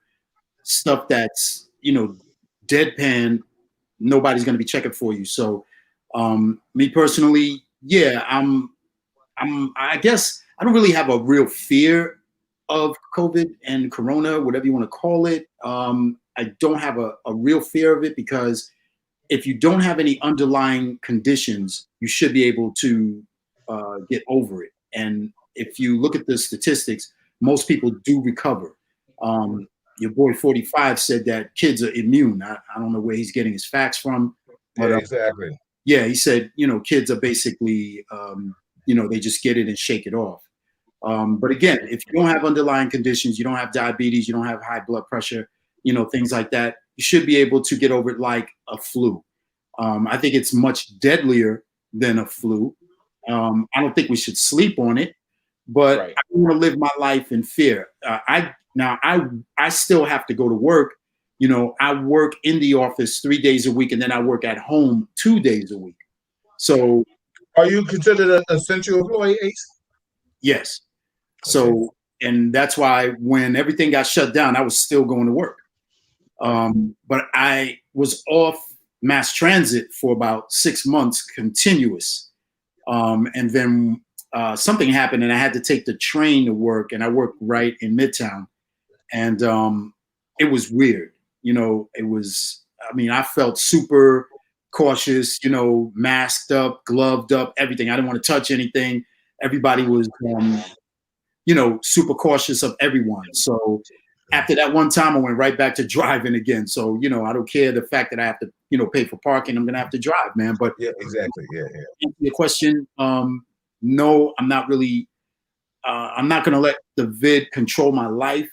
stuff that's, you know, deadpan, nobody's going to be checking for you. So me personally, yeah, I guess I don't really have a real fear of COVID and Corona, whatever you want to call it. I don't have a real fear of it because if you don't have any underlying conditions, you should be able to get over it. And if you look at the statistics, most people do recover. Your boy 45 said that kids are immune. I don't know where he's getting his facts from. But, yeah, exactly. Yeah, he said, you know, kids are basically, you know, they just get it and shake it off. But again, if you don't have underlying conditions, you don't have diabetes, you don't have high blood pressure, you know, things like that, you should be able to get over it like a flu. I think it's much deadlier than a flu. I don't think we should sleep on it, but right. I don't want to live my life in fear. I still have to go to work. You know, I work in the office 3 days a week, and then I work at home 2 days a week. So, are you considered an essential employee, Ace? Yes. So, and that's why when everything got shut down, I was still going to work. But I was off mass transit for about 6 months continuous. And then something happened and I had to take the train to work, and I worked right in Midtown. And it was weird. You know, it was, I mean, I felt super cautious, you know, masked up, gloved up, everything. I didn't want to touch anything. Everybody was, you know, super cautious of everyone. So after that one time, I went right back to driving again. So, you know, I don't care the fact that I have to, you know, pay for parking. I'm going to have to drive, man. But yeah, exactly. Yeah. Answer your question. No, I'm not really, I'm not going to let the vid control my life.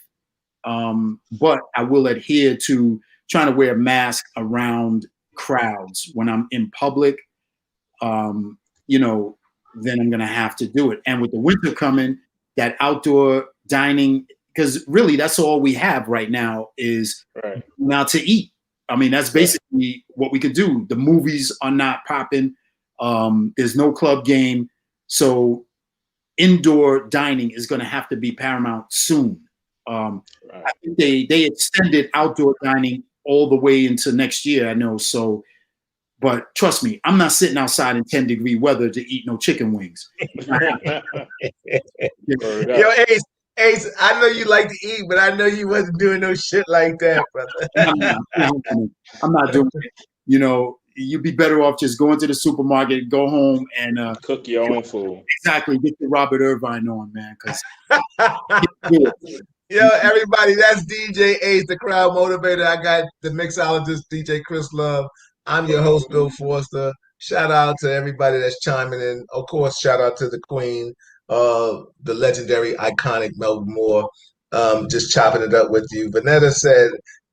But I will adhere to trying to wear a mask around crowds when I'm in public. You know, then I'm going to have to do it. And with the winter coming, that outdoor dining, because really that's all we have right now is now to eat. I mean, that's basically what we could do. The movies are not popping. There's no club game. So indoor dining is going to have to be paramount soon. I think they extended outdoor dining all the way into next year, I know. So, but trust me, I'm not sitting outside in 10-degree weather to eat no chicken wings. Yo, Ace, I know you like to eat, but I know you wasn't doing no shit like that, brother. I'm not doing it. You know, you'd be better off just going to the supermarket, go home, and cook your own food. Exactly. Get the Robert Irvine on, man. Because yo, everybody, that's DJ Ace, the crowd motivator. I got the mixologist, DJ Chris Love. I'm your host, Bill Forster. Shout out to everybody that's chiming in. Of course, shout out to the queen, the legendary, iconic Melba Moore, just chopping it up with you. Vanetta said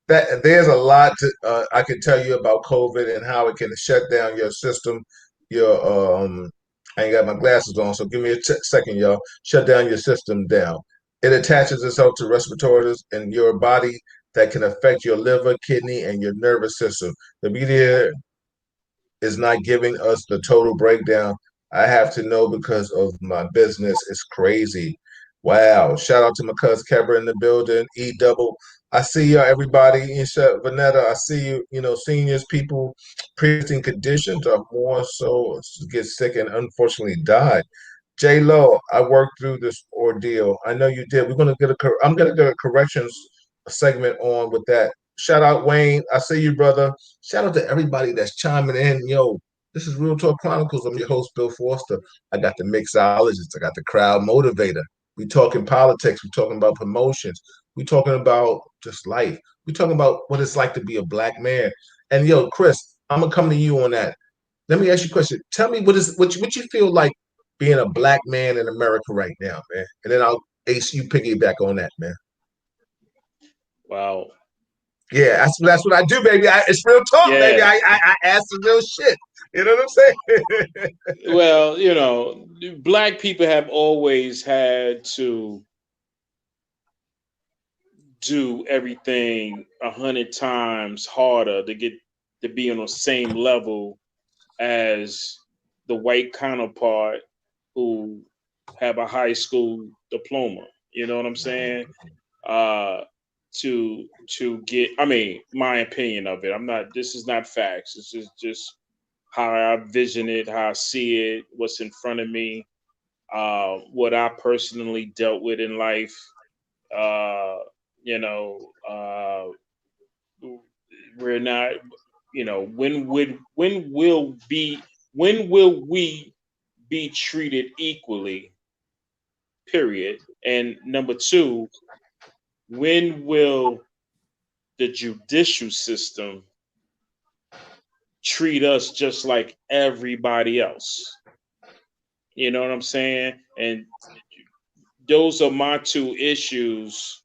that there's a lot to, I can tell you about COVID and how it can shut down your system. Your I ain't got my glasses on, so give me a second, y'all. Shut down your system down. It attaches itself to respirators in your body that can affect your liver, kidney, and your nervous system. The media is not giving us the total breakdown. I have to know because of my business. It's crazy. Wow. Shout out to my cousin Kebra in the building. E-double. I see you, everybody. Vanetta, I see you. You know, seniors, people, pre-existing conditions are more so get sick and unfortunately die. J-Lo, I worked through this ordeal. I know you did. I'm gonna get a corrections segment on with that. Shout out Wayne. I see you, brother. Shout out to everybody that's chiming in. Yo, this is Real Talk Chronicles. I'm your host, Bill Forster. I got the mixologist. I got the crowd motivator. We talking politics. We talking about promotions. We talking about just life. We talking about what it's like to be a black man. And yo, Chris, I'm gonna come to you on that. let me ask you a question. Tell me what you feel like being a black man in America right now, man. And then I'll Ace you piggyback on that, man. Wow. Yeah, that's what I do, baby. It's real talk, baby. I ask the real shit. You know what I'm saying? Well, you know, black people have always had to do everything 100 times harder to get to be on the same level as the white counterpart who have a high school diploma. You know what I'm saying? To get, I mean, my opinion of it. I'm not. This is not facts. This is just how I vision it, how I see it, what's in front of me, what I personally dealt with in life. You know, we're not. You know, when will we be treated equally? Period. And number two, when will the judicial system treat us just like everybody else? You know what I'm saying? And those are my two issues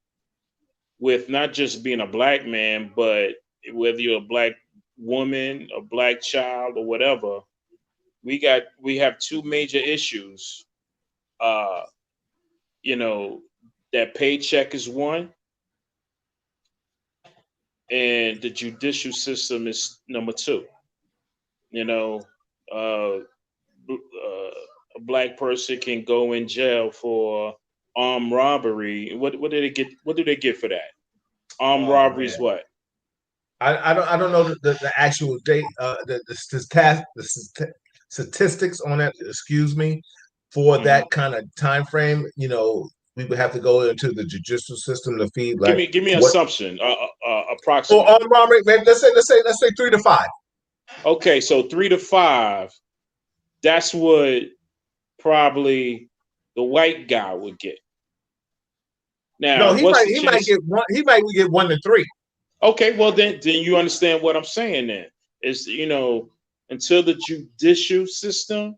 with not just being a black man, but whether you're a black woman, a black child, or whatever. We have two major issues. You know, that paycheck is one, and the judicial system is number two. You know, a black person can go in jail for armed robbery. What do they get? What do they get for that? Armed robbery is what? I don't know the actual date, the statistics on that. Excuse me, for that kind of time frame. You know, we would have to go into the judicial system to feed. Like, give me an assumption, approximate. Oh, armed robbery, maybe let's say 3 to 5. Okay, so 3 to 5. That's what probably the white guy would get. Now, no, he might get 1 to 3. Okay, well then you understand what I'm saying. Then is, you know, until the judicial system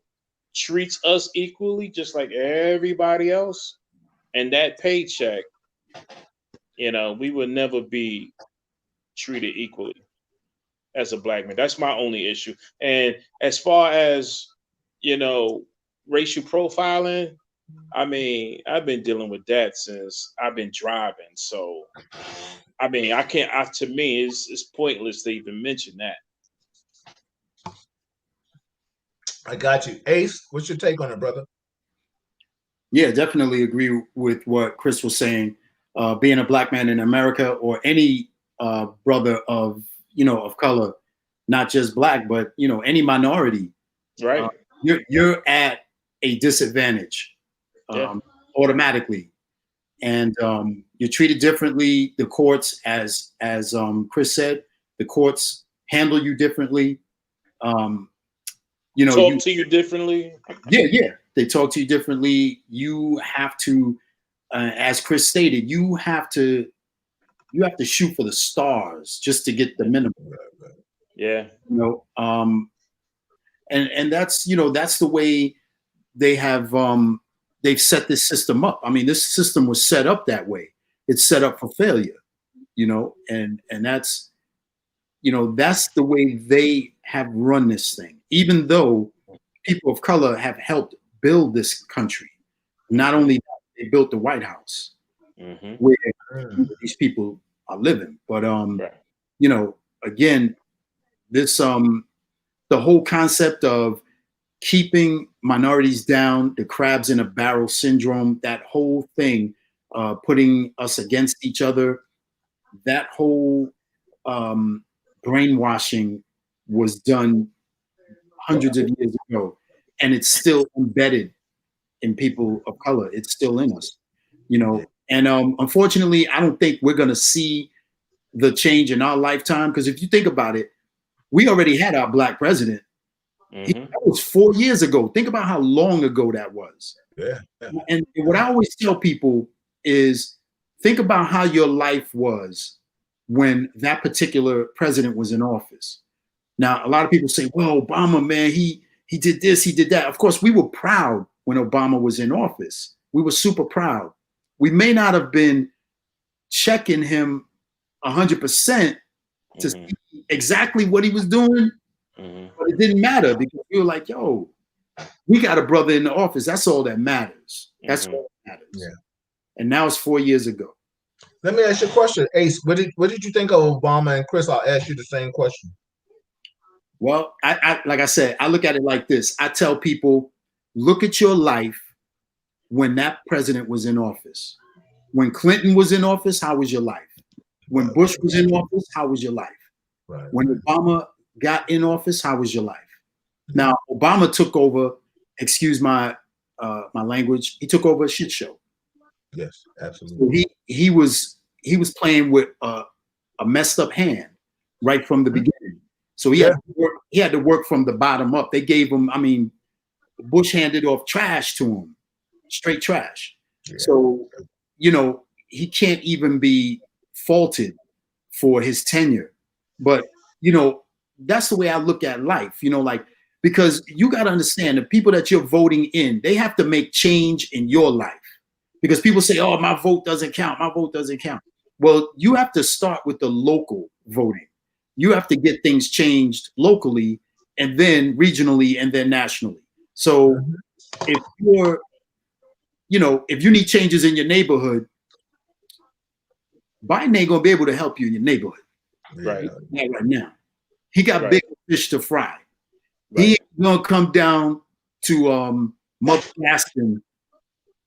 treats us equally, just like everybody else, and that paycheck, you know, we will never be treated equally as a black man. That's my only issue. And as far as, you know, racial profiling, I mean, I've been dealing with that since I've been driving. So, I mean, to me, it's pointless to even mention that. I got you. Ace, what's your take on it, brother? Yeah, definitely agree with what Chris was saying. Being a black man in America, or any brother of, you know, of color, not just black, but, you know, any minority, right? You're at a disadvantage automatically, and you're treated differently. The courts, as Chris said, the courts handle you differently. You know, talk to you differently. Yeah, they talk to you differently. You have to, as Chris stated, you have to shoot for the stars just to get the minimum. Yeah. You know, and that's, you know, that's the way they have they've set this system up. I mean, this system was set up that way. It's set up for failure, you know, and that's, you know, that's the way they have run this thing. Even though people of color have helped build this country, not only that, they built the White House, where these people are living. But you know, again, this the whole concept of keeping minorities down, the crabs in a barrel syndrome, that whole thing, putting us against each other, that whole brainwashing was done hundreds of years ago, and it's still embedded in people of color. It's still in us, you know. And unfortunately, I don't think we're going to see the change in our lifetime, because if you think about it, we already had our black president. That was 4 years ago. Think about how long ago that was. Yeah. And what I always tell people is, think about how your life was when that particular president was in office. Now, a lot of people say, well, Obama, man, he did this, he did that. Of course, we were proud when Obama was in office. We were super proud. We may not have been checking him 100% to see exactly what he was doing, but it didn't matter because we were like, yo, we got a brother in the office. That's all that matters. That's all that matters. Yeah. And now it's 4 years ago. Let me ask you a question, Ace. What did you think of Obama? And Chris, I'll ask you the same question. Well, I like I said, I look at it like this. I tell people, look at your life when that president was in office. When Clinton was in office, how was your life? When Bush was in office, how was your life? Right. When Obama got in office, how was your life? Now, Obama took over, excuse my my language, he took over a shit show. Yes, absolutely. So he was playing with a messed up hand right from the beginning. So he had to work from the bottom up. They gave him, I mean, Bush handed off trash to him, straight trash. Yeah. So, you know, he can't even be faulted for his tenure. But, you know, that's the way I look at life, you know, like, because you got to understand the people that you're voting in, they have to make change in your life. Because people say, oh, my vote doesn't count. My vote doesn't count. Well, you have to start with the local voting. You have to get things changed locally and then regionally and then nationally. So if you're, you know, if you need changes in your neighborhood, Biden ain't gonna be able to help you in your neighborhood. Right. Not right now. He got bigger fish to fry. Right. He ain't gonna come down to Mother Gaston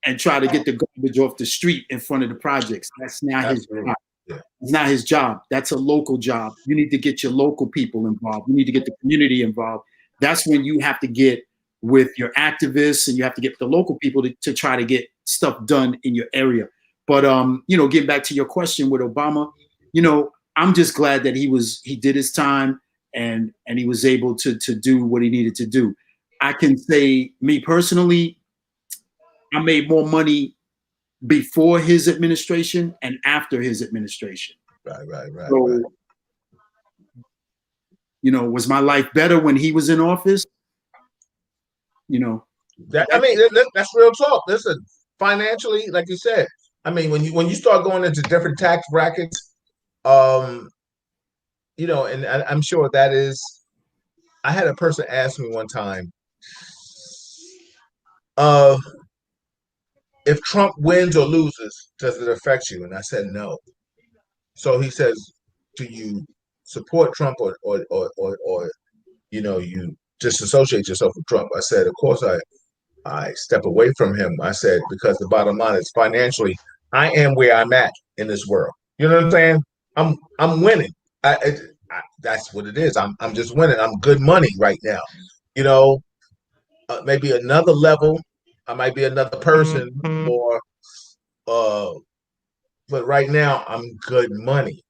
and try to get the garbage off the street in front of the projects. That's not his job. Yeah. It's not his job. That's a local job. You need to get your local people involved. You need to get the community involved. That's when you have to get with your activists and you have to get the local people to try to get stuff done in your area. But you know, getting back to your question with Obama, you know, I'm just glad that he did his time and he was able to do what he needed to do. I can say, me personally, I made more money before his administration and after his administration. Right. So, you know, was my life better when he was in office? You know, I mean, that's real talk. Listen, financially, like you said, I mean, when you start going into different tax brackets, you know, and I'm sure that is. I had a person ask me one time, if Trump wins or loses, does it affect you? And I said no. So he says, do you support Trump or you know, you disassociate yourself with Trump? I said, of course I step away from him. I said, because the bottom line is financially, I am where I'm at in this world. You know what I'm saying? I'm winning. That's what it is. I'm just winning. I'm good money right now. You know, maybe another level. I might be another person more, but right now I'm good money.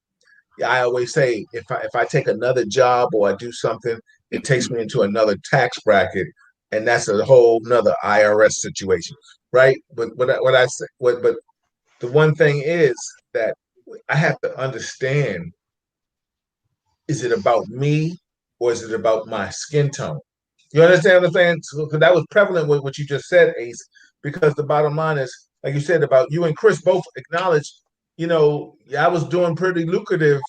I always say if I take another job or I do something, it takes me into another tax bracket, and that's a whole nother IRS situation, right? But but the one thing is that I have to understand: is it about me or is it about my skin tone? You understand what I'm saying? So that was prevalent with what you just said, Ace, because the bottom line is, like you said, about you and Chris both acknowledged, you know, I was doing pretty lucrative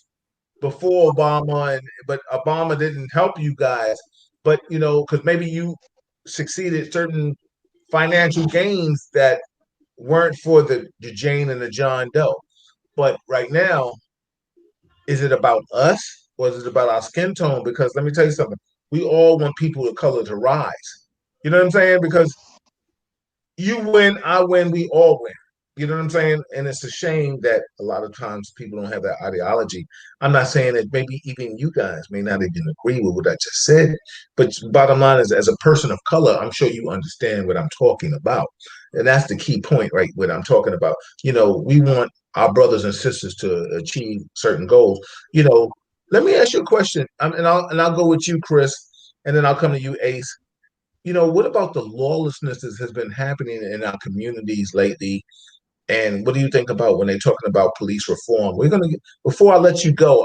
before Obama, but Obama didn't help you guys. But, you know, because maybe you succeeded certain financial gains that weren't for the Jane and the John Doe. But right now, is it about us or is it about our skin tone? Because let me tell you something. We all want people of color to rise. You know what I'm saying? Because you win, I win, we all win. You know what I'm saying? And it's a shame that a lot of times people don't have that ideology. I'm not saying that maybe even you guys may not even agree with what I just said, but bottom line is, as a person of color, I'm sure you understand what I'm talking about. And that's the key point, right? What I'm talking about. You know, we want our brothers and sisters to achieve certain goals. You know, let me ask you a question, and I'll go with you, Chris, and then I'll come to you, Ace. You know, what about the lawlessness that has been happening in our communities lately? And what do you think about when they're talking about police reform? We're gonna before I let you go,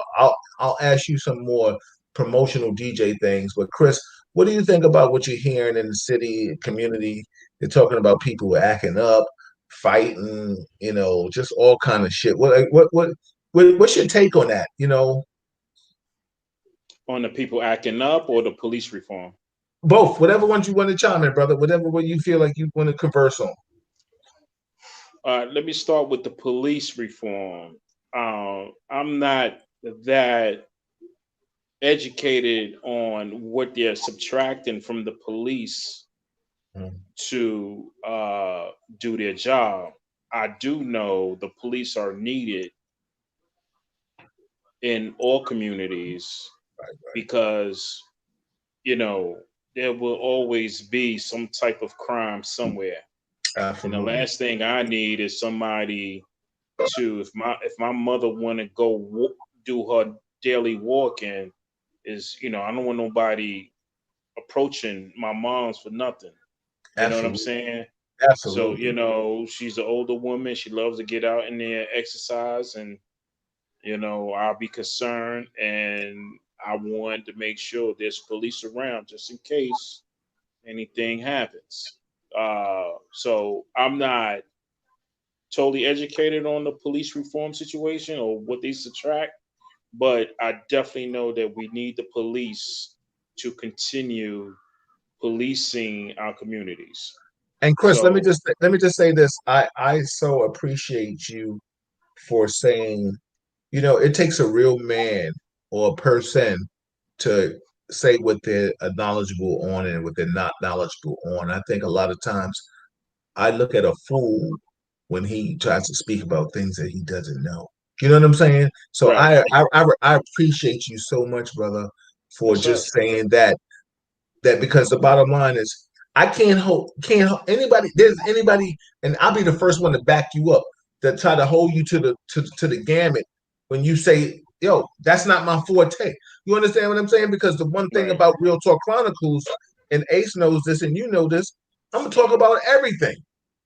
I'll ask you some more promotional DJ things. But Chris, what do you think about what you're hearing in the city community? They're talking about people acting up, fighting, just all kind of shit. What's your take on that? On the people acting up or the police reform? Both, whatever ones you want to chime in, brother. Whatever one you feel like you want to converse on. Let me start with the police reform. I'm not that educated on what they're subtracting from the police to do their job. I do know the police are needed in all communities because, there will always be some type of crime somewhere. Absolutely. And the last thing I need is somebody to, if my mother want to go do her daily walking, is, I don't want nobody approaching my mom's for nothing. You know what I'm saying? Absolutely. So, she's an older woman. She loves to get out in there, exercise, and, I'll be concerned, and I want to make sure there's police around just in case anything happens. So I'm not totally educated on the police reform situation or what they subtract, but I definitely know that we need the police to continue policing our communities. And Chris, let me just say this. I so appreciate you for saying, it takes a real man or a person to say what they're knowledgeable on and what they're not knowledgeable on. I think a lot of times I look at a fool when he tries to speak about things that he doesn't know. You know what I'm saying? So right. I appreciate you so much, brother, for just saying that because the bottom line is I can't hold anybody. There's anybody, and I'll be the first one to back you up, that try to hold you to the gamut when you say, yo, that's not my forte. You understand what I'm saying? Because the one thing about Real Talk Chronicles, and Ace knows this and you know this, I'm gonna talk about everything.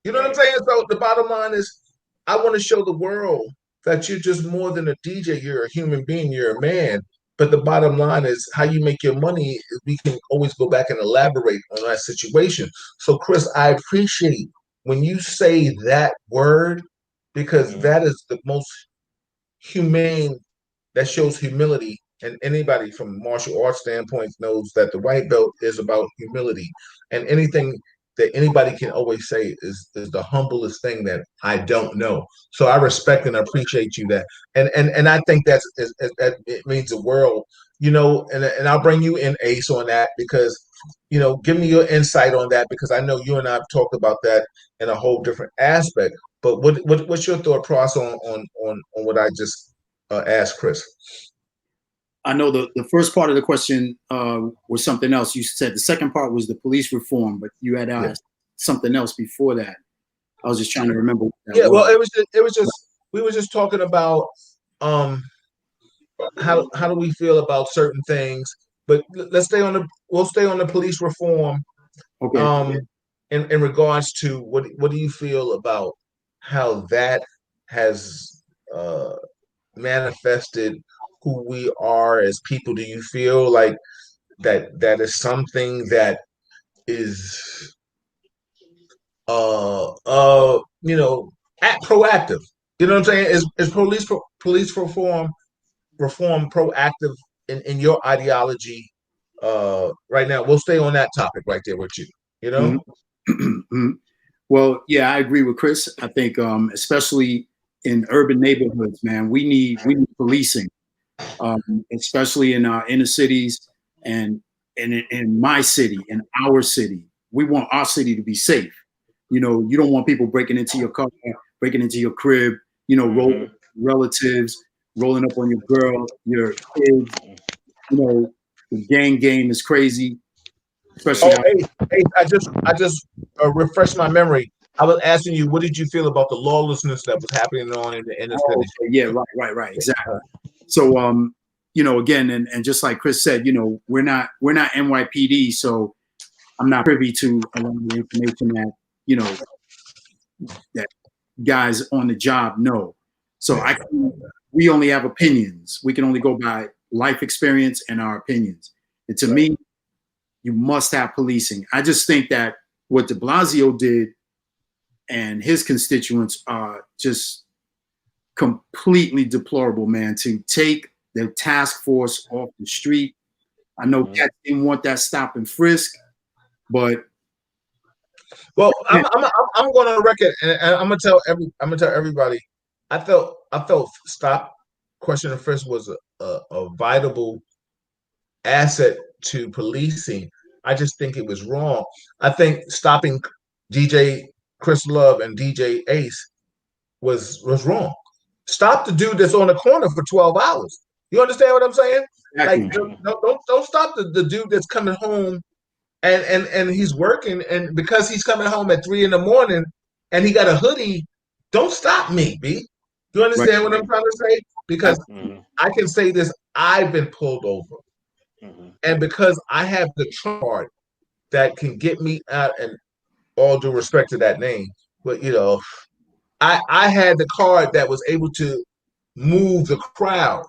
You know what I'm saying? So the bottom line is I want to show the world that you're just more than a DJ. You're a human being, you're a man. But the bottom line is how you make your money. We can always go back and elaborate on that situation. So Chris, I appreciate when you say that word, because that is the most humane, that shows humility. And anybody from martial arts standpoint knows that the white belt is about humility. And anything that anybody can always say is the humblest thing that I don't know. So I respect and appreciate you that. And I think that it means the world, and I'll bring you in, Ace, on that, because, give me your insight on that, because I know you and I have talked about that in a whole different aspect. But what's your thought process on what I just asked Chris? I know the first part of the question was something else. You said the second part was the police reform, but you had asked something else before that. I was just trying to remember. Well, it was just we were just talking about how do we feel about certain things, but we'll stay on the police reform. Okay. In regards to what do you feel about how that has manifested who we are as people? Do you feel like that is something that is proactive? You know what I'm saying? Is police reform proactive in your ideology right now? We'll stay on that topic right there with you. Mm-hmm. Well, yeah, I agree with Chris. I think especially in urban neighborhoods, man, we need policing. Especially in our inner cities and in my city, in our city. We want our city to be safe. You don't want people breaking into your car, breaking into your crib, rolling relatives, rolling up on your girl, your kids. The gang game is crazy. Especially I just refreshed my memory. I was asking you, what did you feel about the lawlessness that was happening on in the inner city? Yeah, right, exactly. So, again, and just like Chris said, we're not NYPD, so I'm not privy to a lot of the information that, that guys on the job know. So we only have opinions. We can only go by life experience and our opinions. And to me, you must have policing. I just think that what de Blasio did and his constituents are just completely deplorable, man, to take the task force off the street. I know Cat didn't want that stop and frisk, but well, I'm going on record, and I'm gonna tell everybody. I felt stop, question, and frisk was a vital asset to policing. I just think it was wrong. I think stopping DJ Chris Love and DJ Ace was wrong. Stop the dude that's on the corner for 12 hours. You understand what I'm saying? Like, don't stop the dude that's coming home and he's working, and because he's coming home at 3 a.m. and he got a hoodie, don't stop me, B. You understand what I'm trying to say? Because I can say this, I've been pulled over. And because I have the card that can get me out, and all due respect to that name, but you know, I had the card that was able to move the crowd.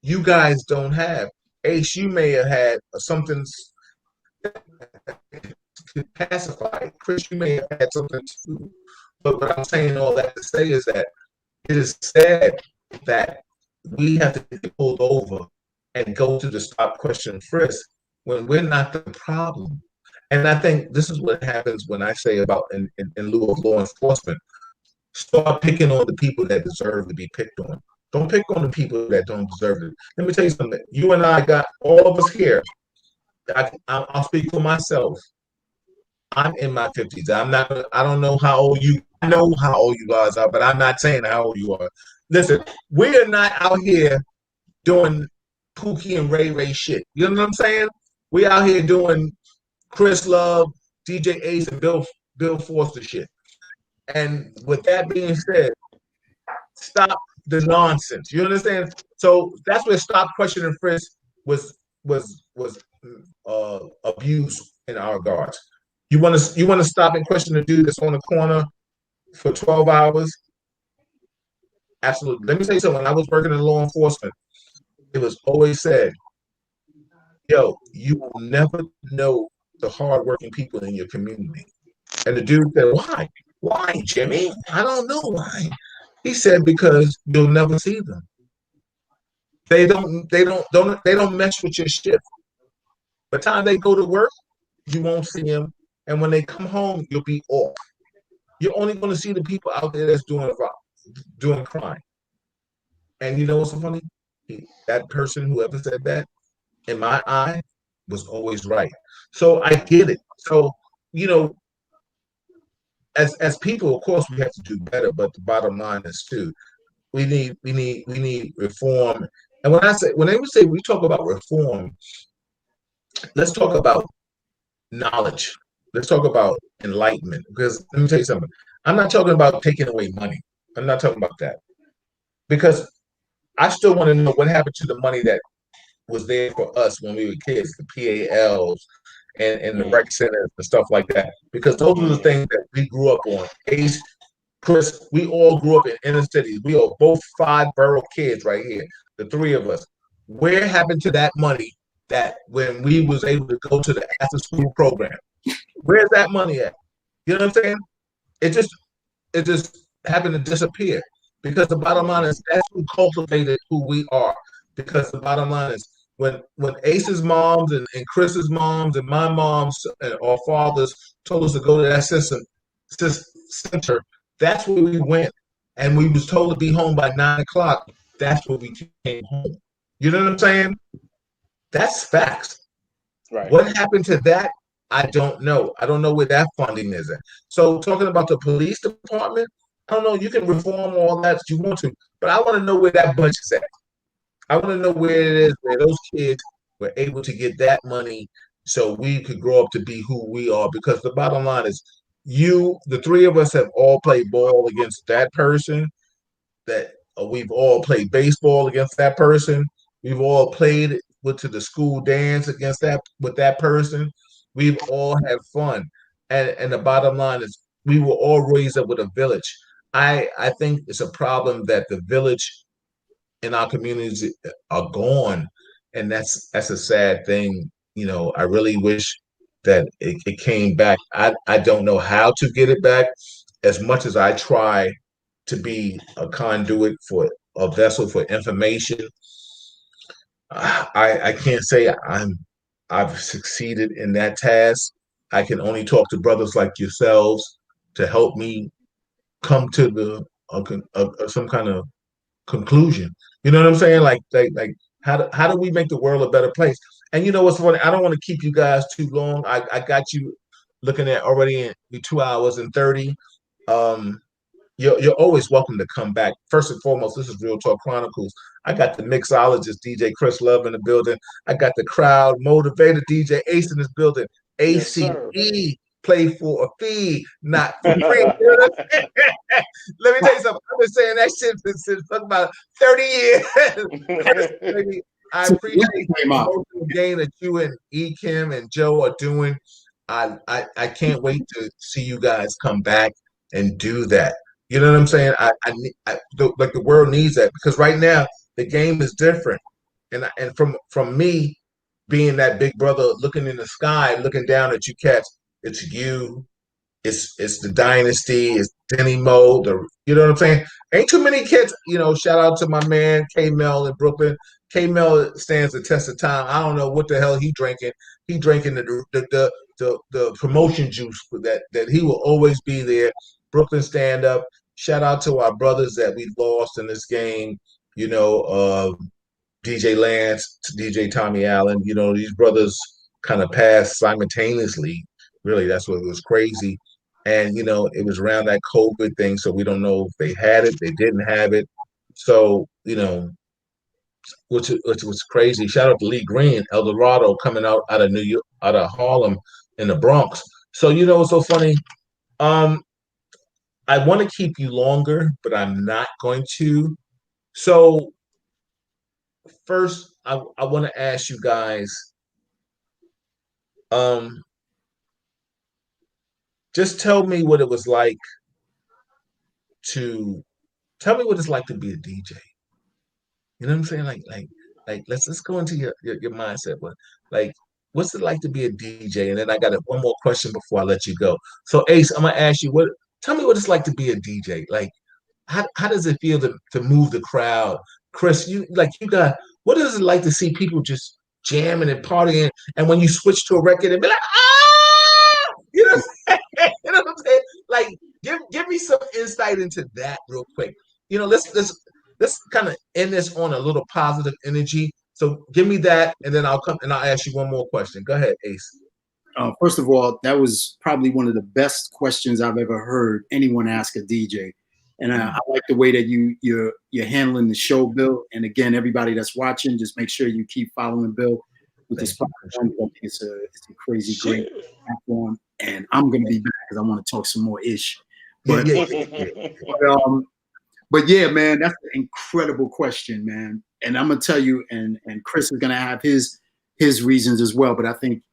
You guys don't have. Ace, you may have had something to pacify. Chris, you may have had something to. But what I'm saying all that to say is that it is sad that we have to get pulled over and go to the stop, question, frisk when we're not the problem. And I think this is what happens when I say about in lieu of law enforcement. Start picking on the people that deserve to be picked on. Don't pick on the people that don't deserve it. Let me tell you something. You and I got all of us here. I'll speak for myself. I'm in my 50s. I don't know how old you. I know how old you guys are, but I'm not saying how old you are. Listen, we are not out here doing Pookie and Ray shit. You know what I'm saying? We out here doing Chris Love, DJ Ace, and Bill Foster shit. And with that being said, stop the nonsense. You understand? So that's where stop, question, and frisk was abused in our regards. You want to stop and question the dude that's on the corner for 12 hours? Absolutely. Let me tell you something. When I was working in law enforcement, it was always said, yo, you will never know the hardworking people in your community. And the dude said, why? Why, Jimmy? I don't know why. He said, because you'll never see them. They don't mess with your shift. By the time they go to work, you won't see them. And when they come home, you'll be off. You're only going to see the people out there that's doing crime. And you know what's so funny? That person, whoever said that, in my eye, was always right. So I get it. So, you know, as people, of course, we have to do better. But the bottom line is too, we need reform. And when they say we talk about reform, let's talk about knowledge. Let's talk about enlightenment. Because let me tell you something. I'm not talking about taking away money. I'm not talking about that. Because I still want to know what happened to the money that was there for us when we were kids, the PALs and the rec centers and stuff like that. Because those are the things that we grew up on. Ace, Chris, we all grew up in inner cities. We are both 5-borough kids right here, the three of us. Where happened to that money that when we was able to go to the after-school program? Where's that money at? You know what I'm saying? It just happened to disappear. Because the bottom line is that's who cultivated who we are. Because the bottom line is when Ace's moms and Chris's moms and my moms and our fathers told us to go to that center, that's where we went. And we was told to be home by 9 o'clock. That's where we came home. You know what I'm saying? That's facts. Right. What happened to that? I don't know. I don't know where that funding is at. So talking about the police department, I don't know. You can reform all that if you want to, but I want to know where that budget's at. I want to know where it is, where those kids were able to get that money so we could grow up to be who we are. Because the bottom line is the three of us have all played ball against that person, that we've all played baseball against that person. We've all went to the school dance with that person. We've all had fun. And the bottom line is we were all raised up with a village. I think it's a problem that the village in our communities are gone. and that's a sad thing. You know, I really wish that it came back. I don't know how to get it back. As much as I try to be a conduit for a vessel for information, I can't say I've succeeded in that task. I can only talk to brothers like yourselves to help me come to some kind of conclusion. You know what I'm saying? Like how do we make the world a better place? And you know what's funny? I don't want to keep you guys too long. I got you looking at already in 2 hours and 30. You're always welcome to come back. First and foremost, this is Real Talk Chronicles. I got the mixologist DJ Chris Love in the building. I got the crowd motivator DJ Ace in this building. ACE, yes, play for a fee, not for free. Let me tell you something. I've been saying that shit since about 30 years. I appreciate the emotional gain that you and Kim and Joe are doing. I can't wait to see you guys come back and do that. You know what I'm saying? Like the world needs that, because right now the game is different, and from me being that big brother looking in the sky, looking down at you cats, it's you, it's the dynasty, it's Denny Mo, you know what I'm saying? Ain't too many kids. You know, shout out to my man K Mel in Brooklyn. K Mel stands the test of time. I don't know what the hell he drinking. He drinking the promotion juice that he will always be there. Brooklyn stand up. Shout out to our brothers that we lost in this game. You know, DJ Lance, DJ Tommy Allen. You know, these brothers kind of passed simultaneously. Really, that's what was crazy. And, you know, it was around that COVID thing, so we don't know if they had it, they didn't have it. So, you know, which was crazy. Shout out to Lee Green, El Dorado, coming out of New York, out of Harlem in the Bronx. So, you know, it's so funny. I want to keep you longer, but I'm not going to. So first, I want to ask you guys, just tell me what it was like to be a DJ. You know what I'm saying? Like let's go into your mindset. But like, what's it like to be a DJ? And then I got one more question before I let you go. So Ace, I'm gonna ask you tell me what it's like to be a DJ. Like, how does it feel to move the crowd? Chris, what is it like to see people just jamming and partying, and when you switch to a record and be like, ah, you know what I'm saying? Like, give me some insight into that real quick. You know, let's kind of end this on a little positive energy. So give me that, and then I'll ask you one more question. Go ahead, Ace. First of all, that was probably one of the best questions I've ever heard anyone ask a DJ. And I like the way that you're handling the show, Bill. And again, everybody that's watching, just make sure you keep following Bill with this platform. I think it's a crazy great platform. And I'm gonna be back because I want to talk some more ish. But but yeah, man, that's an incredible question, man. And I'm gonna tell you, and Chris is gonna have his reasons as well. But I think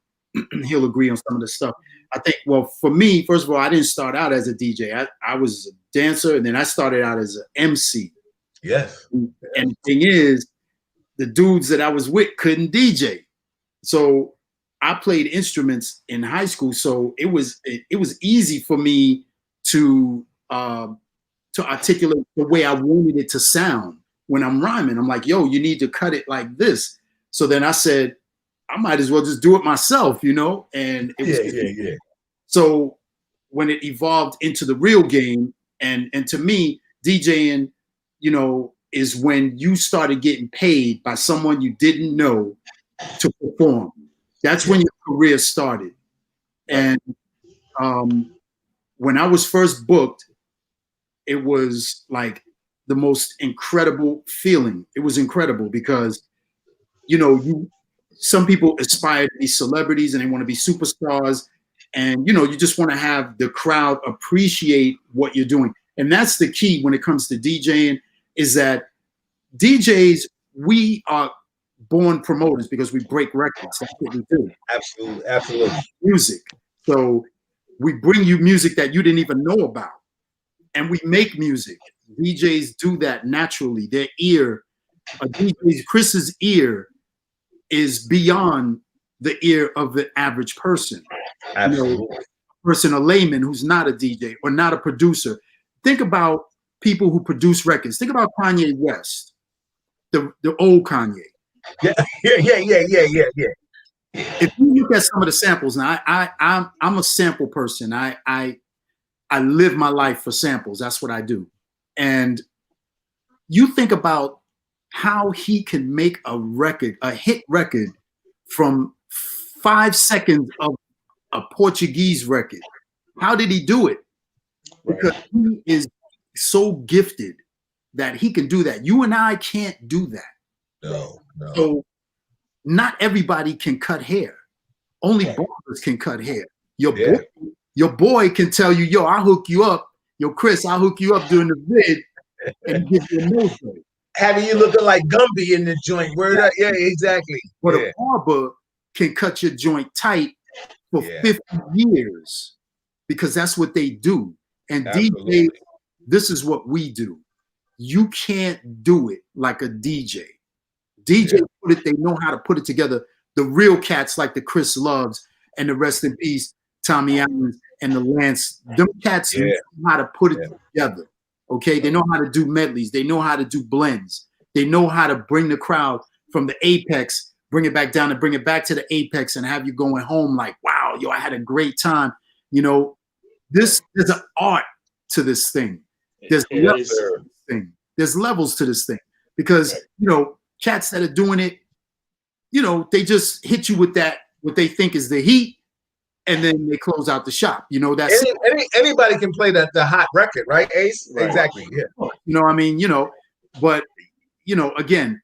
he'll agree on some of the stuff. I think, well, for me, first of all, I didn't start out as a DJ. I was a dancer, and then I started out as an MC. Yes. And the thing is, the dudes that I was with couldn't DJ. So I played instruments in high school. So it was easy for me to articulate the way I wanted it to sound when I'm rhyming. I'm like, yo, you need to cut it like this. So then I said, I might as well just do it myself, you know? And it was yeah. So when it evolved into the real game, and to me, DJing, you know, is when you started getting paid by someone you didn't know to perform. That's when your career started. And when I was first booked, it was like the most incredible feeling. It was incredible because, you know, some people aspire to be celebrities and they want to be superstars. And, you know, you just want to have the crowd appreciate what you're doing. And that's the key when it comes to DJing, is that DJs, we are born promoters because we break records. That's what we do. Absolutely. Music. So we bring you music that you didn't even know about. And we make music. DJs do that naturally. Their ear, Chris's ear is beyond the ear of the average person. Absolutely. Person, a layman who's not a DJ or not a producer. Think about people who produce records. Think about Kanye West, the old Kanye. Yeah. If you look at some of the samples, now I'm a sample person. I live my life for samples. That's what I do. And you think about how he can make a record, a hit record, from 5 seconds of a Portuguese record. How did he do it? Because he is so gifted that he can do that. You and I can't do that. No. So not everybody can cut hair. Only barbers can cut hair. Your boy can tell you, yo, I'll hook you up. Yo, Chris, I'll hook you up during the vid and give you a motion. Having you looking like Gumby in the joint. Word up. Yeah, exactly. But a barber can cut your joint tight for 50 years because that's what they do. And DJ, this is what we do. You can't do it like a DJ. DJ put it, they know how to put it together. The real cats like the Chris Loves and the rest in peace, Tommy Allen and the Lance, them cats know how to put it together. Okay, they know how to do medleys. They know how to do blends. They know how to bring the crowd from the apex, bring it back down and bring it back to the apex and have you going home like, wow, yo, I had a great time. You know, there's an art to this thing. There's levels to this thing. There's levels to this thing because, you know, cats that are doing it, you know, they just hit you with that, what they think is the heat, and then they close out the shop. You know, that's anybody can play the hot record, right, Ace? Right. Exactly. Yeah. You know, I mean, you know, but you know, again,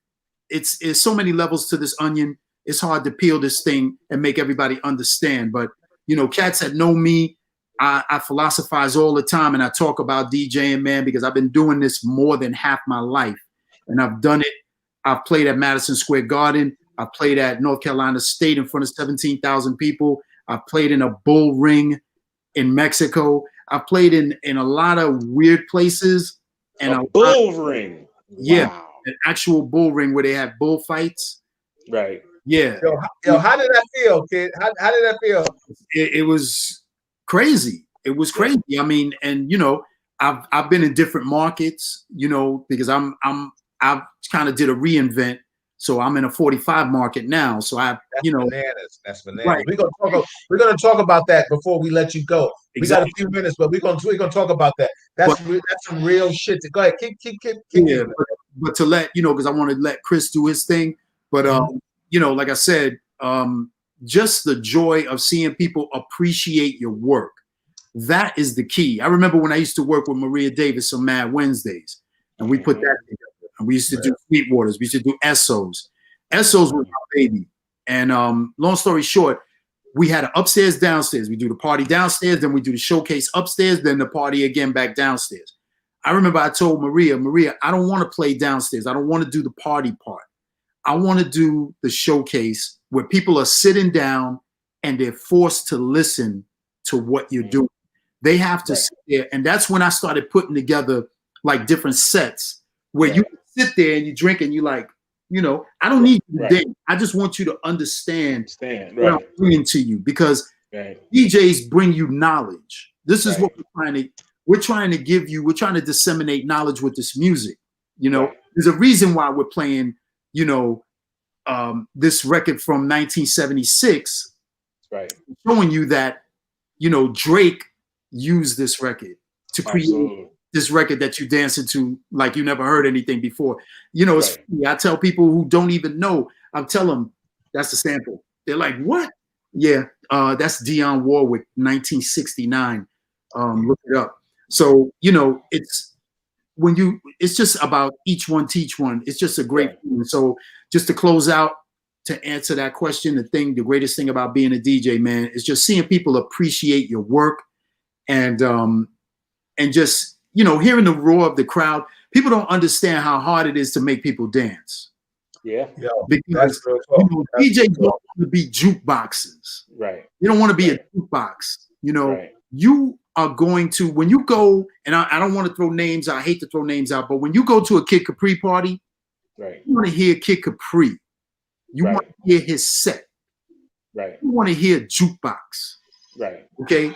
it's so many levels to this onion. It's hard to peel this thing and make everybody understand. But you know, cats that know me, I philosophize all the time, and I talk about DJing, man, because I've been doing this more than half my life, and I've done it. I've played at Madison Square Garden. I played at North Carolina State in front of 17,000 people. I've played in a bull ring in Mexico. I've played in a lot of weird places. And a bull ring. Yeah, wow. An actual bull ring where they have bullfights. Right. Yeah. Yo, how did that feel, kid? How did that feel? It was crazy. It was crazy. I mean, and you know, I've been in different markets, you know, because I've kind of did a reinvent. So I'm in a 45 market now. So That's bananas. That's bananas. Right. We're gonna talk about that before we let you go. Exactly. We got a few minutes, but we're gonna talk about that. That's some real shit. Go ahead, keep. Yeah, but to let you know, because I want to let Chris do his thing. But you know, like I said, just the joy of seeing people appreciate your work. That is the key. I remember when I used to work with Maria Davis on Mad Wednesdays, and we put that together. And we used to do Sweetwaters. We used to do Essos. Essos was my baby. And long story short, we had an upstairs, downstairs. We do the party downstairs, then we do the showcase upstairs, then the party again back downstairs. I remember I told Maria, I don't want to play downstairs. I don't want to do the party part. I want to do the showcase where people are sitting down and they're forced to listen to what you're doing. They have to sit there. And that's when I started putting together like different sets where you sit there and you drink and you like, you know, I don't need you to dance. I just want you to understand what I'm bringing to you because DJs bring you knowledge. This is what we're trying to give you. We're trying to disseminate knowledge with this music. You know, there's a reason why we're playing, you know, this record from 1976, showing you that, you know, Drake used this record to create this record that you dancing to like you never heard anything before. You know, it's funny. I tell people who don't even know, I'll tell them that's the sample. They're like, what? Yeah, that's Dionne Warwick, 1969. Look it up. So, you know, it's just about each one teach one. It's just a great thing. So just to close out, to answer that question, the greatest thing about being a DJ, man, is just seeing people appreciate your work and just, you know, hearing the roar of the crowd. People don't understand how hard it is to make people dance. Yeah. Because DJs don't want to be jukeboxes. Right. You don't want to be a jukebox. You know, you are going to, when you go, and I don't want to throw names, I hate to throw names out, but when you go to a Kid Capri party, you want to hear Kid Capri. You want to hear his set. Right. You want to hear jukebox. Right. Okay.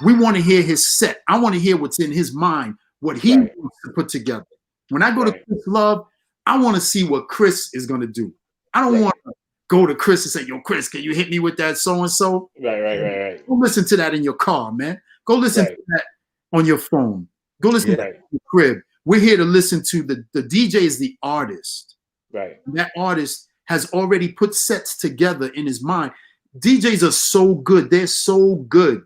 We want to hear his set. I want to hear what's in his mind, what he wants to put together. When I go to Chris Love, I want to see what Chris is going to do. I don't want to go to Chris and say, yo, Chris, can you hit me with that so-and-so? Right. Go listen to that in your car, man. Go listen to that on your phone. Go listen to that in your crib. We're here to listen to the DJ is the artist. Right. That artist has already put sets together in his mind. DJs are so good. They're so good.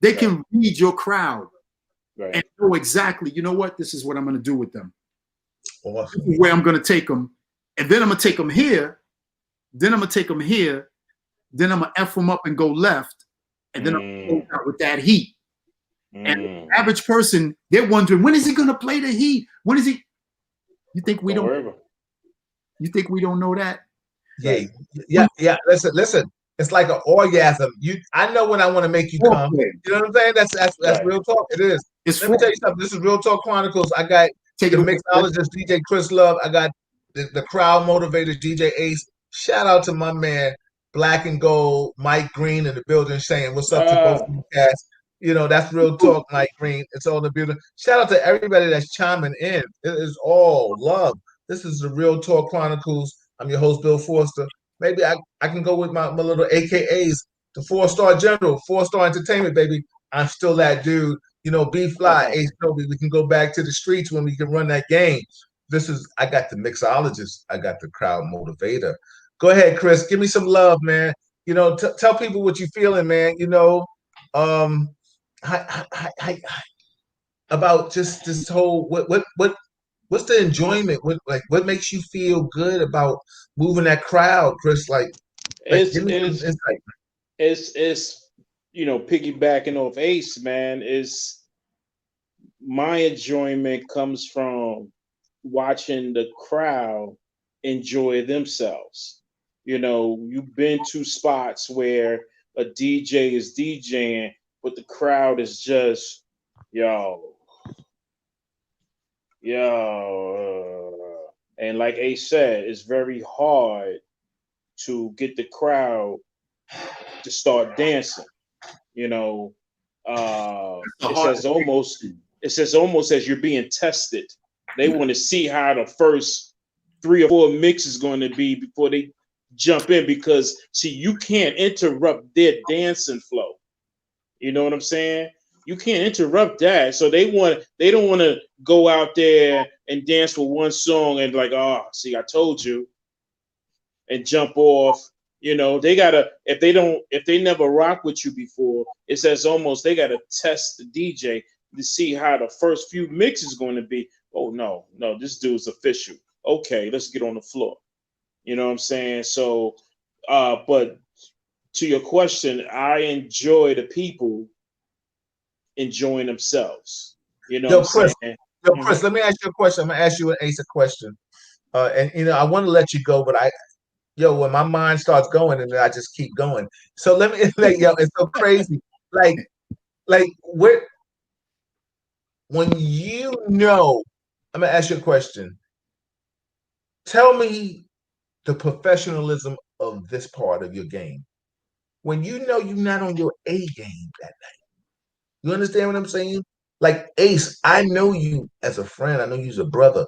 They can read your crowd and know exactly, you know what? This is what I'm going to do with them. Awesome. This is where I'm going to take them. And then I'm going to take them here. Then I'm going to take them here. Then I'm going to F them up and go left. And then I'm going to go out with that heat. And the average person, they're wondering, when is he going to play the heat? When is he? You think we don't? You think we don't know that? Yeah. Listen. It's like an orgasm. I know when I want to make you come. You know what I'm saying? That's real talk. It is. Let me tell you something. This is Real Talk Chronicles. I got the mixologist DJ Chris Love. I got the crowd motivator DJ Ace. Shout out to my man Black and Gold Mike Green in the building saying what's up to both of you guys. You know, that's Real Talk, Mike Green. It's all in the building. Shout out to everybody that's chiming in. It is all love. This is the Real Talk Chronicles. I'm your host, Bill Forster. Maybe I can go with my little AKAs, the 4-star general, 4-star entertainment, baby. I'm still that dude. You know, B Fly, Ace Toby. We can go back to the streets when we can run that game. I got the mixologist. I got the crowd motivator. Go ahead, Chris. Give me some love, man. You know, tell people what you're feeling, man. You know, about just this whole what's the enjoyment? What makes you feel good about moving that crowd, Chris? It's you know, piggybacking off Ace, man. Is my enjoyment comes from watching the crowd enjoy themselves. You know, you've been to spots where a DJ is DJing, but the crowd is just and like Ace said, it's very hard to get the crowd to start dancing. You know, it's almost as you're being tested. They want to see how the first 3 or 4 mixes going to be before they jump in, because see, you can't interrupt their dancing flow. You know what I'm saying? You can't interrupt that. So they don't want to go out there and dance for one song and like, oh, see, I told you, and jump off. You know, they gotta, if they never rock with you before, it's as almost they gotta test the DJ to see how the first few mixes going to be. Oh no, this dude's official. Okay, let's get on the floor. You know what I'm saying? So, but to your question, I enjoy the people enjoying themselves. You know, Chris, let me ask you a question. I'm gonna ask you and Ace a question. And you know, I want to let you go, but when my mind starts going, and then I just keep going. So let me, it's so crazy. Like when you know, I'm gonna ask you a question. Tell me the professionalism of this part of your game. When you know you're not on your A game that night. You understand what I'm saying? Like Ace, I know you as a friend. I know you as a brother.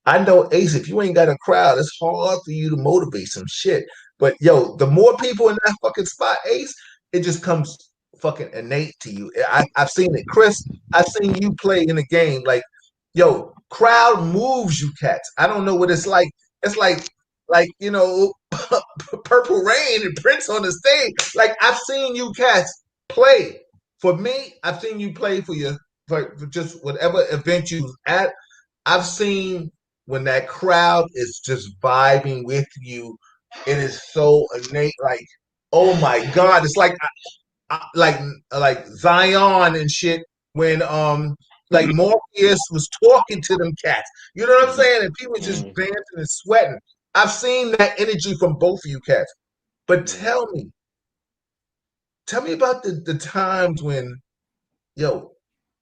I know, Ace, if you ain't got a crowd, it's hard for you to motivate some shit. But the more people in that fucking spot, Ace, it just comes fucking innate to you. I've seen it. Chris, I've seen you play in a game. Like, crowd moves you cats. I don't know what it's like. It's like Purple Rain and Prince on the stage. Like, I've seen you cats play. For me, I've seen you play for just whatever event you was at. I've seen when that crowd is just vibing with you, it is so innate. Like, oh my God, it's like Zion and shit when like Morpheus was talking to them cats. You know what I'm saying? And people just dancing and sweating. I've seen that energy from both of you cats. But tell me about the times when you know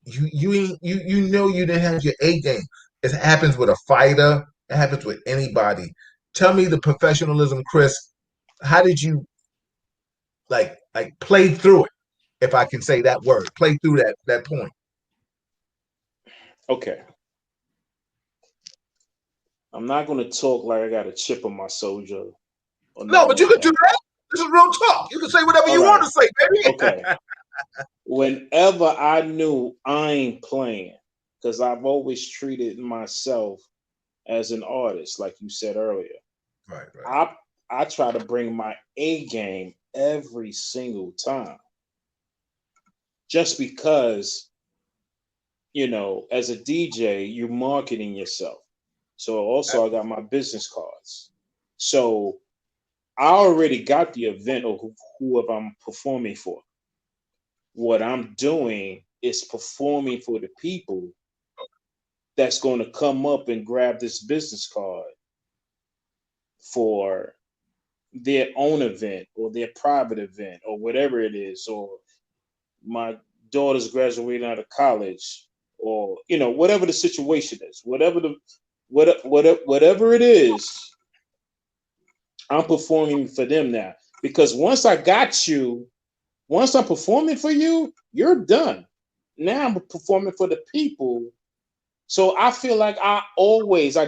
you didn't have your A game. It happens with a fighter. It happens with anybody. Tell me the professionalism, Chris, how did you like play through it, if I can say that word, play through that point? Okay. I'm not going to talk like I got a chip on my shoulder. No, but you can do that. This is real talk. You can say whatever you want to say, baby. Okay. Whenever I knew I ain't playing, because I've always treated myself as an artist, like you said earlier. Right. I try to bring my A game every single time. Just because, you know, as a DJ, you're marketing yourself. So also I got my business cards. So I already got the event or whoever I'm performing for. What I'm doing is performing for the people that's going to come up and grab this business card for their own event or their private event or whatever it is, or my daughter's graduating out of college, or, you know, whatever the situation is, whatever it is, I'm performing for them now. Because once I got you, once I'm performing for you, you're done. Now I'm performing for the people. So I feel like I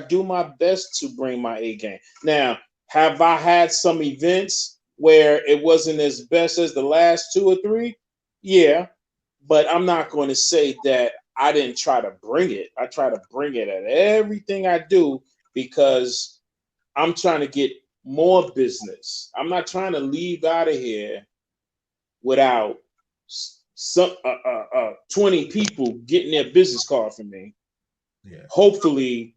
do my best to bring my A game. Now, have I had some events where it wasn't as best as the last 2 or 3? Yeah, but I'm not going to say that I didn't try to bring it. I try to bring it at everything I do because I'm trying to get more business. I'm not trying to leave out of here without some 20 people getting their business card from me. Yeah. Hopefully,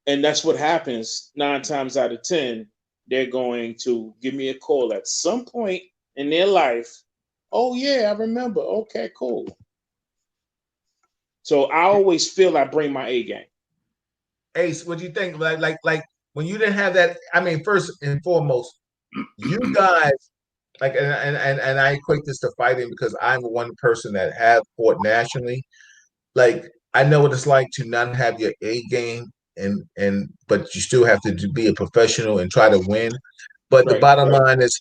and that's what happens 9 times out of 10, they're going to give me a call at some point in their life. Oh yeah, I remember. Okay, cool. So I always feel I bring my A game. Ace, what do you think? Like when you didn't have that, I mean, first and foremost, you guys, like, and I equate this to fighting because I'm one person that have fought nationally. Like, I know what it's like to not have your A game, but you still have to be a professional and try to win. But the bottom line is,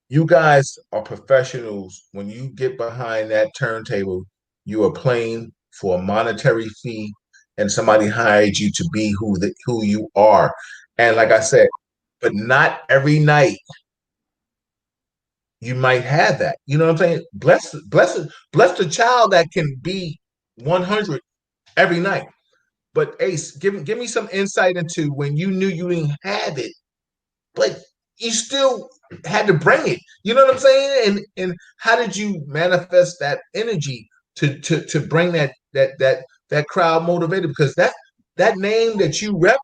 you guys are professionals. When you get behind that turntable, you are playing for a monetary fee, and somebody hired you to be who you are. And like I said, but not every night you might have that. You know what I'm saying? Bless the child that can be 100 every night. But Ace, give me some insight into when you knew you didn't have it, but you still had to bring it. You know what I'm saying? And how did you manifest that energy to bring that crowd motivated? Because that name that you rep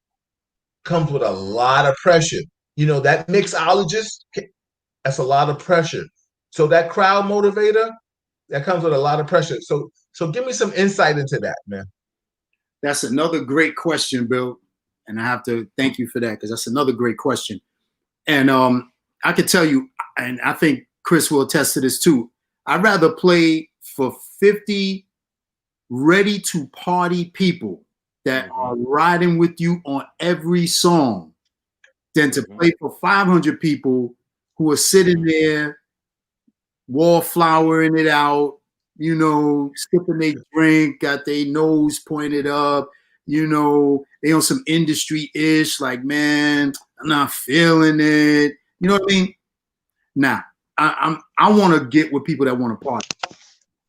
comes with a lot of pressure. You know, that mixologist, that's a lot of pressure. So that crowd motivator, that comes with a lot of pressure. So give me some insight into that, man. That's another great question, Bill. And I have to thank you for that, because that's another great question. And I could tell you, and I think Chris will attest to this too, I'd rather play for 50 ready to party people that are riding with you on every song than to play for 500 people who are sitting there wallflowering it out, you know, sipping their drink, got their nose pointed up, you know, they on some industry-ish, like, man, I'm not feeling it. You know what I mean? Now, I want to get with people that want to party.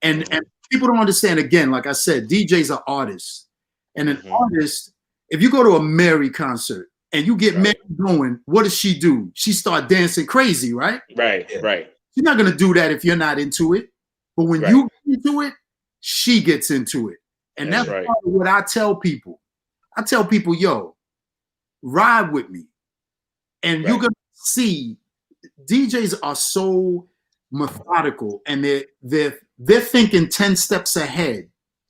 And people don't understand, again, like I said, DJs are artists. And an artist, if you go to a Mary concert and you get Mary going, what does she do? She start dancing crazy, right? Right. She's not going to do that if you're not into it. But when you get into it, she gets into it. And that's part of what I tell people. I tell people, yo, ride with me. And you're going to see DJs are so methodical, and they're thinking 10 steps ahead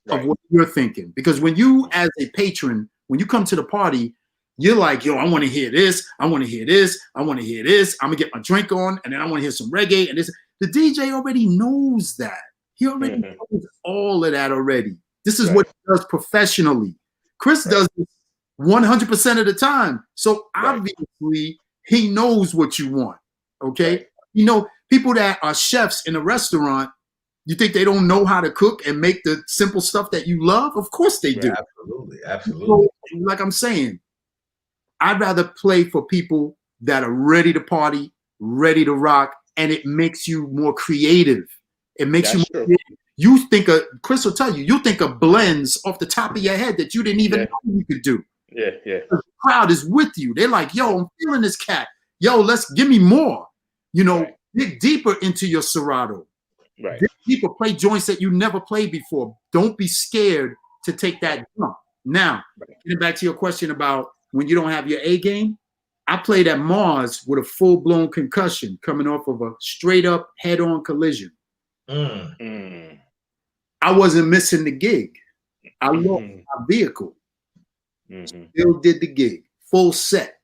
of what you're thinking. Because when you, as a patron, when you come to the party, you're like, yo, I want to hear this. I want to hear this. I want to hear this. I'm going to get my drink on, and then I want to hear some reggae. And this. The DJ already knows that. He already knows all of that already. This is what he does professionally. Chris does this 100% of the time. So obviously he knows what you want. Okay. Right. You know, people that are chefs in a restaurant, you think they don't know how to cook and make the simple stuff that you love? Of course they do. Absolutely. Absolutely. So, like I'm saying, I'd rather play for people that are ready to party, ready to rock, and it makes you more creative. It makes That's you more true. creative. You think of, Chris will tell you, you think of blends off the top of your head that you didn't even know you could do. Yeah. The crowd is with you. They're like, yo, I'm feeling this cat. Yo, let's give me more. You know, dig deeper into your Serato. Right. Dig deeper, play joints that you never played before. Don't be scared to take that jump. Now, getting back to your question about when you don't have your A game, I played at Mars with a full-blown concussion coming off of a straight-up head-on collision. I wasn't missing the gig. I lost my vehicle. Still did the gig. Full set.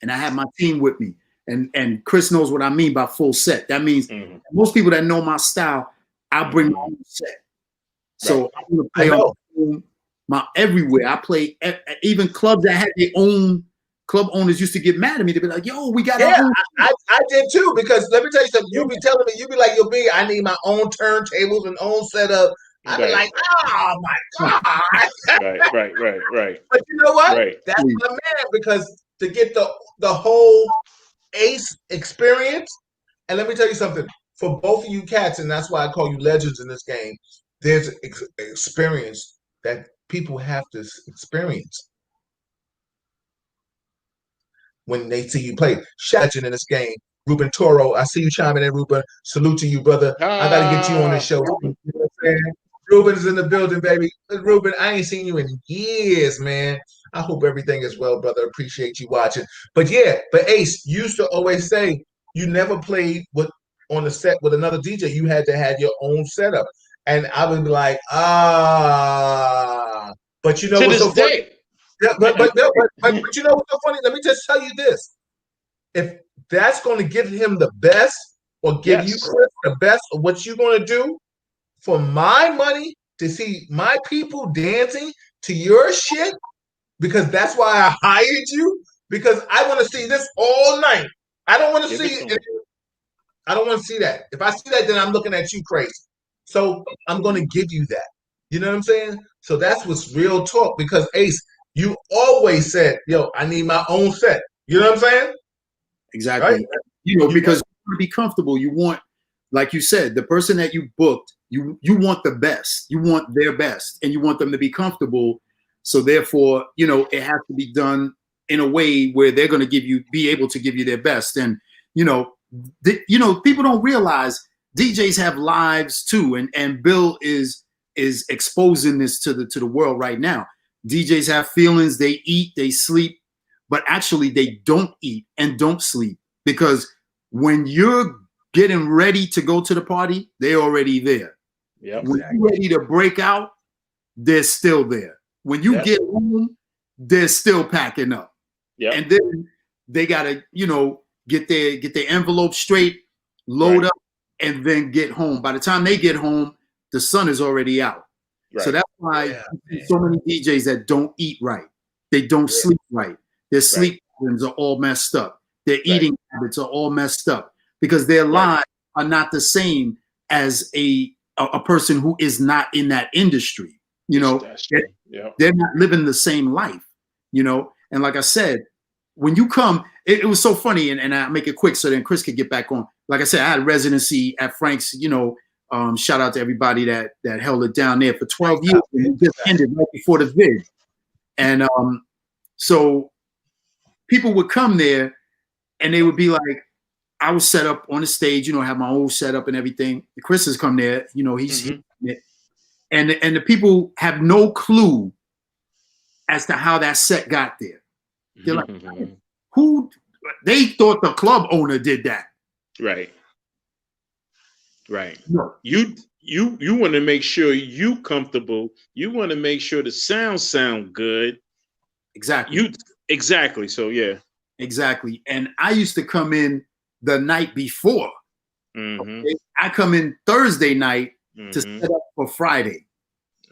And I had my team with me. And Chris knows what I mean by full set. That means most people that know my style, I bring my own set. So I'm going to play on my everywhere. I play even clubs that had their own. Club owners used to get mad at me. They'd be like, yo, we got our own. I did too, because let me tell you something. You be telling me, you be like, yo, B, I need my own turntables and own setup. I be like, oh my God. Right. But you know what? Right. That's my man, because to get the whole ace experience, and let me tell you something, for both of you cats, and that's why I call you legends in this game, there's experience that people have to experience when they see you play. Shout out in this game. Ruben Toro, I see you chiming in, Ruben. Salute to you, brother. I got to get you on the show. You know what I'm saying? Ruben's in the building, baby. Ruben, I ain't seen you in years, man. I hope everything is well, brother. Appreciate you watching. But yeah, but Ace used to always say you never played on the set with another DJ. You had to have your own setup. And I would be like, but you know what's so funny? Yeah, but you know what's so funny? Let me just tell you this. If that's going to give him the best, or give you, Chris, the best of what you're going to do, for my money to see my people dancing to your shit, because that's why I hired you, because I want to see this all night. I don't want to see it. I don't want to see that. If I see that, then I'm looking at you crazy. So I'm going to give you that. You know what I'm saying? So that's what's real talk, because Ace, you always said, yo, I need my own set. You know what I'm saying? Exactly. Right? You know, because you want to be comfortable. You want, like you said, the person that you booked, you want the best. You want their best, and you want them to be comfortable. So therefore, you know, it has to be done in a way where they're going to be able to give you their best. And, you know, people don't realize DJs have lives too. And Bill is exposing this to the world right now. DJs have feelings. They eat, they sleep, but actually they don't eat and don't sleep, because when you're getting ready to go to the party, they're already there. Yep. When you're ready to break out, they're still there. When you get home, they're still packing up. Yep. And then they gotta, you know, get their envelope straight, load up, and then get home. By the time they get home, the sun is already out. Right. So that's why so many DJs that don't eat right. They don't sleep right. Their sleep patterns are all messed up. Their eating habits are all messed up, because their lives are not the same as a person who is not in that industry. You know, they're not living the same life, you know. And like I said, when you come, it was so funny, and I make it quick so then Chris could get back on. Like I said, I had residency at Frank's, you know, shout out to everybody that held it down there for 12 years. And it just ended right before the vid. And so people would come there and they would be like, I was set up on the stage, you know, have my own setup and everything. Chris has come there, you know, he's and the people have no clue as to how that set got there. They're like, who? They thought the club owner did that. Right. No. You want to make sure you comfortable. You want to make sure the sound good. Exactly. Exactly. So yeah. Exactly. And I used to come in the night before. Okay? I come in Thursday night to set up for Friday.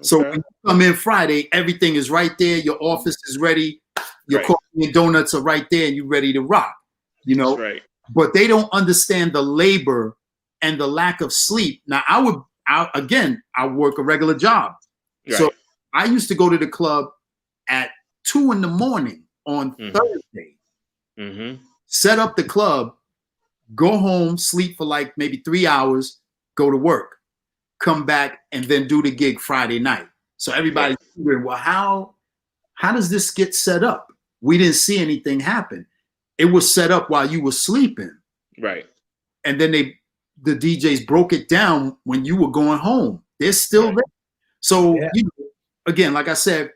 So when you come in Friday, everything is right there. Your office is ready. Your coffee and donuts are right there, and you're ready to rock. you know. That's right. But they don't understand the labor and the lack of sleep. Now, I work a regular job. Right. So I used to go to the club at 2 in the morning on Thursday, set up the club, go home, sleep for like maybe 3 hours, go to work, come back, and then do the gig Friday night. So everybody's wondering, well, how does this get set up? We didn't see anything happen. It was set up while you were sleeping. Right. And then the DJs broke it down when you were going home. They're still there. So, you know, again, like I said,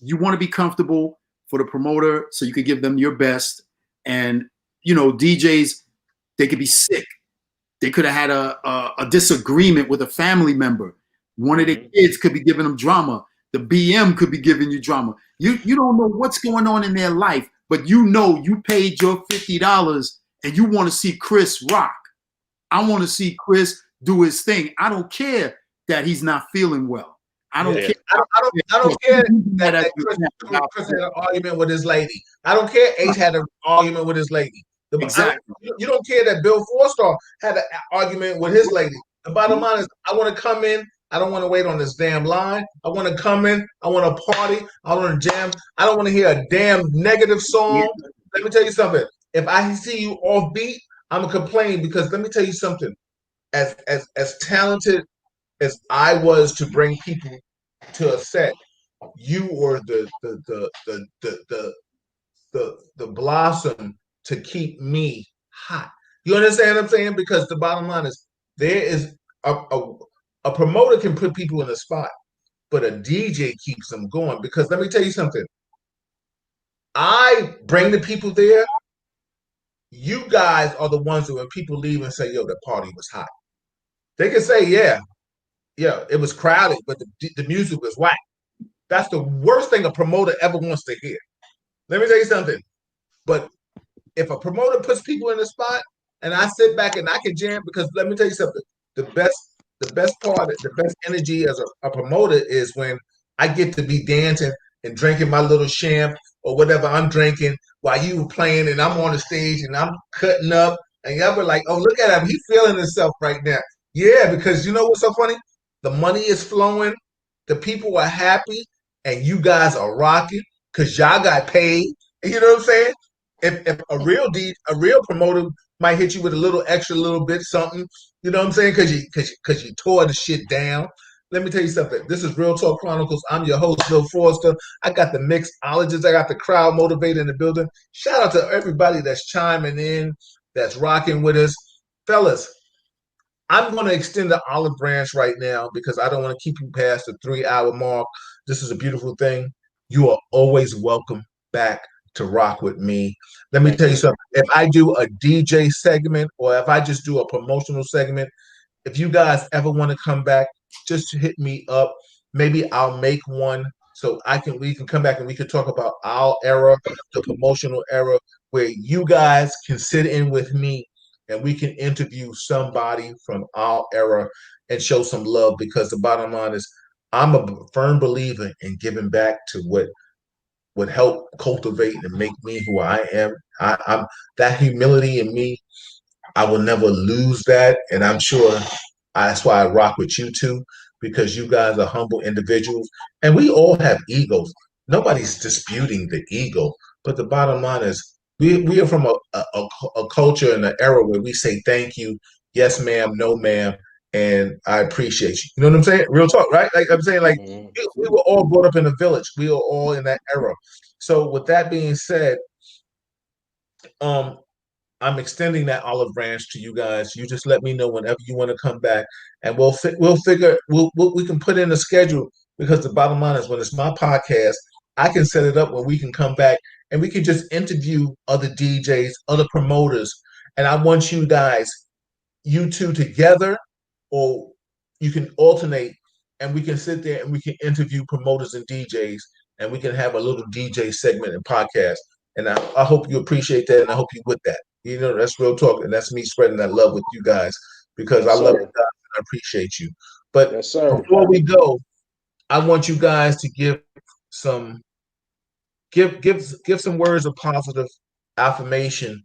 you want to be comfortable for the promoter so you could give them your best. And, you know, DJs, they could be sick. They could have had a disagreement with a family member. One of the kids could be giving them drama. The BM could be giving you drama. You don't know what's going on in their life, but you know you paid your $50 and you want to see Chris rock. I want to see Chris do his thing. I don't care that he's not feeling well. I don't care. I don't care that Chris had an argument with his lady. I don't care H had an argument with his lady. Exactly. You don't care that Bill Forstar had an argument with his lady. The bottom line is, I want to come in. I don't want to wait on this damn line. I want to come in. I want to party. I want to jam. I don't want to hear a damn negative song. Let me tell you something. If I see you off beat, I'm gonna complain, because let me tell you something. As talented as I was to bring people to a set, you were the blossom to keep me hot. You understand what I'm saying? Because the bottom line is, there is a promoter can put people in a spot, but a DJ keeps them going. Because let me tell you something. I bring the people there. You guys are the ones that when people leave and say, yo, the party was hot. They can say, yeah, it was crowded, but the music was whack. That's the worst thing a promoter ever wants to hear. Let me tell you something. But if a promoter puts people in the spot and I sit back and I can jam, because let me tell you something, the best part, the best energy as a promoter is when I get to be dancing and drinking my little champ or whatever I'm drinking while you were playing, and I'm on the stage and I'm cutting up, and y'all were like, oh, look at him, he's feeling himself right now. Yeah, because you know what's so funny? The money is flowing, the people are happy, and you guys are rocking because y'all got paid. You know what I'm saying? If a real promoter might hit you with a little extra little bit something, you know what I'm saying? Because you tore the shit down. Let me tell you something. This is Real Talk Chronicles. I'm your host, Bill Forster. I got the mixologist. I got the crowd motivated in the building. Shout out to everybody that's chiming in, that's rocking with us. Fellas, I'm going to extend the olive branch right now because I don't want to keep you past the 3-hour mark. This is a beautiful thing. You are always welcome back to rock with me. Let me tell you something. If I do a DJ segment or if I just do a promotional segment, if you guys ever want to come back, just hit me up. Maybe I'll make one so we can come back and we can talk about our era, the promotional era, where you guys can sit in with me and we can interview somebody from our era and show some love, because the bottom line is, I'm a firm believer in giving back to what would help cultivate and make me who I am. I'm that humility in me. I will never lose that, and I'm sure that's why I rock with you two, because you guys are humble individuals, and we all have egos. Nobody's disputing the ego, but the bottom line is, we are from a culture and an era where we say thank you, yes ma'am, no ma'am, and I appreciate you. You know what I'm saying? Real talk, right? Like I'm saying, like we were all brought up in a village. We were all in that era. So with that being said, I'm extending that olive branch to you guys. You just let me know whenever you want to come back, and we can put in a schedule, because the bottom line is, when it's my podcast, I can set it up where we can come back and we can just interview other DJs, other promoters, and I want you guys, you two together, or you can alternate, and we can sit there and we can interview promoters and DJs, and we can have a little DJ segment and podcast. And I hope you appreciate that, and I hope you with that. You know, that's real talk, and that's me spreading that love with you guys, because I love you guys and I appreciate you. But before we go, I want you guys to give some words of positive affirmation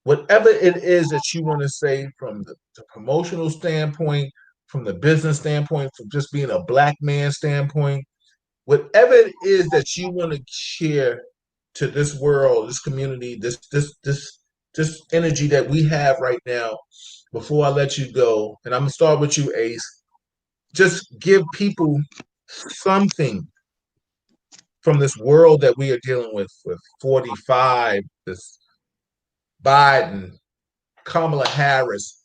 whatever it is that you want to say from the promotional standpoint, from the business standpoint, from just being a black man standpoint, whatever it is that you want to share to this world, this community, this energy that we have right now, before I let you go, and I'm gonna start with you, Ace. Just give people something from this world that we are dealing with 45, this Biden, Kamala Harris,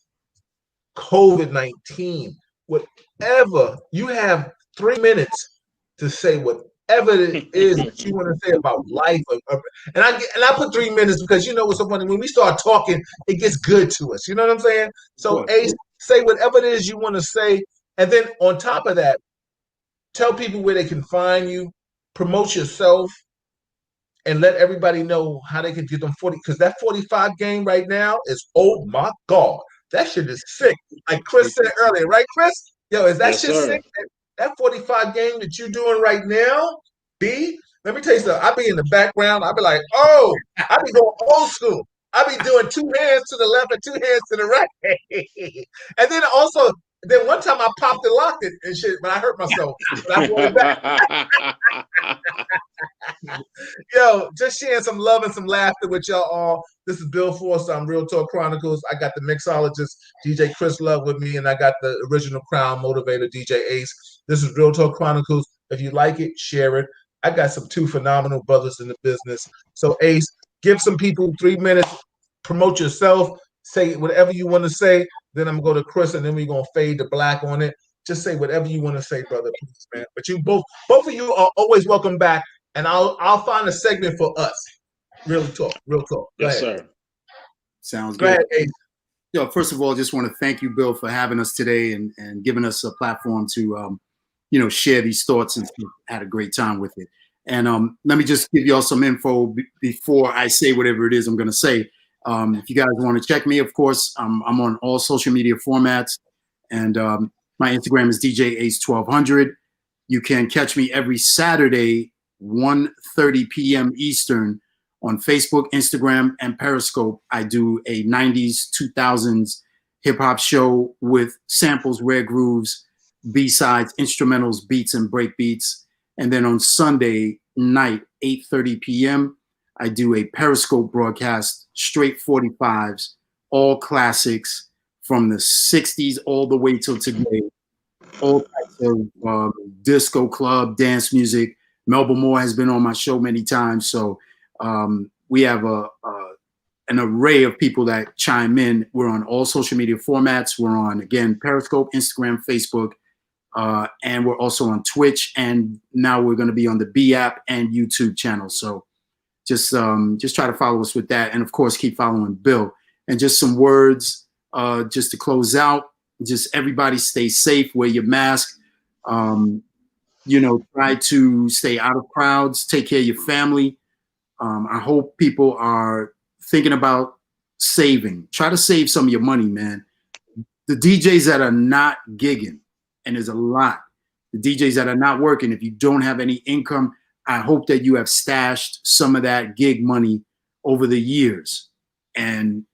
COVID-19, whatever. You have 3 minutes to say whatever it is that you want to say about life. And I put 3 minutes because you know what's so funny? When we start talking, it gets good to us. You know what I'm saying? So Ace, say whatever it is you want to say. And then on top of that, tell people where they can find you, promote yourself, and let everybody know how they can get them 40. Because that 45 game right now is, oh my God, that shit is sick. Like Chris said earlier, right, Chris? Yo, is that shit sick? That 45 game that you're doing right now, B, let me tell you something. I be in the background. I be like, oh, I be going old school. I be doing 2 hands to the left and 2 hands to the right. And then also, then one time I popped and locked it and shit, but I hurt myself. But I brought it back. Yo, just sharing some love and some laughter with y'all all. This is Bill Forster on Real Talk Chronicles. I got the mixologist, DJ Chris Love, with me, and I got the original crown motivator, DJ Ace. This is Real Talk Chronicles. If you like it, share it. I got some 2 phenomenal brothers in the business. So, Ace, give some people 3 minutes, promote yourself, say whatever you want to say. Then I'm going to go to Chris, and then we're going to fade to black on it. Just say whatever you want to say, brother, please, man. But you both of you are always welcome back. And I'll find a segment for us. Real talk. Yes, sir. Sounds good. Go ahead, Ace. Yo, first of all, just want to thank you, Bill, for having us today and giving us a platform to, share these thoughts, and had a great time with it. And let me just give y'all some info before I say whatever it is I'm going to say. If you guys want to check me, of course, I'm on all social media formats, and my Instagram is DJ Ace 1200. You can catch me every Saturday, 1:30 p.m. Eastern, on Facebook, Instagram, and Periscope. I do a 90s, 2000s hip-hop show with samples, rare grooves, B-sides, instrumentals, beats, and break beats. And then on Sunday night, 8:30 p.m., I do a Periscope broadcast, straight 45s, all classics from the 60s all the way till today. All types of disco, club, dance music. Melba Moore has been on my show many times. So we have an array of people that chime in. We're on all social media formats. We're on, again, Periscope, Instagram, Facebook, and we're also on Twitch. And now we're going to be on the B app and YouTube channel. So just try to follow us with that. And of course, keep following Bill. And just some words just to close out. Just everybody stay safe, wear your mask. Try to stay out of crowds, take care of your family. I hope people are thinking about saving. Try to save some of your money, man. The DJs that are not gigging, and there's a lot, the DJs that are not working, if you don't have any income, I hope that you have stashed some of that gig money over the years. And,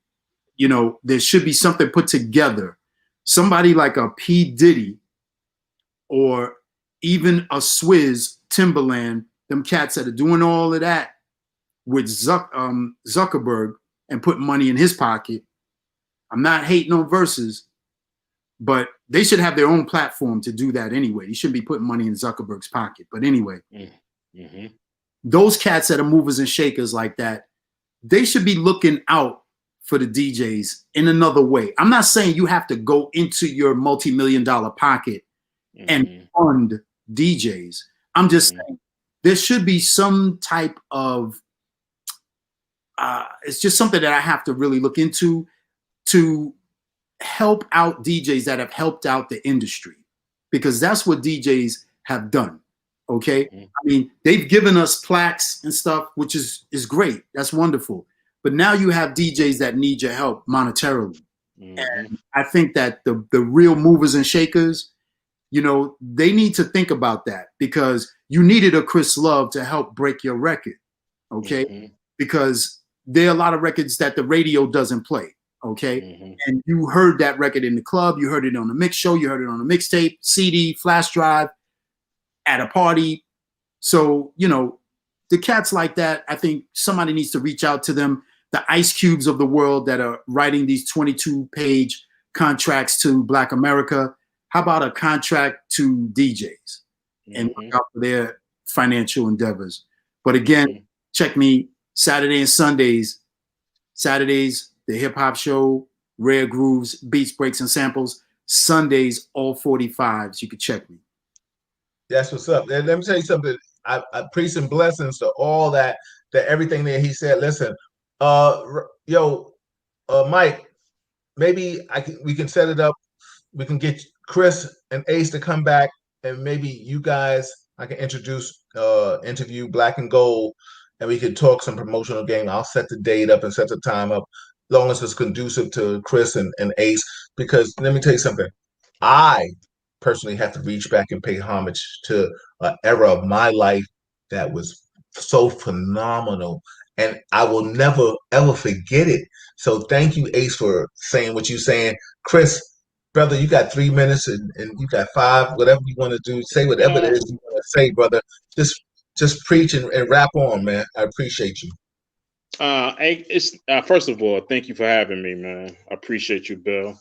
there should be something put together. Somebody like a P. Diddy or even a Swizz, Timberland, them cats that are doing all of that with Zuckerberg and putting money in his pocket. I'm not hating on Versus, but they should have their own platform to do that anyway. You shouldn't be putting money in Zuckerberg's pocket. But anyway, those cats that are movers and shakers like that, they should be looking out for the DJs in another way. I'm not saying you have to go into your multi-million-dollar pocket and fund DJs. I'm just saying there should be some type of, it's just something that I have to really look into to help out DJs that have helped out the industry, because that's what DJs have done. Okay. I mean, they've given us plaques and stuff, which is great. That's wonderful. But now you have DJs that need your help monetarily. And I think that the real movers and shakers, they need to think about that, because you needed a Chris Love to help break your record. Okay. Because there are a lot of records that the radio doesn't play. Okay. And you heard that record in the club, you heard it on the mix show, you heard it on a mixtape, CD, flash drive, at a party. So, you know, the cats like that, I think somebody needs to reach out to them. The Ice Cubes of the world that are writing these 22-page contracts to Black America. How about a contract to DJs and look out for their financial endeavors? But again, check me Saturday and Sundays. Saturdays, the hip hop show, Rare Grooves, Beats, Breaks, and Samples. Sundays, all 45s. You can check me. That's what's up. And let me tell you something. I peace and blessings to all that everything that he said. Listen, Mike, maybe we can set it up. We can get Chris and Ace to come back, and maybe you guys, I can interview Black and Gold, and we can talk some promotional game. I'll set the date up and set the time up, as long as it's conducive to Chris and Ace. Because let me tell you something. I personally have to reach back and pay homage to an era of my life that was so phenomenal, and I will never ever forget it. So thank you, Ace, for saying what you're saying. Chris, brother, you got 3 minutes and you got 5, whatever you want to do. Say whatever it is you want to say, brother. Just preach and rap on, man. I appreciate you. First of all, thank you for having me, man. I appreciate you, Bill.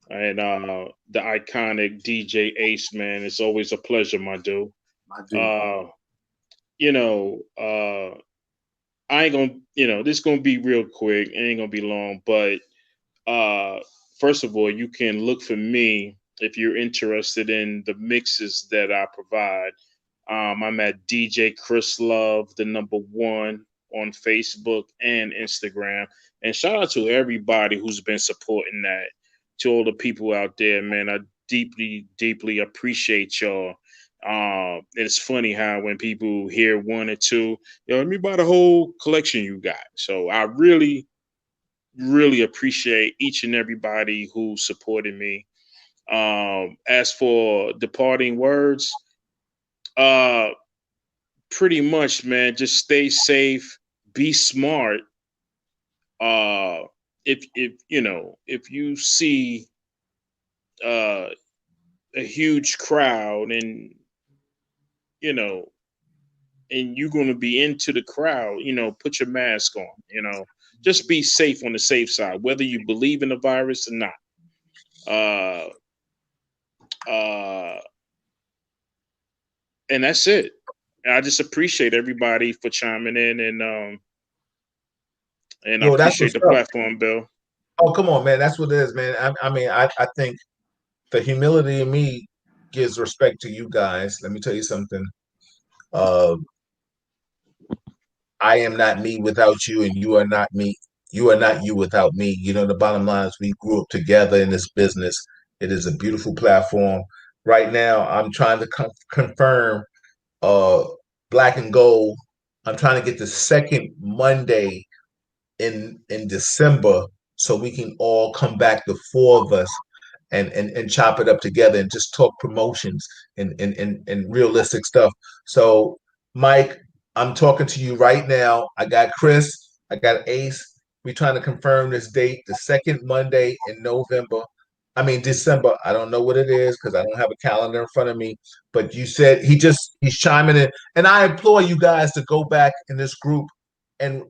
And the iconic DJ Ace, man, it's always a pleasure, my dude. You know, I ain't gonna, this is gonna be real quick. It ain't gonna be long, but first of all, you can look for me if you're interested in the mixes that I provide. I'm at DJ Chris Love, the #1 on Facebook and Instagram. And shout out to everybody who's been supporting that. To all the people out there, man, I deeply, deeply appreciate y'all. It's funny how when people hear 1 or 2, let me buy the whole collection you got. So I really, really appreciate each and everybody who supported me. As for departing words, pretty much, man, just stay safe, be smart. If you see a huge crowd and you're going to be into the crowd, put your mask on, just be safe on the safe side, whether you believe in the virus or not. And that's it. I just appreciate everybody for chiming in and I appreciate the platform, Bill. Oh, come on, man. That's what it is, man. I think the humility in me gives respect to you guys. Let me tell you something. I am not me without you, and you are not me. You are not you without me. The bottom line is we grew up together in this business. It is a beautiful platform. Right now, I'm trying to confirm Black and Gold. I'm trying to get the second Monday in December, so we can all come back, the 4 of us, and chop it up together and just talk promotions and realistic stuff. So, Mike, I'm talking to you right now. I got Chris, I got Ace. We're trying to confirm this date, the second Monday in December. I don't know what it is because I don't have a calendar in front of me. But you said he's chiming in, and I implore you guys to go back in this group and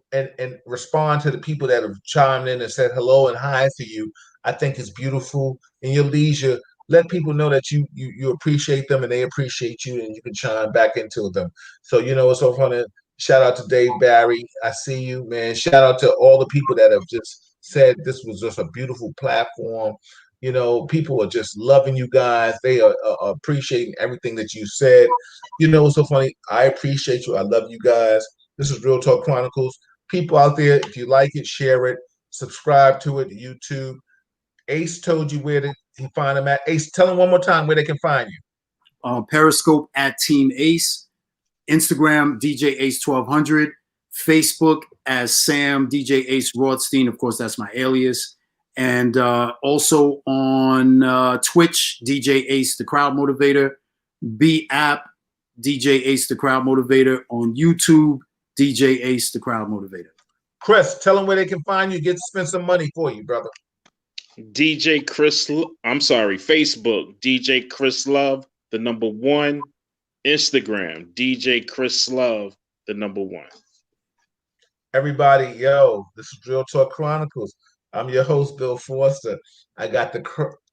respond to the people that have chimed in and said hello and hi to you. I think it's beautiful. In your leisure, let people know that you appreciate them and they appreciate you, and you can chime back into them. So it's so funny. Shout out to Dave Barry. I see you, man. Shout out to all the people that have just said this was just a beautiful platform. People are just loving you guys. They are appreciating everything that you said. It's so funny. I appreciate you. I love you guys. This is Real Talk Chronicles. People out there, if you like it, share it, subscribe to it, YouTube. Ace told you where to find them at. Ace, tell them one more time where they can find you. Periscope at Team Ace, Instagram DJ Ace 1200, Facebook as Sam DJ Ace Rothstein. Of course, that's my alias. And also on Twitch, DJ Ace the Crowd Motivator, B app DJ Ace the Crowd Motivator, on YouTube, DJ Ace, the crowd motivator. Chris, tell them where they can find you. Get to spend some money for you, brother. Facebook, DJ Chris Love, the number 1. Instagram, DJ Chris Love, the number 1. Everybody, yo, this is Real Talk Chronicles. I'm your host, Bill Forster. I got the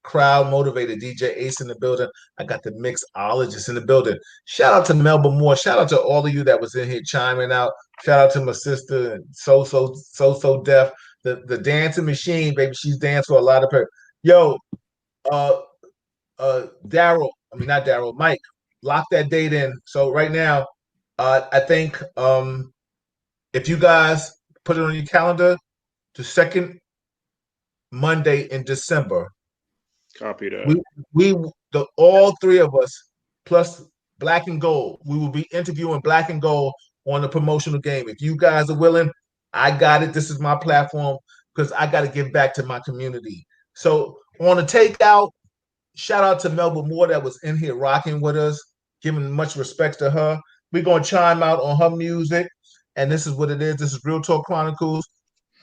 crowd motivated DJ Ace in the building. I got the mixologist in the building. Shout out to Melba Moore. Shout out to all of you that was in here chiming out. Shout out to my sister, so deaf. The dancing machine, baby. She's danced for a lot of people. Yo, Daryl. I mean, not Daryl. Mike, lock that date in. So right now, I think if you guys put it on your calendar, the second Monday in December. Copy that. All three of us plus Black and Gold. We will be interviewing Black and Gold on the promotional game. If you guys are willing, I got it. This is my platform because I got to give back to my community. So on the takeout, shout out to Melba Moore that was in here rocking with us, giving much respect to her. We're gonna chime out on her music, and this is what it is. This is Real Talk Chronicles.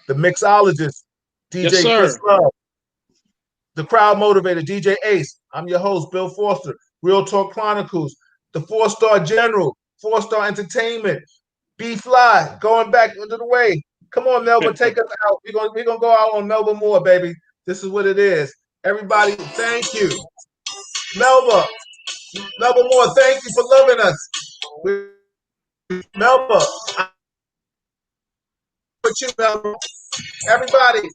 The mixologist, DJ Chris Love. The crowd motivator, DJ Ace. I'm your host, Bill Forster. Real Talk Chronicles. The 4-star general, 4-star entertainment. B Fly, going back into the way. Come on, Melba, take us out. We're gonna go out on Melba Moore, baby. This is what it is. Everybody, thank you. Melba Moore, thank you for loving us. Melba, with you, Melba. Everybody,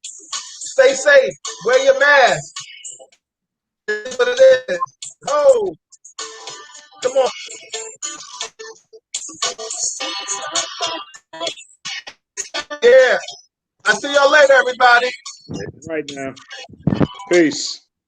stay safe. Wear your mask. This is what it is. Oh, come on. Yeah. I see y'all later, everybody. Right now. Peace.